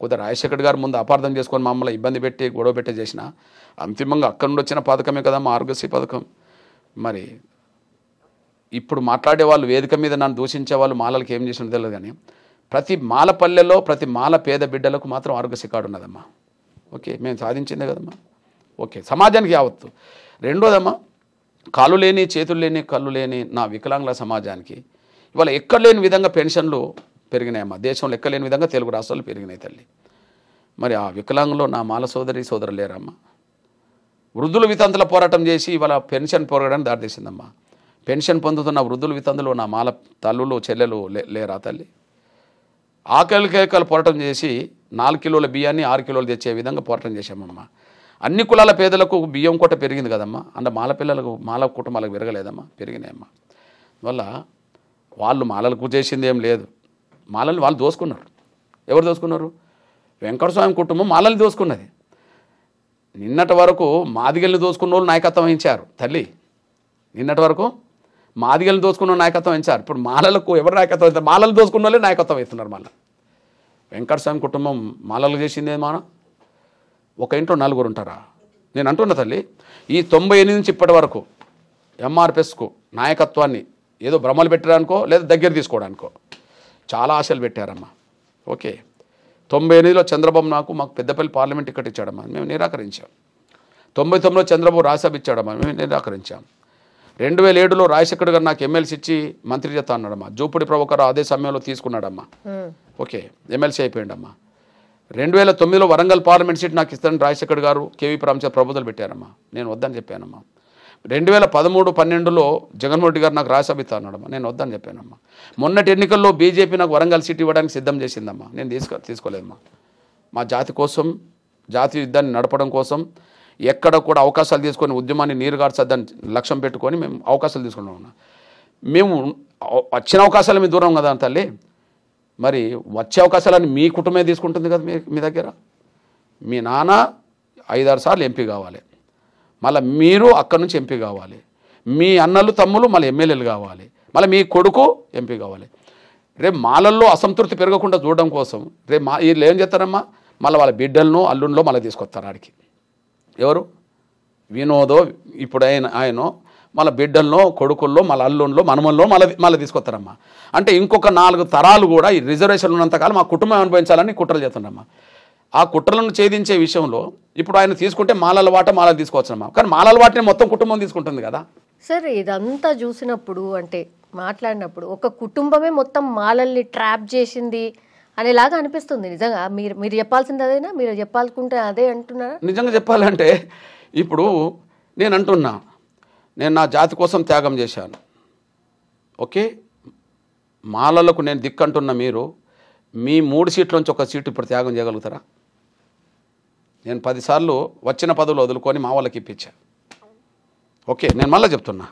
కొద్దిగా రాజశేఖర్ గారు ముందు అపార్థం చేసుకొని మమ్మల్ని ఇబ్బంది పెట్టి గొడవ పెట్టి చేసిన అంతిమంగా అక్కడి నుండి వచ్చిన పథకమే కదమ్మా ఆరోగ్యశ్రీ పథకం. మరి ఇప్పుడు మాట్లాడే వాళ్ళు, వేదిక మీద నన్ను దూషించే వాళ్ళు మాలలకు ఏం చేసినో తెలియదు, కానీ ప్రతి మాల పల్లెల్లో ప్రతి మాల పేద బిడ్డలకు మాత్రం ఆరోగ్యశ్రీ కార్డు ఉన్నదమ్మా. ఓకే, మేము సాధించిందే కదమ్మా. ఓకే, సమాజానికి యావత్తు. రెండోదమ్మా, కాళ్ళు లేని, చేతులు లేని, కళ్ళు లేని నా వికలాంగుల సమాజానికి ఇవాళ ఎక్కడ లేని విధంగా పెన్షన్లు పెరిగినాయమ్మా. దేశంలో ఎక్కడ లేని విధంగా తెలుగు రాష్ట్రాలు పెరిగినాయి తల్లి. మరి ఆ వికలాంగులో నా మాల సోదరులు లేరమ్మా. వృద్ధుల వితంతుల పోరాటం చేసి ఇవాళ పెన్షన్ పోరాటానికి దారితీసిందమ్మా. పెన్షన్ పొందుతున్న వృద్ధుల వితంతులు నా మాల తల్లులు చెల్లెలు లేరా తల్లి? ఆకలి కేకలు పోరాటం చేసి 4 కిలోల బియ్యాన్ని 6 కిలోలు తెచ్చే విధంగా పోరాటం చేశామమ్మా. అన్ని కులాల పేదలకు బియ్యం కోట పెరిగింది కదమ్మా. అంటే మాల పిల్లలకు, మాల కుటుంబాలకు పెరగలేదమ్మా, పెరిగినాయమ్మా. వల్ల వాళ్ళు మాలలకు చేసింది ఏం లేదు. మాలల్ని వాళ్ళు దోసుకున్నారు. ఎవరు దోసుకున్నారు? వెంకటస్వామి కుటుంబం మాలల్ని దోసుకున్నది. నిన్నటి వరకు మాదిగల్ని దోసుకున్న వాళ్ళు నాయకత్వం వహించారు తల్లి. నిన్నటి వరకు మాదిగల్ని దోసుకున్న నాయకత్వం వహించారు. ఇప్పుడు మాలలకు ఎవరు నాయకత్వం వహిస్తారు? మాలలు దోసుకున్న వాళ్ళే నాయకత్వం వహిస్తున్నారు. మళ్ళీ వెంకటస్వామి కుటుంబం మాలలకు చేసింది ఏమన్నా? ఒక ఇంట్లో 4 ఉంటారా? నేను అంటున్నా తల్లి, ఈ 98 నుంచి ఇప్పటి వరకు ఎంఆర్పిఎస్కు నాయకత్వాన్ని ఏదో భ్రమలు పెట్టడానికో లేదా దగ్గర తీసుకోవడానికో చాలా ఆశలు పెట్టారమ్మా. ఓకే, 98లో చంద్రబాబు మాకు పెద్దపల్లి పార్లమెంట్ టికెట్ ఇచ్చాడమ్మా, మేము నిరాకరించాం. 99లో చంద్రబాబు రాజ్యసభ ఇచ్చాడమ్మా, మేము నిరాకరించాం. 2007లో రాజశేఖర్ గారు నాకు ఎమ్మెల్సీ ఇచ్చి మంత్రి చేస్తా అన్నాడమ్మా. జూపుడి ప్రభాకర్ అదే సమయంలో తీసుకున్నాడమ్మా. ఓకే, ఎమ్మెల్సీ అయిపోయిండమ్మా. 2009లో వరంగల్ పార్లమెంట్ సీట్ నాకు ఇస్తానని రాజశేఖర్ గారు, కేవీ రామచంద్ర ప్రపోజల్ పెట్టారమ్మా. నేను వద్దని చెప్పానమ్మా. 2013-12లో జగన్మోహన్ రెడ్డి గారు నాకు రాజ్యసభ ఇస్తా అన్నాడమ్మా. నేను వద్దని చెప్పానమ్మా. మొన్నటి ఎన్నికల్లో బీజేపీ నాకు వరంగల్ సీట్ ఇవ్వడానికి సిద్ధం చేసిందమ్మా. నేను తీసుకోలేదమ్మా. మా జాతి కోసం, జాతీయ యుద్ధాన్ని నడపడం కోసం ఎక్కడ కూడా అవకాశాలు తీసుకొని ఉద్యమాన్ని నీరుగార్చద్దని లక్ష్యం పెట్టుకొని మేము అవకాశాలు తీసుకున్నాం. మేము వచ్చిన అవకాశాలు మీ దూరం కదా తల్లి. మరి వచ్చే అవకాశాలన్నీ మీ కుటుంబమే తీసుకుంటుంది కదా. మీ దగ్గర మీ నాన్న 5-6 సార్లు ఎంపీ కావాలి, మళ్ళీ మీరు అక్కడి నుంచి ఎంపీ కావాలి, మీ అన్నలు తమ్ములు మళ్ళీ ఎమ్మెల్యేలు కావాలి, మళ్ళీ మీ కొడుకు ఎంపీ కావాలి. రేపు మాలల్లో అసంతృప్తి పెరగకుండా చూడడం కోసం రేపు వీళ్ళు ఏం చేస్తారమ్మా, మళ్ళీ వాళ్ళ బిడ్డలను అల్లుండ్లో మళ్ళీ తీసుకొస్తారు ఆడికి. ఎవరు? వినోదో ఇప్పుడు ఆయనో మళ్ళీ బిడ్డల్లో, కొడుకుల్లో, మళ్ళీ అల్లుండ్లో, మనమల్లో మళ్ళీ తీసుకొస్తారమ్మా. అంటే ఇంకొక 4 తరాలు కూడా ఈ రిజర్వేషన్ ఉన్నంతకాలం మా కుటుంబం అనుభవించాలని కుట్రలు చేస్తున్నారమ్మా. ఆ కుట్రలను ఛేదించే విషయంలో ఇప్పుడు ఆయన తీసుకుంటే మాలల వాట మాలలు తీసుకోవచ్చమ్మా. కానీ మాలల వాటిని మొత్తం కుటుంబం తీసుకుంటుంది కదా. సార్, ఇదంతా చూసినప్పుడు అంటే మాట్లాడినప్పుడు ఒక కుటుంబమే మొత్తం మాలల్ని ట్రాప్ చేసింది అనేలాగా అనిపిస్తుంది. నిజంగా మీరు చెప్పాల్సింది అదేనా? మీరు చెప్పాలనుకుంటే అదే అంటున్నారా? నిజంగా చెప్పాలంటే ఇప్పుడు నేను అంటున్నా, నేను నా జాతి కోసం త్యాగం చేశాను. ఓకే, మాలలకు నేను దిక్కంటున్న మీరు మీ 3 సీట్ల నుంచి 1 సీటు ఇప్పుడు త్యాగం చేయగలుగుతారా? నేను 10 సార్లు వచ్చిన పదవులు వదులుకొని మా వాళ్ళకి ఇప్పించా. ఓకే, నేను మళ్ళీ చెప్తున్నా,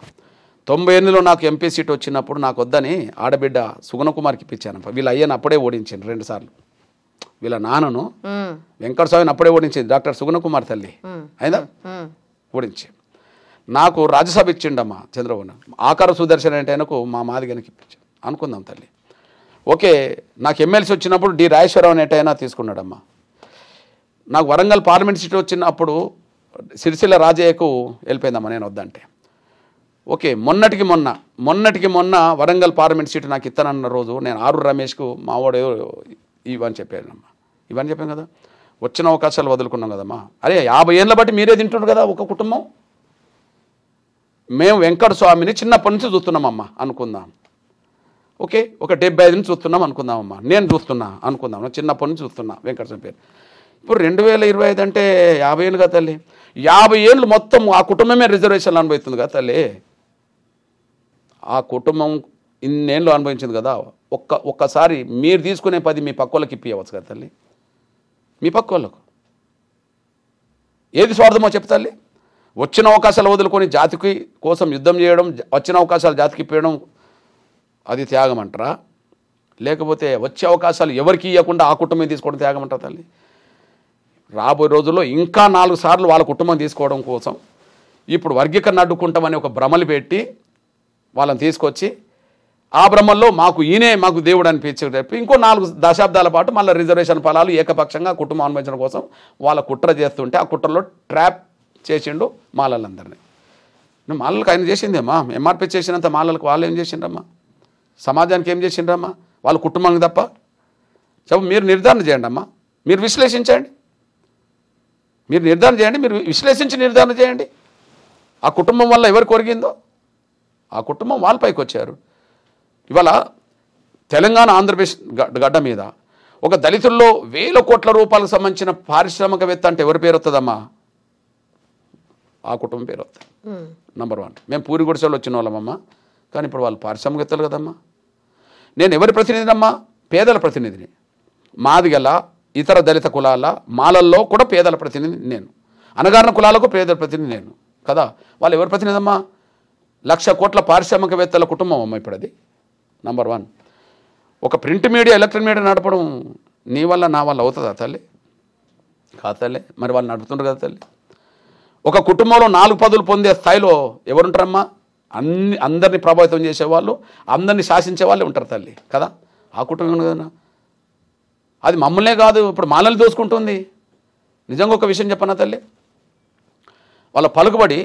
98లో నాకు ఎంపీ సీట్ వచ్చినప్పుడు నాకు వద్దని ఆడబిడ్డ సుగుణకుమార్కి ఇప్పించాను. వీళ్ళ అయ్యను అప్పుడే ఓడించింది 2 సార్లు. వీళ్ళ నాన్నను వెంకటస్వామిని అప్పుడే ఓడించింది డాక్టర్ సుగుణకుమార్ తల్లి అయినా ఓడించి నాకు రాజ్యసభ ఇచ్చిండమ్మా చంద్రబాబు. ఆకార సుదర్శన్ అంటే ఆయనకు మా మాదిగనికి ఇప్పించాను అనుకుందాం తల్లి. ఓకే, నాకు ఎమ్మెల్సీ వచ్చినప్పుడు డి రాజేశ్వరరావు అనేటైనా తీసుకున్నాడమ్మా. నాకు వరంగల్ పార్లమెంట్ సీట్ వచ్చినప్పుడు సిరిసిల్ల రాజయ్యకు వెళ్ళిపోయిందమ్మా నేను వద్దంటే. ఓకే, మొన్నటికి మొన్న వరంగల్ పార్లమెంట్ సీటు నాకు ఇస్తానన్న రోజు నేను ఆరు రమేష్కు మావాడు ఇవని చెప్పానమ్మా. ఇవన్నీ చెప్పాను కదా, వచ్చిన అవకాశాలు వదులుకున్నాం కదమ్మా. అరే 50 ఏళ్ళ బట్టి మీరే తింటున్నారు కదా ఒక కుటుంబం. మేము వెంకట స్వామిని చిన్నప్పటి నుంచి చూస్తున్నామమ్మా అనుకుందాం. ఓకే, ఒక 75 నుంచి చూస్తున్నాం అనుకుందామమ్మా. నేను చూస్తున్నా అనుకుందాం, చిన్నప్పటి నుంచి చూస్తున్నా వెంకట స్వామి పేరు. ఇప్పుడు 2025 అంటే 50 ఏళ్ళు కదా తల్లి. 50 ఏళ్ళు మొత్తం ఆ కుటుంబమే రిజర్వేషన్లు అనుభవిస్తుంది కదా తల్లి. ఆ కుటుంబం ఇన్నేళ్ళు అనుభవించింది కదా. ఒక్కసారి మీరు తీసుకునే 10 మీ పక్క వాళ్ళకి ఇప్పియవచ్చు కదా తల్లి. మీ పక్క వాళ్ళకు ఏది స్వార్థమో చెప్తాల్లి. వచ్చిన అవకాశాలు వదులుకొని జాతికి కోసం యుద్ధం చేయడం, వచ్చిన అవకాశాలు జాతికి ఇప్పేయడం అది త్యాగం అంటారా? లేకపోతే వచ్చే అవకాశాలు ఎవరికి ఇవ్వకుండా ఆ కుటుంబం తీసుకోవడం త్యాగం అంటారా తల్లి? రాబోయే రోజుల్లో ఇంకా 4 సార్లు వాళ్ళ కుటుంబం తీసుకోవడం కోసం ఇప్పుడు వర్గీకరణ అడ్డుకుంటామని ఒక భ్రమలు పెట్టి వాళ్ళని తీసుకొచ్చి ఆ భ్రమల్లో మాకు దేవుడు అనిపించి చెప్పి ఇంకో 4 దశాబ్దాల పాటు మళ్ళీ రిజర్వేషన్ ఫలాలు ఏకపక్షంగా కుటుంబం అనుభవించడం కోసం వాళ్ళ కుట్ర చేస్తుంటే ఆ కుట్రలో ట్రాప్ చేసిండు మాలలందరినీ. మాలలకు ఆయన చేసిందేమ్మా, ఎంఆర్పీ చేసినంత మాలలకు వాళ్ళు ఏం చేసిండ్రమ్మా? సమాజానికి ఏం చేసిండ్రమ్మా? వాళ్ళ కుటుంబానికి తప్ప చెప్పు. మీరు నిర్ధారణ చేయండి అమ్మా, మీరు విశ్లేషించండి, మీరు విశ్లేషించి నిర్ధారణ చేయండి. ఆ కుటుంబం వల్ల ఎవరికి ఒరిగిందో ఆ కుటుంబం వాళ్ళపైకి వచ్చారు. ఇవాళ తెలంగాణ ఆంధ్రప్రదేశ్ గడ్డ మీద ఒక దళితుల్లో 1000 కోట్ల రూపాయలకు సంబంధించిన పారిశ్రామికవేత్త అంటే ఎవరి పేరు వస్తుందమ్మా? ఆ కుటుంబం పేరు వస్తుంది. నంబర్ 1. మేము పూరి గుడిసెలు వచ్చిన వాళ్ళమమ్మా, కానీ ఇప్పుడు వాళ్ళు పారిశ్రామికవేత్తలు కదమ్మా. నేను ఎవరి ప్రతినిధినమ్మా? పేదల ప్రతినిధిని. మాదిగల ఇతర దళిత కులాల మాలల్లో కూడా పేదల ప్రతినిధి నేను, అనగారిన కులాలకు పేదల ప్రతినిధి నేను కదా. వాళ్ళు ఎవరి ప్రతినిధమ్మా? 1,00,000 కోట్ల పారిశ్రామికవేత్తల కుటుంబం అమ్మ ఇప్పుడు అది. నంబర్ 1. ఒక ప్రింట్ మీడియా, ఎలక్ట్రానిక్ మీడియా నడపడం నీ వల్ల నా వల్ల అవుతుందా తల్లి? కాదు తల్లి. మరి వాళ్ళు నడుపుతుంటారు కదా తల్లి. ఒక కుటుంబంలో 4 పదవులు పొందే స్థాయిలో ఎవరుంటారమ్మా? అందరినీ ప్రభావితం చేసేవాళ్ళు, అందరినీ శాసించే వాళ్ళే ఉంటారు తల్లి కదా. ఆ కుటుంబం కదా. అది మమ్మల్నే కాదు, ఇప్పుడు మాలల్ని దోసుకుంటుంది. నిజంగా ఒక విషయం చెప్పనా తల్లి, వాళ్ళ పలుకుబడి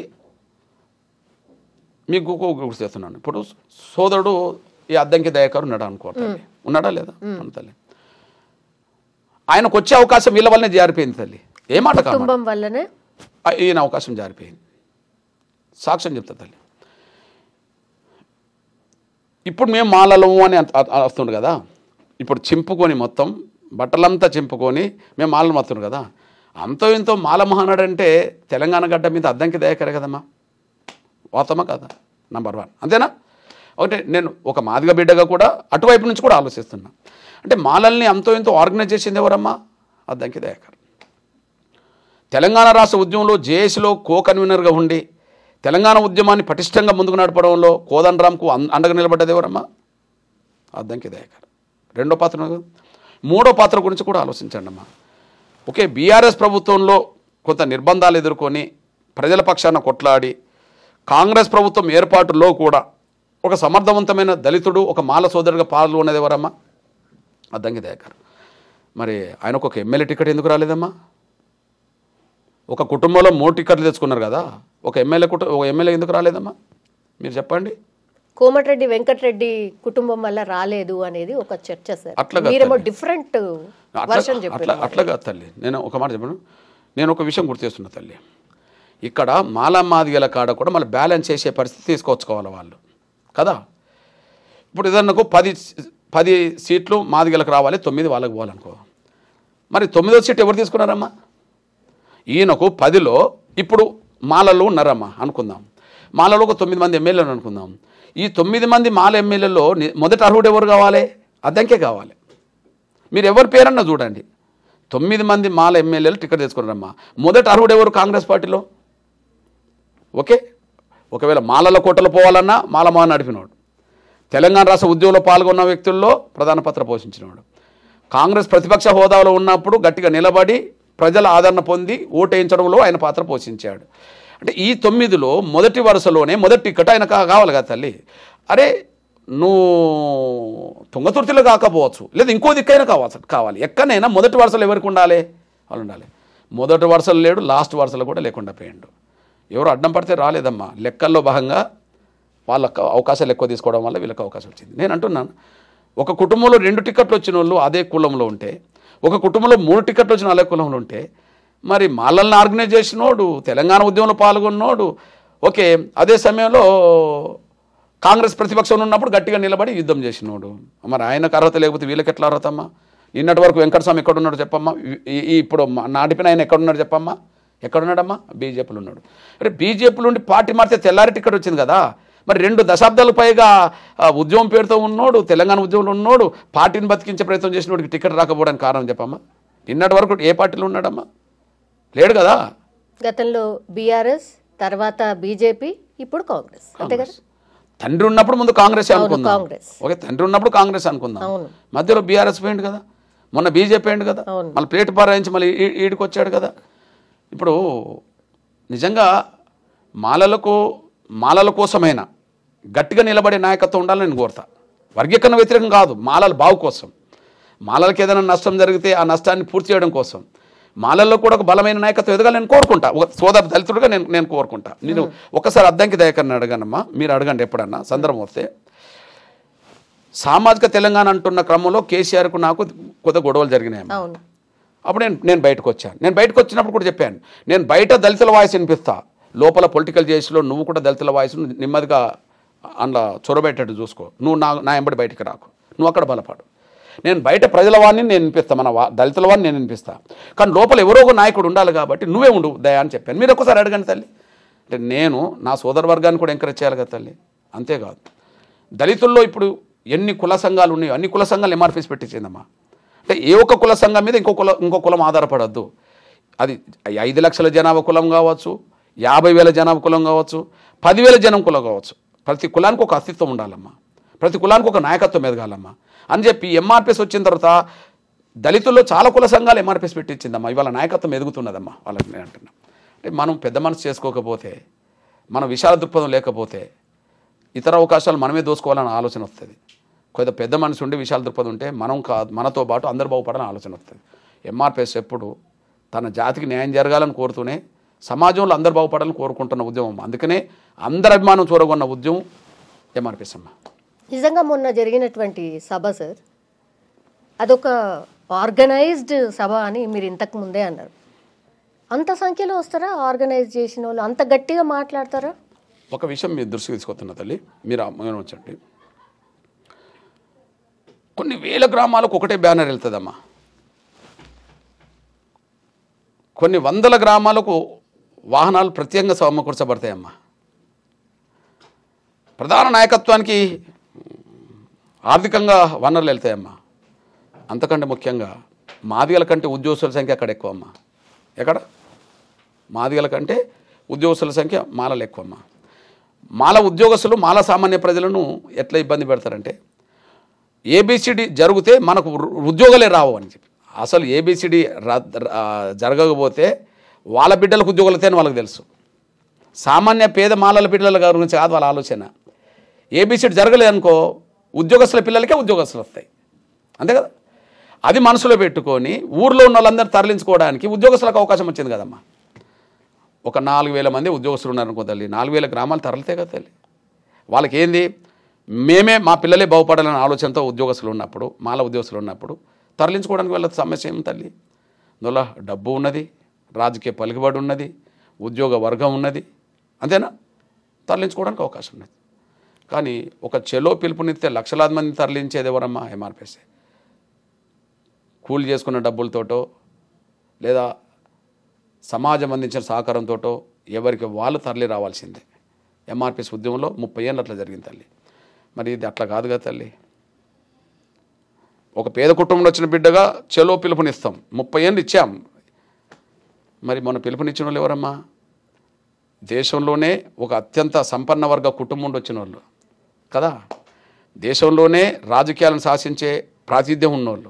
మీకు గుర్తు చేస్తున్నాను. ఇప్పుడు సోదరుడు ఈ అద్దంకి దయాకర్ ఉన్నాడు అనుకో తల్లి, ఉన్నాడా లేదా మన తల్లి? ఆయనకు వచ్చే అవకాశం వీళ్ళ వల్లనే జారిపోయింది తల్లి. ఏ మాట కుటుంబం వల్లనే ఈయన అవకాశం జారిపోయింది. సాక్ష్యం చెప్తా తల్లి. ఇప్పుడు మేము మాలలము అని వస్తుండు కదా. ఇప్పుడు చింపుకొని మొత్తం బట్టలంతా చింపుకొని మేము మాలను వస్తుండు కదా. అంతో ఇంతో మాల మహానాడు అంటే తెలంగాణ గడ్డ మీద అద్దంకి దయాకరే కదమ్మా. వాస్తవమా కదా? నంబర్ 1 అంతేనా? ఒకటే నేను ఒక మాదిగ బిడ్డగా కూడా అటువైపు నుంచి కూడా ఆలోచిస్తున్నా. అంటే మాలల్ని అంతో ఇంతో ఆర్గనైజ్ చేసింది ఎవరమ్మా? అద్దంకి దయాకర్. తెలంగాణ రాష్ట్ర ఉద్యమంలో జేఏసీలో కన్వీనర్గా ఉండి తెలంగాణ ఉద్యమాన్ని పటిష్టంగా ముందుకు నడపడంలో కోదండరాంకు అండగా నిలబడ్డది ఎవరమ్మా? అద్దంకి దయాకర్. 2వ పాత్ర. 3వ పాత్ర గురించి కూడా ఆలోచించండి అమ్మా. ఓకే, బీఆర్ఎస్ ప్రభుత్వంలో కొంత నిర్బంధాలు ఎదుర్కొని ప్రజల పక్షాన కొట్లాడి కాంగ్రెస్ ప్రభుత్వం ఏర్పాటులో కూడా ఒక సమర్థవంతమైన దళితుడు, ఒక మాల సోదరుడిగా పాల్గొనేది ఎవరమ్మా? అద్దంకి దయాకర్. మరి ఆయనకు ఒక ఎమ్మెల్యే టికెట్ ఎందుకు రాలేదమ్మా? ఒక కుటుంబంలో 3 టికెట్లు తెచ్చుకున్నారు కదా, ఒక ఎమ్మెల్యే ఎందుకు రాలేదమ్మా? మీరు చెప్పండి. కోమటిరెడ్డి వెంకటరెడ్డి కుటుంబం వల్ల రాలేదు అనేది ఒక చర్చ సార్. మీరేమో డిఫరెంట్ వర్షన్ చెప్పారు. అట్లాగా తల్లి, నేను ఒక మాట చెప్పాను. నేను ఒక విషయం గుర్తు చేస్తున్నా తల్లి. ఇక్కడ మాదిగల కాడ కూడా మళ్ళీ బ్యాలెన్స్ చేసే పరిస్థితి తీసుకొచ్చుకోవాలి వాళ్ళు కదా. ఇప్పుడు ఏదన్నా 10 సీట్లు మాదిగలకు రావాలి, 9 వాళ్ళకి పోవాలనుకో. మరి 9వ సీట్ ఎవరు తీసుకున్నారమ్మా? ఈయనకు 10లో ఇప్పుడు మాలలు ఉన్నారమ్మా అనుకుందాం. మాలలో ఒక 9 మంది ఎమ్మెల్యేలు అనుకుందాం. ఈ 9 మంది మాల ఎమ్మెల్యేలో మొదటి అర్హుడు ఎవరు కావాలి? అద్దంకే కావాలి. మీరు ఎవరి పేరన్నా చూడండి, 9 మంది మాల ఎమ్మెల్యేలు టికెట్ తెచ్చుకున్నారమ్మా. మొదటి అర్హుడు ఎవరు కాంగ్రెస్ పార్టీలో? ఓకే, ఒకవేళ మాలల కోటలు పోవాలన్నా మాలమా నడిపినోడు, తెలంగాణ రాష్ట్ర ఉద్యమంలో పాల్గొన్న వ్యక్తుల్లో ప్రధాన పాత్ర పోషించినవాడు, కాంగ్రెస్ ప్రతిపక్ష హోదాలో ఉన్నప్పుడు గట్టిగా నిలబడి ప్రజల ఆదరణ పొంది ఓటేయించడంలో ఆయన పాత్ర పోషించాడు. అంటే ఈ 9లో మొదటి వరుసలోనే మొదటి టికెట్ ఆయన కావాలి కదా తల్లి. అరే నువ్వు తుంగతుర్తిలో కాకపోవచ్చు, లేదా ఇంకో దిక్కైనా కావాలి, ఎక్కడైనా మొదటి వరుసలో ఎవరికి ఉండాలి? వాళ్ళు ఉండాలి. మొదటి వరుసలు లేడు, లాస్ట్ వరుసలో కూడా లేకుండా పోయిండు. ఎవరు అడ్డం పడితే రాలేదమ్మా. లెక్కల్లో భాగంగా వాళ్ళకు అవకాశాలు ఎక్కువ తీసుకోవడం వల్ల వీళ్ళకి అవకాశం వచ్చింది. నేను అంటున్నాను, ఒక కుటుంబంలో 2 టికెట్లు వచ్చిన వాళ్ళు అదే కులంలో ఉంటే, ఒక కుటుంబంలో 3 టికెట్లు వచ్చిన అదే కులంలో ఉంటే, మరి మాలల్ని ఆర్గనైజ్ చేసినోడు, తెలంగాణ ఉద్యమంలో పాల్గొన్నోడు, ఓకే, అదే సమయంలో కాంగ్రెస్ ప్రతిపక్షంలో ఉన్నప్పుడు గట్టిగా నిలబడి యుద్ధం చేసినోడు, మరి ఆయనకు అర్హత లేకపోతే వీళ్ళకి ఎట్లా అర్హత అమ్మా? నిన్నటి వరకు వెంకటస్వామి ఎక్కడున్నాడు చెప్పమ్మా? ఇప్పుడు నాటిపిన ఆయన ఎక్కడున్నాడు చెప్పమ్మా? ఎక్కడున్నాడమ్మా? బీజేపీలో ఉన్నాడు. అంటే బీజేపీలో ఉండి పార్టీ మారితే తెల్లారి టికెట్ వచ్చింది కదా. మరి 2 దశాబ్దాలకు పైగా ఉద్యమం పేరుతో ఉన్నోడు, తెలంగాణ ఉద్యమంలో ఉన్నోడు, పార్టీని బతికించే ప్రయత్నం చేసినోడికి టికెట్ రాకపోవడానికి కారణం చెప్పమ్మా? నిన్నటి వరకు ఏ పార్టీలో ఉన్నాడమ్మా? లేడు కదా. గతంలో బీఆర్ఎస్, తర్వాత బీజేపీ, ఇప్పుడు కాంగ్రెస్, అంతే కదా. తండ్రి ఉన్నప్పుడు ముందు కాంగ్రెస్ అనుకుందాం, ఓకే, తండ్రి ఉన్నప్పుడు కాంగ్రెస్ అనుకుందాం, మధ్యలో బీఆర్ఎస్ పోయింది కదా, మొన్న బీజేపీ అయింది కదా, మళ్ళీ ప్లేట్ పారాయించి మళ్ళీ ఈడికి వచ్చాడు కదా. ఇప్పుడు నిజంగా మాలల కోసమైనా గట్టిగా నిలబడే నాయకత్వం ఉండాలని నేను కోరుతా. వర్గీకరణ వ్యతిరేకం కాదు, మాలల బావు కోసం, మాలలకు ఏదైనా నష్టం జరిగితే ఆ నష్టాన్ని పూర్తి చేయడం కోసం మాలల్లో కూడా ఒక బలమైన నాయకత్వం ఎదగాలని నేను కోరుకుంటా. ఒక సోదర దళితుడిగా నేను కోరుకుంటా. నేను ఒకసారి అద్దంకి దయాకర్ని అడగానమ్మా, మీరు అడగండి ఎప్పుడన్నా సందర్భం వస్తే. సామాజిక తెలంగాణ అంటున్న క్రమంలో కేసీఆర్కు నాకు కొత్త గొడవలు జరిగినాయమ్మా. అప్పుడు నేను బయటకు వచ్చాను. నేను బయటకు వచ్చినప్పుడు కూడా చెప్పాను, నేను బయట దళితుల వాయిస్ వినిపిస్తా, లోపల పొలిటికల్ చేసిలో నువ్వు కూడా దళితుల వాయిస్ను నెమ్మదిగా అందులో చొరబెట్టేట్టు చూసుకో, నువ్వు నా ఎంబడి బయటికి రాకు, నువ్వు అక్కడ బలపడు. నేను బయట ప్రజల వాడిని నేను వినిపిస్తాను, మన దళితుల వాడిని నేను వినిపిస్తాను, కానీ లోపల ఎవరో ఒక నాయకుడు ఉండాలి కాబట్టి నువ్వే ఉండు దయా అని చెప్పాను. మీరు ఒక్కసారి అడగండి తల్లి. అంటే నేను నా సోదర వర్గాన్ని కూడా ఎంకరేజ్ చేయాలి కదా తల్లి. అంతేకాదు, దళితుల్లో ఇప్పుడు ఎన్ని కుల సంఘాలు ఉన్నాయో అన్ని కుల సంఘాలు ఎంఆర్పీస్ పెట్టించిందమ్మా. అంటే ఏ ఒక్క కుల సంఘం మీద ఇంకో కులం ఆధారపడద్దు. అది 5 లక్షల జనాభా కులం కావచ్చు, 50,000 జనాభా కులం కావచ్చు, 10,000 జనం కులం కావచ్చు, ప్రతి కులానికి ఒక అస్తిత్వం ఉండాలమ్మా, ప్రతి కులానికి ఒక నాయకత్వం ఎదగాలమ్మా అని చెప్పి ఎంఆర్పీఎస్ వచ్చిన తర్వాత దళితుల్లో చాలా కుల సంఘాలు ఎంఆర్పీఎస్ పెట్టించిందమ్మా. ఇవాళ నాయకత్వం ఎదుగుతున్నదమ్మా వాళ్ళకి. నేను అంటున్నా, అంటే మనం పెద్ద మనసు చేసుకోకపోతే, మన విశాల దృక్పథం లేకపోతే ఇతర అవకాశాలు మనమే దోసుకోవాలన్న ఆలోచన వస్తుంది. కొంత పెద్ద మనసు ఉండి విశాల దృక్పథం ఉంటే మనతో పాటు అందరు బాగుపడాలని ఆలోచన వస్తుంది. ఎంఆర్పీఎస్ ఎప్పుడు తన జాతికి న్యాయం జరగాలని కోరుతూనే సమాజంలో అందరు బాగుపడాలని కోరుకుంటున్న ఉద్యమం. అందుకనే అందరి అభిమానం చూరగొన్న ఉద్యమం ఎంఆర్పీఎస్ అమ్మ. నిజంగా మొన్న జరిగినటువంటి సభ సార్, అదొక ఆర్గనైజ్డ్ సభ అని మీరు ఇంతకు ముందే అన్నారు. అంత సంఖ్యలో వస్తారా ఆర్గనైజ్ చేసిన వాళ్ళు? అంత గట్టిగా మాట్లాడతారా? ఒక విషయం మీరు దృష్టికి తీసుకొస్తున్న తల్లి, మీరు వచ్చండి. కొన్ని వేల గ్రామాలకు ఒకటే బ్యానర్ వెళ్తుందమ్మా, కొన్ని వందల గ్రామాలకు వాహనాలు ప్రత్యేకంగా సమకూర్చబడతాయమ్మా. ప్రధాన నాయకత్వానికి ఆర్థికంగా వనరులు వెళ్తాయమ్మా. అంతకంటే ముఖ్యంగా మాదిగల కంటే ఉద్యోగస్తుల సంఖ్య అక్కడ ఎక్కువ అమ్మా. ఎక్కడ? మాదిగల కంటే ఉద్యోగస్తుల సంఖ్య మాలలు ఎక్కువమ్మా. మాల ఉద్యోగస్తులు మాల సామాన్య ప్రజలను ఎట్లా ఇబ్బంది పెడతారంటే, ఏబిసిడి జరిగితే మనకు ఉద్యోగాలే రావు అని చెప్పి. అసలు ఏబిసిడి జరగకపోతే వాళ్ళ బిడ్డలకు ఉద్యోగాలు వస్తాయని వాళ్ళకి తెలుసు. సామాన్య పేద మాలల పిల్లల గురించి కాదు వాళ్ళ ఆలోచన. ఏబిసిడి జరగలేదనుకో ఉద్యోగస్తుల పిల్లలకే ఉద్యోగస్తులు వస్తాయి, అంతే కదా. అది మనసులో పెట్టుకొని ఊర్లో ఉన్న వాళ్ళందరూ తరలించుకోవడానికి ఉద్యోగస్తులకు అవకాశం వచ్చింది కదమ్మా. ఒక 4,000 మంది ఉద్యోగస్తులు ఉన్నారనుకో తల్లి, 4,000 గ్రామాలు తరలితే కదా తల్లి. వాళ్ళకి ఏంది, మా పిల్లలే బాగుపడాలనే ఆలోచనతో ఉద్యోగస్తులు ఉన్నప్పుడు, మాల ఉద్యోగస్తులు ఉన్నప్పుడు తరలించుకోవడానికి వాళ్ళ సమస్య ఏమి తల్లి? అందువల్ల డబ్బు ఉన్నది, రాజకీయ పలుకుబడి ఉన్నది, ఉద్యోగ వర్గం ఉన్నది, అంతేనా, తరలించుకోవడానికి అవకాశం ఉన్నది. కానీ ఒక చెలో పిలుపునిస్తే లక్షలాది మంది తరలించేది ఎవరమ్మా? ఎంఆర్పీఎస్. కూలి చేసుకున్న డబ్బులతోటో లేదా సమాజం అందించిన సహకారంతో ఎవరికి వాళ్ళు తరలి రావాల్సిందే. ఎంఆర్పీఎస్ ఉద్యమంలో 30 ఏళ్ళు అట్లా జరిగింది తల్లి. మరి ఇది అట్లా కాదు కదా తల్లి. ఒక పేద కుటుంబంలో వచ్చిన బిడ్డగా చెలో పిలుపునిస్తాం, 30 ఏళ్ళు ఇచ్చాం. మరి మన పిలుపునిచ్చిన వాళ్ళు ఎవరమ్మా? దేశంలోనే ఒక అత్యంత సంపన్న వర్గ కుటుంబం నుండి వచ్చిన వాళ్ళు కదా, దేశంలోనే రాజకీయాలను శాసించే ప్రాతినిధ్యం ఉన్నోళ్ళు,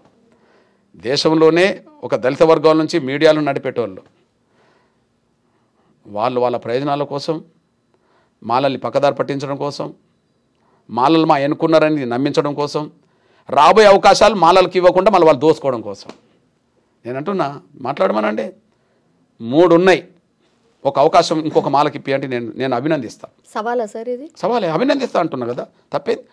దేశంలోనే ఒక దళిత వర్గాల నుంచి మీడియాలను నడిపేటోళ్ళు, వాళ్ళు వాళ్ళ ప్రయోజనాల కోసం మాలల్ని పక్కదారి పట్టించడం కోసం, మాలలు మా ఎన్నుకున్నారని నమ్మించడం కోసం, రాబోయే అవకాశాలు మాలలకు ఇవ్వకుండా మళ్ళీ వాళ్ళు దోసుకోవడం కోసం. నేను అంటున్నా, మాట్లాడమనండి. 3 ఉన్నాయి, ఒక అవకాశం ఇంకొక మాలకి ఇప్పి అంటే నేను అభినందిస్తాను. సవాలా సార్ ఇది? సవాలే, అభినందిస్తా అంటున్నా కదా, తప్పేది.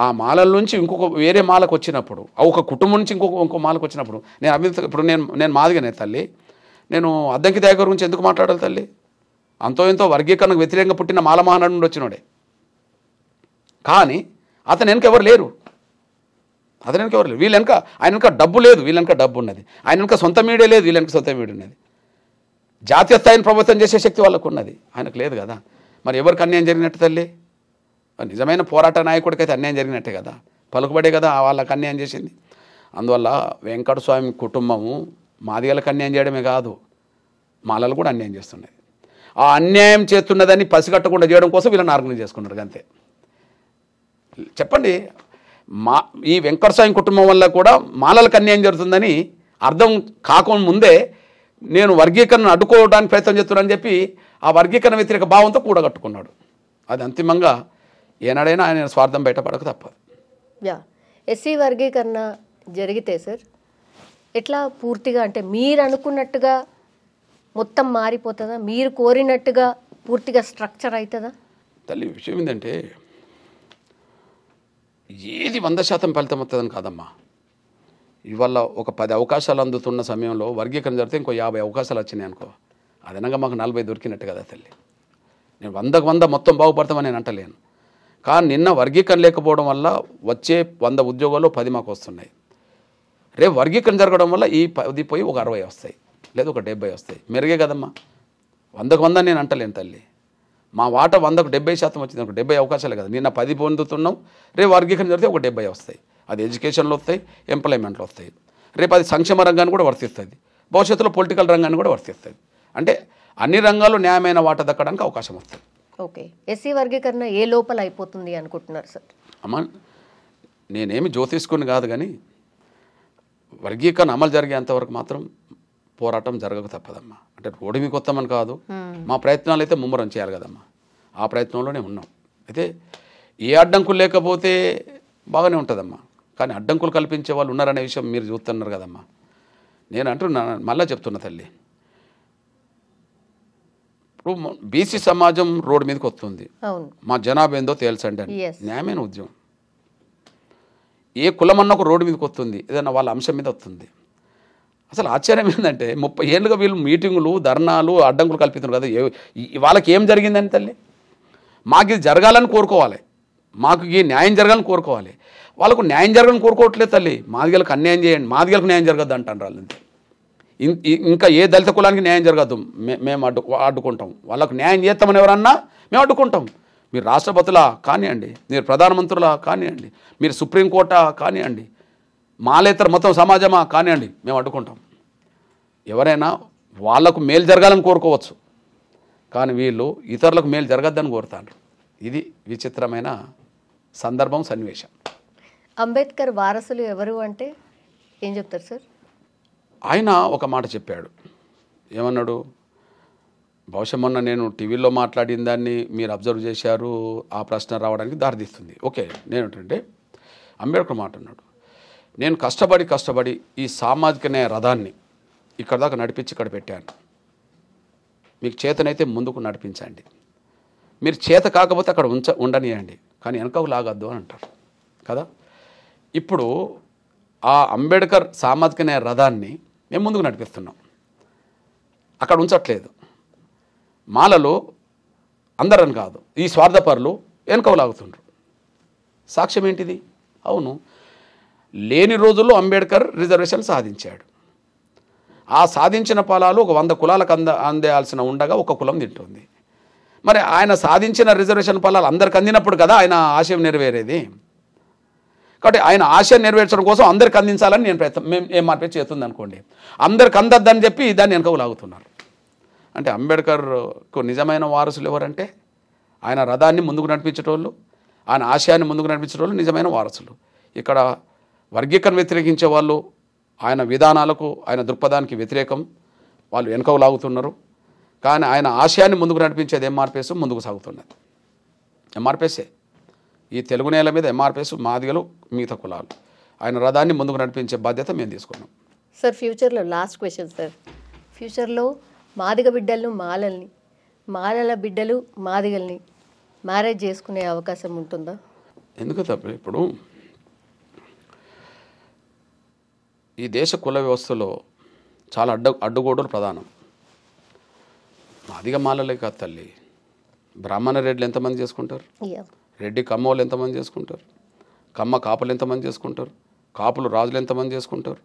ఆ మాలల నుంచి ఇంకొక వేరే మాలకు వచ్చినప్పుడు, ఒక కుటుంబం నుంచి ఇంకో మాలకు వచ్చినప్పుడు నేను అభినందిస్తా. ఇప్పుడు నేను మాదిగానే తల్లి, నేను అద్దంకి దయాకర్ గురించి ఎందుకు మాట్లాడాలి తల్లి? అంతో ఎంతో వర్గీకరణకు వ్యతిరేకంగా పుట్టిన మాల మహానాడు నుండి వచ్చినోడే, కానీ అతను వెనక ఎవరు లేరు. వీళ్ళ వెనక ఆయన వెనక డబ్బు లేదు, వీళ్ళ వెనక డబ్బు ఉన్నది. ఆయన వెనక సొంత మీడియా లేదు, వీళ్ళ వెనక సొంత మీడియా ఉన్నది. జాతీయ స్థాయిని ప్రభుత్వం చేసే శక్తి వాళ్ళకు ఉన్నది, ఆయనకు లేదు కదా. మరి ఎవరికి అన్యాయం జరిగినట్టు తల్లి? నిజమైన పోరాట నాయకుడికైతే అన్యాయం జరిగినట్టే కదా, పలుకుబడే కదా వాళ్ళకి అన్యాయం చేసింది. అందువల్ల వెంకటస్వామి కుటుంబము మాదిగలకు అన్యాయం చేయడమే కాదు, మాలలు కూడా అన్యాయం చేస్తున్నది. ఆ అన్యాయం చేస్తున్నదని పసిగట్టకుండా చేయడం కోసం వీళ్ళని ఆర్గనైజ్ చేసుకున్నారు అంతే. చెప్పండి, ఈ వెంకటస్వామి కుటుంబం వల్ల కూడా మాలలకు అన్యాయం జరుగుతుందని అర్థం కాకుండా ముందే నేను వర్గీకరణను అడ్డుకోవడానికి ప్రయత్నం చేస్తున్నానని చెప్పి ఆ వర్గీకరణ వ్యతిరేక భావంతో కూడగట్టుకున్నాడు. అది అంతిమంగా ఏనాడైనా ఆయన స్వార్థం బయటపడక తప్పదు. ఎస్సీ వర్గీకరణ జరిగితే సార్ ఎట్లా పూర్తిగా, అంటే మీరు అనుకున్నట్టుగా మొత్తం మారిపోతుందా? మీరు కోరినట్టుగా పూర్తిగా స్ట్రక్చర్ అవుతుందా? తల్లి, విషయం ఏంటంటే ఏది 100% ఫలితం వస్తుందని కాదమ్మా. ఇవాళ ఒక 10 అవకాశాలు అందుతున్న సమయంలో వర్గీకరణ జరిగితే ఇంకో 50 అవకాశాలు వచ్చినాయి అనుకో, అదనంగా మాకు 40 దొరికినట్టు కదా తల్లి. నేను 100కు 100 మొత్తం బాగుపడతామని నేను అంటలేను. కానీ నిన్న వర్గీకరణ లేకపోవడం వల్ల వచ్చే 100 ఉద్యోగాల్లో 10 మాకు వస్తున్నాయి. రేపు వర్గీకరణ జరగడం వల్ల ఈ 10 పోయి ఒక 60 వస్తాయి, లేదా ఒక 70 వస్తాయి. మెరుగే కదమ్మా. 100కు 100 నేను అంటలేను తల్లి. మా వాటా 100కు 70% వచ్చింది అనుకో, 70 అవకాశాలే కదా. నిన్న 10 పొందుతున్నాం, రేపు వర్గీకరణ జరిగితే ఒక 70 వస్తాయి. అది ఎడ్యుకేషన్లో వస్తాయి, ఎంప్లాయ్మెంట్లో వస్తాయి. రేపు అది సంక్షేమ రంగాన్ని కూడా వర్తిస్తుంది, భవిష్యత్తులో పొలిటికల్ రంగాన్ని కూడా వర్తిస్తుంది. అంటే అన్ని రంగాల్లో న్యాయమైన వాటా దక్కడానికి అవకాశం వస్తుంది. ఓకే, ఎస్సీ వర్గీకరణ ఏ లోపల అయిపోతుంది అనుకుంటున్నారు సార్? అమ్మా, నేనేమి జ్యోతిష్కుని కాదు, కానీ వర్గీకరణ అమలు జరిగేంతవరకు మాత్రం పోరాటం జరగక తప్పదమ్మా. అంటే రోడ్డు మీకు వస్తామని కాదు, మా ప్రయత్నాలు అయితే ముమ్మరం చేయాలి కదమ్మా. ఆ ప్రయత్నంలోనే ఉన్నాం. అయితే ఏ అడ్డంకులు లేకపోతే బాగానే ఉంటుందమ్మా, కానీ అడ్డంకులు కల్పించే వాళ్ళు ఉన్నారనే విషయం మీరు చూస్తున్నారు కదమ్మా. నేను అంటున్నా, మళ్ళీ చెప్తున్నా తల్లి, ఇప్పుడు బీసీ సమాజం రోడ్డు మీదకి వస్తుంది, మా జనాభా ఏందో తేల్చండి అని న్యాయమైన ఉద్యమం. ఏ కులమన్నా ఒక రోడ్డు మీదకి వస్తుంది, ఏదైనా వాళ్ళ అంశం మీద వస్తుంది. అసలు ఆశ్చర్యం ఏంటంటే 30 ఏళ్ళుగా వీళ్ళు మీటింగులు, ధర్నాలు, అడ్డంకులు కల్పిస్తున్నారు కదా. వాళ్ళకి ఏం జరిగిందని తల్లి? మాకు ఇది జరగాలని కోరుకోవాలి, మాకు ఈ న్యాయం జరగాలని కోరుకోవాలి. వాళ్ళకు న్యాయం జరగాలని కోరుకోవట్లేదు తల్లి. మాదిగలకు అన్యాయం చేయండి, మాదిగలకు న్యాయం జరగద్దు అంటారు వాళ్ళు. అంతే. ఇంకా ఏ దళిత కులానికి న్యాయం జరగద్దు, మేము అడ్డుకుంటాం. వాళ్ళకు న్యాయం చేస్తామని ఎవరన్నా మేము అడ్డుకుంటాం. మీరు రాష్ట్రపతులా కానివ్వండి, మీరు ప్రధానమంత్రులా కానివ్వండి, మీరు సుప్రీంకోర్టా కానివ్వండి, మాలేతర మొత్తం సమాజమా కానివ్వండి, మేము అడ్డుకుంటాం. ఎవరైనా వాళ్లకు మేలు జరగాలని కోరుకోవచ్చు, కానీ వీళ్ళు ఇతరులకు మేలు జరగద్దని కోరుతారు. ఇది విచిత్రమైన సందర్భం, సన్నివేశం. అంబేద్కర్ వారసులు ఎవరు అంటే ఏం చెప్తారు సార్? ఆయన ఒక మాట చెప్పాడు. ఏమన్నాడు? బహుశా మొన్న నేను టీవీలో మాట్లాడిన దాన్ని మీరు అబ్జర్వ్ చేశారు, ఆ ప్రశ్న రావడానికి దారితీస్తుంది. ఓకే, నేనేంటంటే అంబేద్కర్ మాట అన్నాడు, నేను కష్టపడి ఈ సామాజిక న్యాయ రథాన్ని ఇక్కడ దాకా నడిపించి ఇక్కడ పెట్టాను. మీకు చేతనైతే ముందుకు నడిపించండి, మీరు చేత కాకపోతే అక్కడ ఉండనియండి, కానీ వెనకకు లాగద్దు అని అంటారు కదా. ఇప్పుడు ఆ అంబేద్కర్ సామాజిక న్యాయ రథాన్ని మేము ముందుకు నడిపిస్తున్నాం, అక్కడ ఉంచట్లేదు. మాలలో అందరని కాదు, ఈ స్వార్థపరులు వెనకకు లాగుతుండ్రు. సాక్ష్యం ఏంటిది? అవును, లేని రోజుల్లో అంబేద్కర్ రిజర్వేషన్ సాధించాడు. ఆ సాధించిన ఫలాలు ఒక 100 కులాలకు అందేయాల్సిన ఉండగా ఒక కులం తింటుంది. మరి ఆయన సాధించిన రిజర్వేషన్ ఫలాలు అందరికి అందినప్పుడు కదా ఆయన ఆశయం నెరవేరేది. కాబట్టి ఆయన ఆశయం నెరవేర్చడం కోసం అందరికి అందించాలని నేను మేము ఏం మార్పు చేస్తుంది అనుకోండి, అందరికి అందద్దని చెప్పి దాన్ని వెనకకు లాగుతున్నారు. అంటే అంబేద్కర్కు నిజమైన వారసులు ఎవరంటే ఆయన రథాన్ని ముందుకు నడిపించేటోళ్ళు, ఆయన ఆశయాన్ని ముందుకు నడిపించేటోళ్ళు నిజమైన వారసులు. ఇక్కడ వర్గీకరణ వ్యతిరేకించే వాళ్ళు ఆయన విధానాలకు, ఆయన దృక్పథానికి వ్యతిరేకం, వాళ్ళు వెనుకకు లాగుతున్నారు. కానీ ఆయన ఆశయాన్ని ముందుకు నడిపించేది ఎంఆర్పిఎస్ ముందుకు సాగుతున్నది. ఎంఆర్పిఎస్ఏ ఈ తెలుగు నేల మీద ఎంఆర్పిఎస్, మాదిగలు, మిగతా కులాలు ఆయన రథాన్ని ముందుకు నడిపించే బాధ్యత మేము తీసుకున్నాం. సార్ ఫ్యూచర్లో లాస్ట్ క్వశ్చన్ సార్, ఫ్యూచర్లో మాదిగ బిడ్డలను మాలల్ని, మాలల బిడ్డలు మాదిగల్ని మ్యారేజ్ చేసుకునే అవకాశం ఉంటుందా? ఎందుకు తప్ప ఇప్పుడు ఈ దేశ కుల వ్యవస్థలో చాలా అడ్డుగోడలు ప్రధానం. మాదిగ మాలలే కాదు తల్లి, బ్రాహ్మణ రెడ్లు ఎంతమంది చేసుకుంటారు, రెడ్డి కమ్మోళ్ళు ఎంతమంది చేసుకుంటారు, కమ్మ కాపులు ఎంతమంది చేసుకుంటారు, కాపులు రాజులు ఎంతమంది చేసుకుంటారు,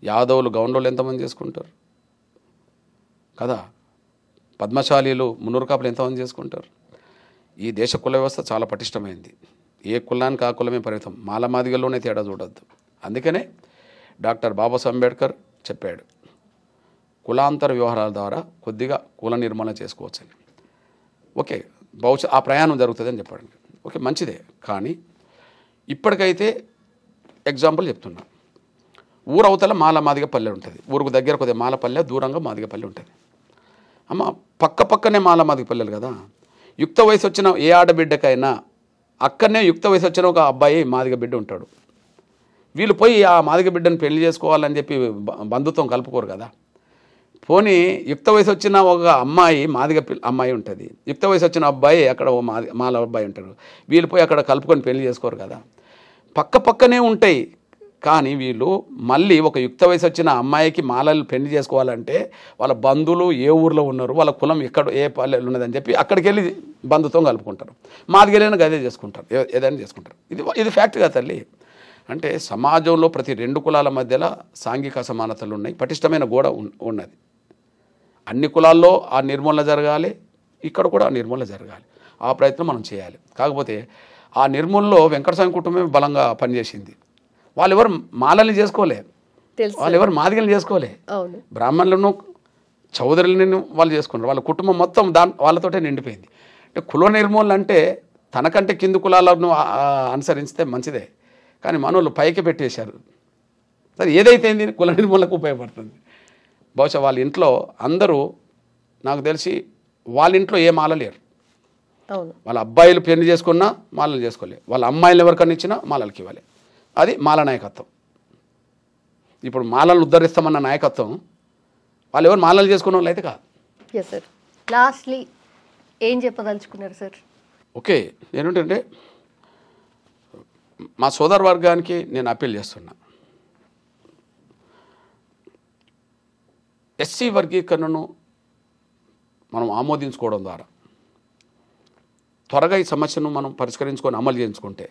యాదవులు గౌండోళ్ళు ఎంతమంది చేసుకుంటారు కదా, పద్మశాలీలు మున్నూరు కాపులు ఎంతమంది చేసుకుంటారు. ఈ దేశ కుల వ్యవస్థ చాలా పటిష్టమైంది. ఏ కులానికి ఆ కులమే పరిమితం, మాల మాదిగల్లోనే తేడా చూడొద్దు. అందుకనే డాక్టర్ బాబాసాహెబ్ అంబేద్కర్ చెప్పాడు, కులాంతర వ్యవహారాల ద్వారా కొద్దిగా కుల నిర్మూలన చేసుకోవచ్చని. ఓకే, బహుశా ఆ ప్రయాణం జరుగుతుందని చెప్పాడు. ఓకే, మంచిదే. కానీ ఇప్పటికైతే ఎగ్జాంపుల్ చెప్తున్నా, ఊరు అవతల మాల మాదిగ పల్లె ఉంటుంది, ఊరుకు దగ్గర కొద్దిగా మాల పల్లె, దూరంగా మాదిగ పల్లె ఉంటుంది. అమ్మ పక్క పక్కనే మాల మాదిగ పల్లెలు కదా, యుక్త వయసు వచ్చిన ఏ ఆడబిడ్డకైనా అక్కడనే యుక్త వయసు వచ్చిన ఒక అబ్బాయి మాదిగ బిడ్డ ఉంటాడు. వీళ్ళు పోయి ఆ మాదిగ బిడ్డను పెళ్లి చేసుకోవాలని చెప్పి బంధుత్వం కలుపుకోరు కదా. పోనీ యుక్త వయసు వచ్చిన ఒక అమ్మాయి మాదిగ అమ్మాయి ఉంటుంది, యుక్త వయసు వచ్చిన అబ్బాయి అక్కడ ఓ మాల అబ్బాయి ఉంటారు, వీళ్ళు పోయి అక్కడ కలుపుకొని పెళ్లి చేసుకోరు కదా. పక్క పక్కనే ఉంటాయి. కానీ వీళ్ళు మళ్ళీ ఒక యుక్త వయసు వచ్చిన అమ్మాయికి మాలలు పెళ్లి చేసుకోవాలంటే వాళ్ళ బంధువులు ఏ ఊర్లో ఉన్నారు, వాళ్ళ కులం ఎక్కడ ఏ పల్లెలు ఉన్నదని చెప్పి అక్కడికి వెళ్ళి బంధుత్వం కలుపుకుంటారు. మాదిగలైనా గదే చేసుకుంటారు, ఏదైనా చేసుకుంటారు. ఇది ఫ్యాక్ట్ కదా తల్లి. అంటే సమాజంలో ప్రతి రెండు కులాల మధ్యలో సాంఘిక అసమానతలు ఉన్నాయి, పటిష్టమైన గోడ ఉన్నది. అన్ని కులాల్లో ఆ నిర్మూలన జరగాలి, ఇక్కడ కూడా ఆ నిర్మూలన జరగాలి. ఆ ప్రయత్నం మనం చేయాలి. కాకపోతే ఆ నిర్మూలనలో వెంకటస్వామి కుటుంబమే బలంగా పనిచేసింది. వాళ్ళు ఎవరు మాలల్ని చేసుకోలే, వాళ్ళు ఎవరు మాదిగల్ని చేసుకోలే, బ్రాహ్మణులను చౌదరులను వాళ్ళు చేసుకున్నారు. వాళ్ళ కుటుంబం మొత్తం వాళ్ళతోటే నిండిపోయింది. అంటే కుల నిర్మూలన అంటే తనకంటే కింది కులాలను అనుసరిస్తే మంచిదే, కానీ మనోళ్ళు పైకి పెట్టేశారు. సరే ఏదైతే కుల నిర్మూలనకు ఉపయోగపడుతుంది. బహుశా వాళ్ళ ఇంట్లో అందరూ నాకు తెలిసి వాళ్ళ ఇంట్లో ఏ మాల లేరు. వాళ్ళ అబ్బాయిలు పెళ్లి చేసుకున్నా మాలలు చేసుకోలే, వాళ్ళ అమ్మాయిలు ఎవరికన్నా ఇచ్చినా మాలలకి ఇవ్వాలి. అది మాల నాయకత్వం. ఇప్పుడు మాలలను ఉద్ధరిస్తామన్న నాయకత్వం వాళ్ళు ఎవరు మాలలు చేసుకున్న వాళ్ళు అయితే కాదు. ఎస్ సార్, లాస్ట్లీ ఏం చెప్పదలుచుకున్నారు సార్? ఓకే, ఏంటంటే మా సోదర వర్గానికి నేను అప్పీల్ చేస్తున్నా, ఎస్సీ వర్గీకరణను మనం ఆమోదించుకోవడం ద్వారా త్వరగా ఈ సమస్యను మనం పరిష్కరించుకొని అమలు చేయించుకుంటే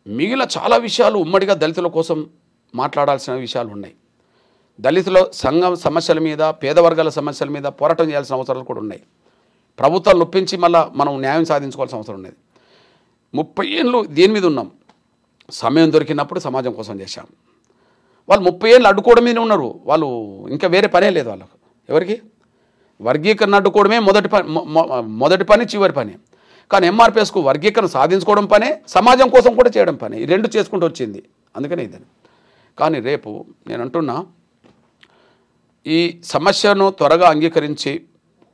మిగిలిన చాలా విషయాలు ఉమ్మడిగా దళితుల కోసం మాట్లాడాల్సిన విషయాలు ఉన్నాయి. దళితుల సంఘం సమస్యల మీద, పేద వర్గాల సమస్యల మీద పోరాటం చేయాల్సిన అవసరాలు కూడా ఉన్నాయి. ప్రభుత్వాలు నొప్పించి మళ్ళీ మనం న్యాయం సాధించుకోవాల్సిన అవసరం ఉన్నది. 30 ఏళ్ళు దీని మీద ఉన్నాం. సమయం దొరికినప్పుడు సమాజం కోసం చేశాం. వాళ్ళు 30 ఏళ్ళు అడ్డుకోవడం మీద ఉన్నారు. వాళ్ళు ఇంకా వేరే పనే లేదు వాళ్ళకు. ఎవరికి వర్గీకరణ అడ్డుకోవడమే మొదటి పని, చివరి పని. కానీ ఎంఆర్పిఎస్కు వర్గీకరణ సాధించుకోవడం పనే, సమాజం కోసం కూడా చేయడం పని. ఈ రెండు చేసుకుంటూ వచ్చింది. అందుకనే ఇదని. కానీ రేపు నేను అంటున్నా, ఈ సమస్యను త్వరగా అంగీకరించి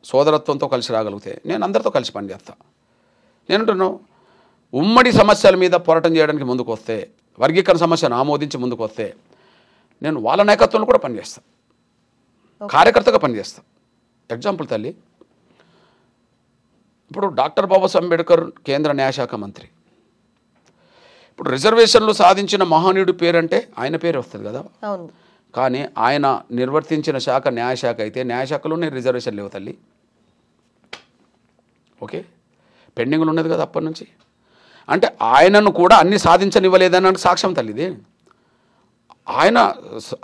సోదరత్వంతో కలిసి రాగలిగితే నేను అందరితో కలిసి పనిచేస్తాను. నేను అంటున్నాను, ఉమ్మడి సమస్యల మీద పోరాటం చేయడానికి ముందుకు వస్తే, వర్గీకరణ సమస్యను ఆమోదించి ముందుకు వస్తే నేను వాళ్ళ నాయకత్వంలో కూడా పనిచేస్తాను, కార్యకర్తగా పనిచేస్తాను. ఎగ్జాంపుల్ తల్లి, ఇప్పుడు డాక్టర్ బాబాసాహెబ్ అంబేద్కర్ కేంద్ర న్యాయశాఖ మంత్రి. ఇప్పుడు రిజర్వేషన్లు సాధించిన మహనీయుడి పేరంటే ఆయన పేరు వస్తుంది కదా. కానీ ఆయన నిర్వర్తించిన శాఖ న్యాయశాఖ అయితే న్యాయశాఖలోనే రిజర్వేషన్ లేవు తల్లి. ఓకే, పెండింగ్లు ఉన్నది కదా అప్పటి నుంచి. అంటే ఆయనను కూడా అన్ని సాధించనివ్వలేదని సాక్ష్యం తల్లిది. ఆయన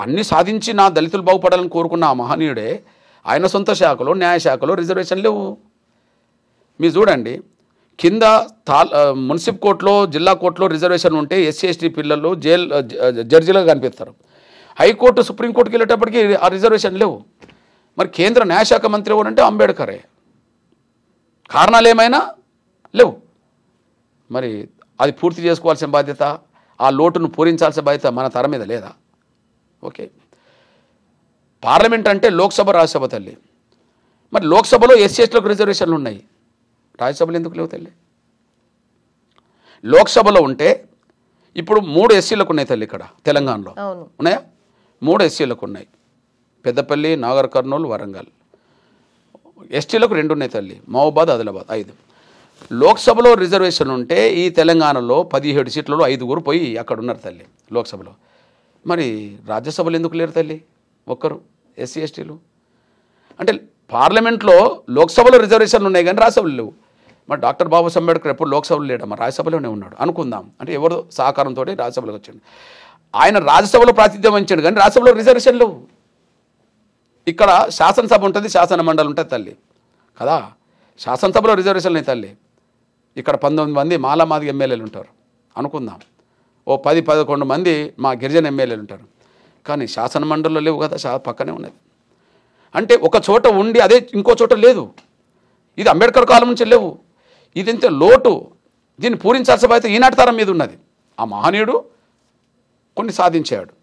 అన్ని సాధించి నా దళితులు బాగుపడాలని కోరుకున్న ఆ మహనీయుడే ఆయన సొంత శాఖలో, న్యాయశాఖలో రిజర్వేషన్ లేవు. మీరు చూడండి, కింద మున్సిపల్ కోర్టులో, జిల్లా కోర్టులో రిజర్వేషన్ ఉంటే ఎస్సీ ఎస్టీ పిల్లలు జడ్జిలుగా కనిపిస్తారు. హైకోర్టు, సుప్రీంకోర్టుకి వెళ్ళేటప్పటికి ఆ రిజర్వేషన్ లేవు. మరి కేంద్ర న్యాయశాఖ మంత్రి ఎవరంటే అంబేద్కరే. కారణాలు ఏమైనా లేవు. మరి అది పూర్తి చేసుకోవాల్సిన బాధ్యత, ఆ లోటును పూరించాల్సిన బాధ్యత మన తర మీద లేదా? ఓకే, పార్లమెంట్ అంటే లోక్సభ రాజ్యసభ తల్లి. మరి లోక్సభలో ఎస్సీలకు రిజర్వేషన్లు ఉన్నాయి, రాజ్యసభలో ఎందుకు లేవు తల్లి? లోక్సభలో ఉంటే ఇప్పుడు 3 ఎస్సీలకు ఉన్నాయి తల్లి, ఇక్కడ తెలంగాణలో ఉన్నాయా? 3 ఎస్సీలకు ఉన్నాయి, పెద్దపల్లి, నాగర్ కర్నూలు, వరంగల్. ఎస్టీలకు 2 ఉన్నాయి తల్లి, మహబూబాద్, ఆదిలాబాద్ 5. లోక్సభలో రిజర్వేషన్ ఉంటే ఈ తెలంగాణలో 17 సీట్లలో 5 పోయి అక్కడ ఉన్నారు తల్లి లోక్సభలో. మరి రాజ్యసభలో ఎందుకు లేరు తల్లి ఒక్కరు ఎస్సీ ఎస్టీలు? అంటే పార్లమెంట్లో లోక్సభలో రిజర్వేషన్లు ఉన్నాయి కానీ రాజ్యసభలు లేవు. మరి డాక్టర్ బాబాసాహెబ్ అంబేద్కర్ ఎప్పుడు లోక్సభలో లేడమ్మా, రాజ్యసభలోనే ఉన్నాడు అనుకుందాం. అంటే ఎవరు సహకారంతో రాజ్యసభలోకి వచ్చాడు. ఆయన రాజ్యసభలో ప్రాతినిధ్యం వహించాడు కానీ రాజ్యసభలో రిజర్వేషన్ లేవు. ఇక్కడ శాసనసభ ఉంటుంది, శాసన మండలి ఉంటుంది తల్లి కదా. శాసనసభలో రిజర్వేషన్లు ఉన్నాయి తల్లి. ఇక్కడ 19 మంది మాలామాది ఎమ్మెల్యేలు ఉంటారు అనుకుందాం, ఓ 10-11 మంది మా గిరిజన ఎమ్మెల్యేలు ఉంటారు. కానీ శాసన మండలిలో లేవు కదా, పక్కనే ఉన్నది. అంటే ఒక చోట ఉండి అదే ఇంకో చోట లేదు. ఇది అంబేద్కర్ కాలం నుంచి లేవు. ఇది ఇంత లోటు, దీన్ని పూరించాల్సిన బాధ్యత ఈనాటి తరం మీద ఉన్నది. ఆ మహనీయుడు కొన్ని సాధించాడు,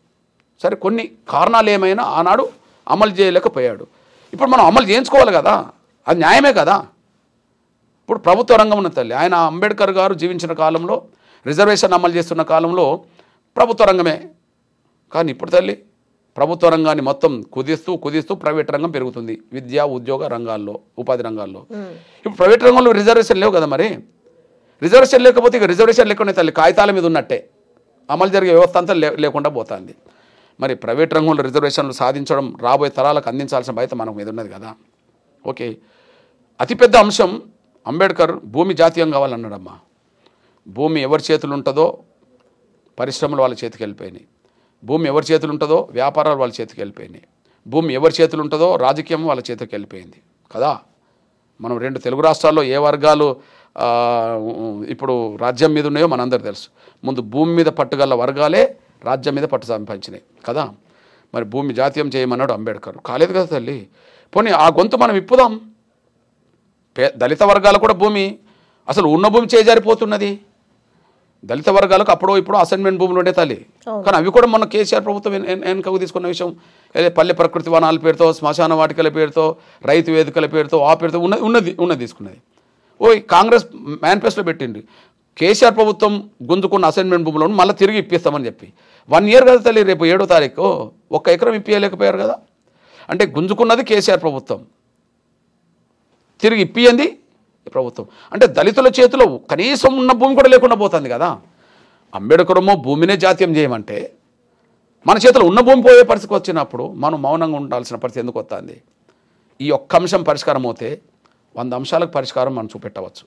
సరే కొన్ని కారణాలు ఏమైనా ఆనాడు అమలు చేయలేకపోయాడు. ఇప్పుడు మనం అమలు చేయించుకోవాలి కదా, అది న్యాయమే కదా. ఇప్పుడు ప్రభుత్వ రంగం ఉన్న తల్లి, ఆయన అంబేద్కర్ గారు జీవించిన కాలంలో రిజర్వేషన్ అమలు చేస్తున్న కాలంలో ప్రభుత్వ రంగమే. కానీ ఇప్పుడు తల్లి ప్రభుత్వ రంగాన్ని మొత్తం కుదిస్తూ ప్రైవేట్ రంగం పెరుగుతుంది, విద్యా ఉద్యోగ రంగాల్లో, ఉపాధి రంగాల్లో. ఇప్పుడు ప్రైవేట్ రంగంలో రిజర్వేషన్ లేవు కదా. మరి రిజర్వేషన్ లేకపోతే ఇక రిజర్వేషన్ లేకుండా తల్లి కాగితాల మీద ఉన్నట్టే, అమలు జరిగే వ్యవస్థ అంతా లేకుండా పోతుంది. మరి ప్రైవేట్ రంగంలో రిజర్వేషన్లు సాధించడం రాబోయే తరాలకు అందించాల్సిన బాధ్యత మనకు మీద ఉన్నది కదా. ఓకే, అతిపెద్ద అంశం అంబేద్కర్ భూమి జాతీయం కావాలన్నాడమ్మా. భూమి ఎవరి చేతులు ఉంటుందో పరిశ్రమలు వాళ్ళ చేతికి వెళ్ళిపోయినాయి, భూమి ఎవరి చేతులు ఉంటుందో వ్యాపారాలు వాళ్ళ చేతికి వెళ్ళిపోయినాయి, భూమి ఎవరి చేతులు ఉంటుందో రాజకీయం వాళ్ళ చేతికి వెళ్ళిపోయింది కదా. మనం 2 తెలుగు రాష్ట్రాల్లో ఏ వర్గాలు ఇప్పుడు రాజ్యం మీద ఉన్నాయో మనందరూ తెలుసు. ముందు భూమి మీద పట్టుగల వర్గాలే రాజ్యం మీద పట్టు సంపాదించినాయి కదా. మరి భూమి జాతీయం చేయమన్నాడు అంబేద్కర్, కాలేదు కదా తల్లి. పోనీ ఆ గొంతు మనం ఇప్పుదాం. దళిత వర్గాలు కూడా భూమి, అసలు ఉన్న భూమి చేజారిపోతున్నది. దళిత వర్గాలకు అప్పుడో ఇప్పుడు అసైన్మెంట్ భూములు ఉండే తల్లి, కానీ అవి కూడా మొన్న కేసీఆర్ ప్రభుత్వం వెనుకకు తీసుకున్న విషయం. పల్లె ప్రకృతి వనాల పేరుతో, శ్మశాన వాటికల పేరుతో, రైతు వేదికల పేరుతో, ఆ పేరుతో ఉన్నది తీసుకున్నది. కాంగ్రెస్ మేనిఫెస్టోలో పెట్టింది, కేసీఆర్ ప్రభుత్వం గుంజుకున్న అసైన్మెంట్ భూములను మళ్ళీ తిరిగి ఇప్పిస్తామని చెప్పి. 1 ఇయర్ కదా తల్లి, రేపు 7వ తారీఖు 1 ఎకరం ఇప్పియలేకపోయారు కదా. అంటే గుంజుకున్నది కేసీఆర్ ప్రభుత్వం, తిరిగి ఇప్పియంది ప్రభుత్వం. అంటే దళితుల చేతిలో కనీసం ఉన్న భూమి కూడా లేకుండా పోతుంది కదా. అంబేద్కరమో భూమినే జాతీయం చేయమంటే మన చేతిలో ఉన్న భూమి పోయే పరిస్థితికి వచ్చినప్పుడు మనం మౌనంగా ఉండాల్సిన పరిస్థితి ఎందుకు వస్తుంది? ఈ ఒక్క అంశం పరిష్కారం అవుతే 100 అంశాలకు పరిష్కారం మనం చూపెట్టవచ్చు.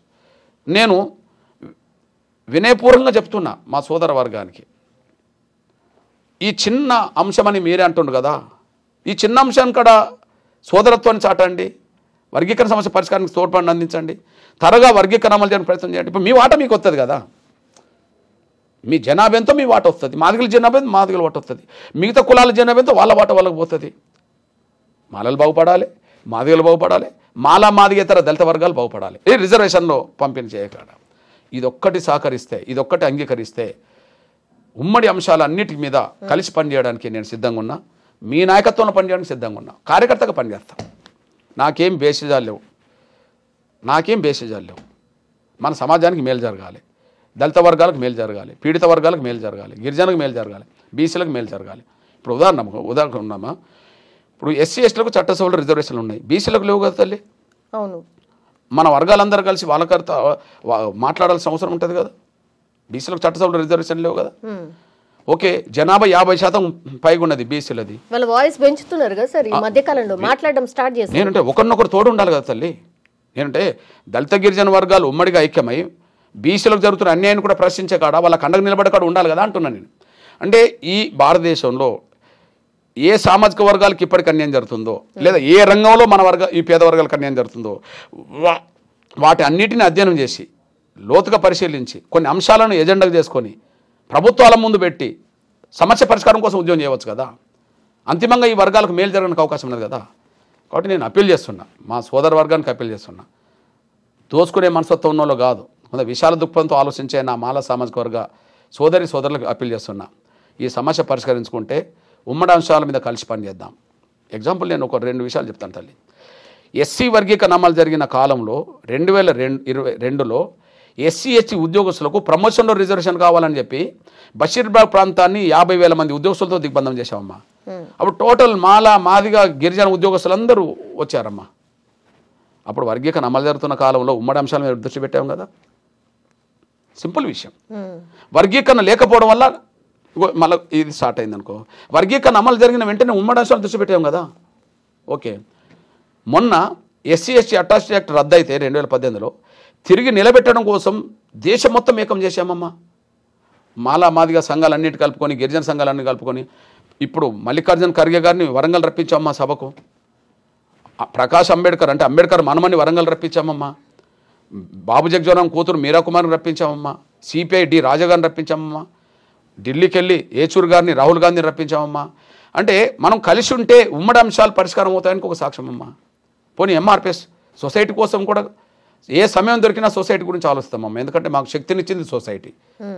నేను వినయపూర్వకంగా చెప్తున్నా మా సోదర వర్గానికి, ఈ చిన్న అంశమని మీరే అంటుండు కదా, ఈ చిన్న అంశాన్ని కూడా సోదరత్వాన్ని చాటండి, వర్గీకరణ సమస్య పరిష్కారానికి తోడ్పడిని అందించండి, త్వరగా వర్గీకరణ అమలు చేయడానికి ప్రయత్నం చేయండి. ఇప్పుడు మీ వాట మీకు వస్తుంది కదా, మీ జనాభా ఎంతో మీ వాట వస్తుంది, మాదిగల జనాభా మాదిగల వాట వస్తుంది, మిగతా కులాల జనాభా ఎంతో వాళ్ళ వాట వాళ్ళకి పోతుంది. మాలలు బాగుపడాలి, మాదిగలు బాగుపడాలి, మాదిగేతర దళిత వర్గాలు బాగుపడాలి. ఈ రిజర్వేషన్లో పంపిణీ చేయగలరా? ఇదొక్కటి సహకరిస్తే, ఇదొక్కటి అంగీకరిస్తే ఉమ్మడి అంశాలన్నిటి మీద కలిసి పనిచేయడానికి నేను సిద్ధంగా ఉన్నా, మీ నాయకత్వంలో పనిచేయడానికి సిద్ధంగా ఉన్నా, కార్యకర్తగా పనిచేస్తాను. నాకేం బేసిజాలు లేవు. మన సమాజానికి మేలు జరగాలి, దళిత వర్గాలకు మేలు జరగాలి, పీడిత వర్గాలకు మేలు జరగాలి, గిరిజనకు మేలు జరగాలి, బీసీలకు మేలు జరగాలి. ఇప్పుడు ఉదాహరణ ఉన్నామా, ఇప్పుడు ఎస్సీ ఎస్టీలకు చట్టసభలో రిజర్వేషన్లు ఉన్నాయి, బీసీలకు లేవు కదా తల్లి. అవును, మన వర్గాలందరూ కలిసి వాళ్ళకర్త మాట్లాడాల్సిన అవసరం ఉంటుంది కదా. బీసీలకు చట్టసభలో రిజర్వేషన్ లేవు కదా. ఓకే, జనాభా 50% పైగా ఉన్నది బీసీలది. వాళ్ళ వాయిస్ పెంచుతున్నారు కదా సార్ ఈ మధ్య కాలంలో, మాట్లాడడం స్టార్ట్ చేస్తారు. నేనంటే ఒకరినొకరు తోడు ఉండాలి కదా తల్లి. నేనంటే దళిత గిరిజన వర్గాలు ఉమ్మడిగా ఐక్యమై బీసీలకు జరుగుతున్న అన్యాయాన్ని కూడా ప్రశ్నించే కాడ, వాళ్ళ కండకు నిలబడే కాడ ఉండాలి కదా అంటున్నాను నేను. అంటే ఈ భారతదేశంలో ఏ సామాజిక వర్గాలకు ఇప్పటికి అన్యాయం జరుగుతుందో, లేదా ఏ రంగంలో మన ఈ పేద వర్గాలకు అన్యాయం జరుగుతుందో వాటి అన్నిటిని అధ్యయనం చేసి లోతుగా పరిశీలించి కొన్ని అంశాలను ఎజెండాగా చేసుకొని ప్రభుత్వాల ముందు పెట్టి సమస్య పరిష్కారం కోసం ఉద్యోగం చేయవచ్చు కదా. అంతిమంగా ఈ వర్గాలకు మేలు జరగడానికి అవకాశం ఉన్నది కదా. కాబట్టి నేను అప్పీల్ చేస్తున్నా, మా సోదర వర్గానికి అప్పీల్ చేస్తున్నా, దోసుకునే మనస్తత్వం ఉన్నోళ్ళు కాదు, కొంత విశాల దృక్పథంతో ఆలోచించే నా మాల సామాజిక వర్గ సోదరులకు అప్పీల్ చేస్తున్నా. ఈ సమస్య పరిష్కరించుకుంటే ఉమ్మడి అంశాల మీద కలిసి పనిచేద్దాం. ఎగ్జాంపుల్ నేను ఒక 2 విషయాలు చెప్తాను తల్లి. ఎస్సీ వర్గీకరణ అమలు జరిగిన కాలంలో 2022లో ఎస్సీ ఎస్టీ ఉద్యోగస్తులకు ప్రమోషన్లో రిజర్వేషన్ కావాలని చెప్పి బషీర్బాగ్ ప్రాంతాన్ని 50,000 మంది ఉద్యోగస్తులతో దిగ్బంధం చేశామమ్మా. అప్పుడు టోటల్ మాదిగా గిరిజన ఉద్యోగస్తులందరూ వచ్చారమ్మా. అప్పుడు వర్గీకరణ అమలు జరుగుతున్న కాలంలో ఉమ్మడి అంశాల మీద దృష్టి పెట్టాం కదా. సింపుల్ విషయం. వర్గీకరణ లేకపోవడం వల్ల మళ్ళీ ఇది స్టార్ట్ అయింది అనుకో. వర్గీకరణ అమలు జరిగిన వెంటనే ఉమ్మడి అంశాలు దృష్టి పెట్టాం కదా. ఓకే, మొన్న ఎస్సీ ఎస్టీ అట్రాసిటీ యాక్ట్ రద్దు అయితే 2018లో తిరిగి నిలబెట్టడం కోసం దేశం మొత్తం ఏకం చేశామమ్మా. మాదిగా సంఘాలన్నిటి కలుపుకొని, గిరిజన సంఘాలన్నీ కలుపుకొని ఇప్పుడు మల్లికార్జున ఖర్గే గారిని వరంగల్ రప్పించామమ్మా సభకు. ప్రకాష్ అంబేద్కర్ అంటే అంబేద్కర్ మనమని వరంగల్ రప్పించామమ్మా. బాబు జగ్జీవన్ కూతురు మీరా కుమార్ని రప్పించామమ్మా. సిపిఐ డి రాజా గారిని రప్పించామమ్మా. ఢిల్లీకి వెళ్ళి ఏచూర్ గారిని, రాహుల్ గాంధీని రప్పించామమ్మా. అంటే మనం కలిసి ఉంటే ఉమ్మడి అంశాలు పరిష్కారం అవుతాయనికి ఒక సాక్ష్యం అమ్మా. పోనీ ఎంఆర్పిఎస్ సొసైటీ కోసం కూడా ఏ సమయం దొరికినా సొసైటీ గురించి ఆలోచిస్తామమ్మా. ఎందుకంటే మాకు శక్తినిచ్చింది సొసైటీ.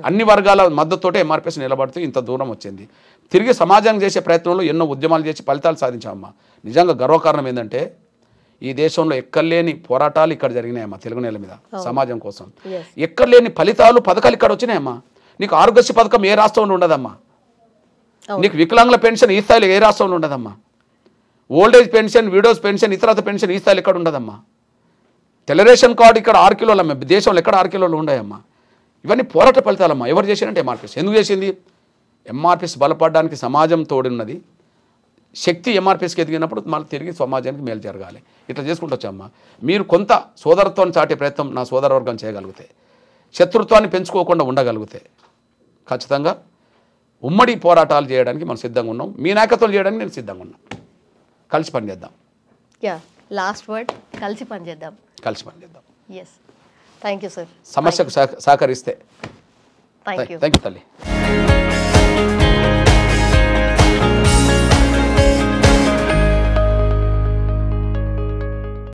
అన్ని వర్గాల మద్దతుతోటే ఎంఆర్పిఎస్ నిలబడుతూ ఇంత దూరం వచ్చింది. తిరిగి సమాజానికి చేసే ప్రయత్నంలో ఎన్నో ఉద్యమాలు చేసి ఫలితాలు సాధించామమ్మా. నిజంగా గర్వకారణం ఏంటంటే ఈ దేశంలో ఎక్కర్లేని పోరాటాలు ఇక్కడ జరిగినాయమ్మా. తెలుగు నేల మీద సమాజం కోసం ఎక్కర్లేని ఫలితాలు, పథకాలు ఇక్కడ వచ్చినాయమ్మా. నీకు ఆరోగ్యశ్రీ పథకం ఏ రాష్ట్రంలో ఉండదమ్మా. నీకు వికలాంగుల పెన్షన్ ఈ స్థాయిలో ఏ రాష్ట్రంలో ఉండదమ్మా. ఓల్డేజ్ పెన్షన్, విడోస్ పెన్షన్, ఇతరత పెన్షన్ ఈ స్థాయిలో ఎక్కడ ఉండదమ్మా. తెల్లరేషన్ కార్డు ఇక్కడ 6 కిలోలమ్మా. దేశంలో ఎక్కడ 6 కిలోలు ఉన్నాయమ్మా. ఇవన్నీ పోరాట ఫలితాలమ్మా. ఎవరు చేసినంటే ఎంఆర్పిఎస్. ఎందుకు చేసింది? ఎంఆర్పిఎస్ బలపడడానికి సమాజం తోడున్నది. శక్తి ఎంఆర్పిఎస్కి ఎదిగినప్పుడు మళ్ళీ తిరిగి సమాజానికి మేలు జరగాలి. ఇట్లా చేసుకుంటూ వచ్చామ్మా. మీరు కొంత సోదరత్వాన్ని చాటే ప్రయత్నం నా సోదరవర్గం చేయగలిగితే, శత్రుత్వాన్ని పెంచుకోకుండా ఉండగలిగితే ఖచ్చితంగా ఉమ్మడి పోరాటాలు చేయడానికి మనం సిద్ధంగా ఉన్నాం. మీ నాయకత్వం చేయడానికి నేను సిద్ధంగా ఉన్నాను. కలిసి పనిచేద్దాం. లాస్ట్ వర్డ్, కలిసి పనిచేద్దాం. కలిసి పనిచేద్దాం. Yes, thank you sir. సమస్యకు సహకరిస్తే. థ్యాంక్ యూ తల్లి.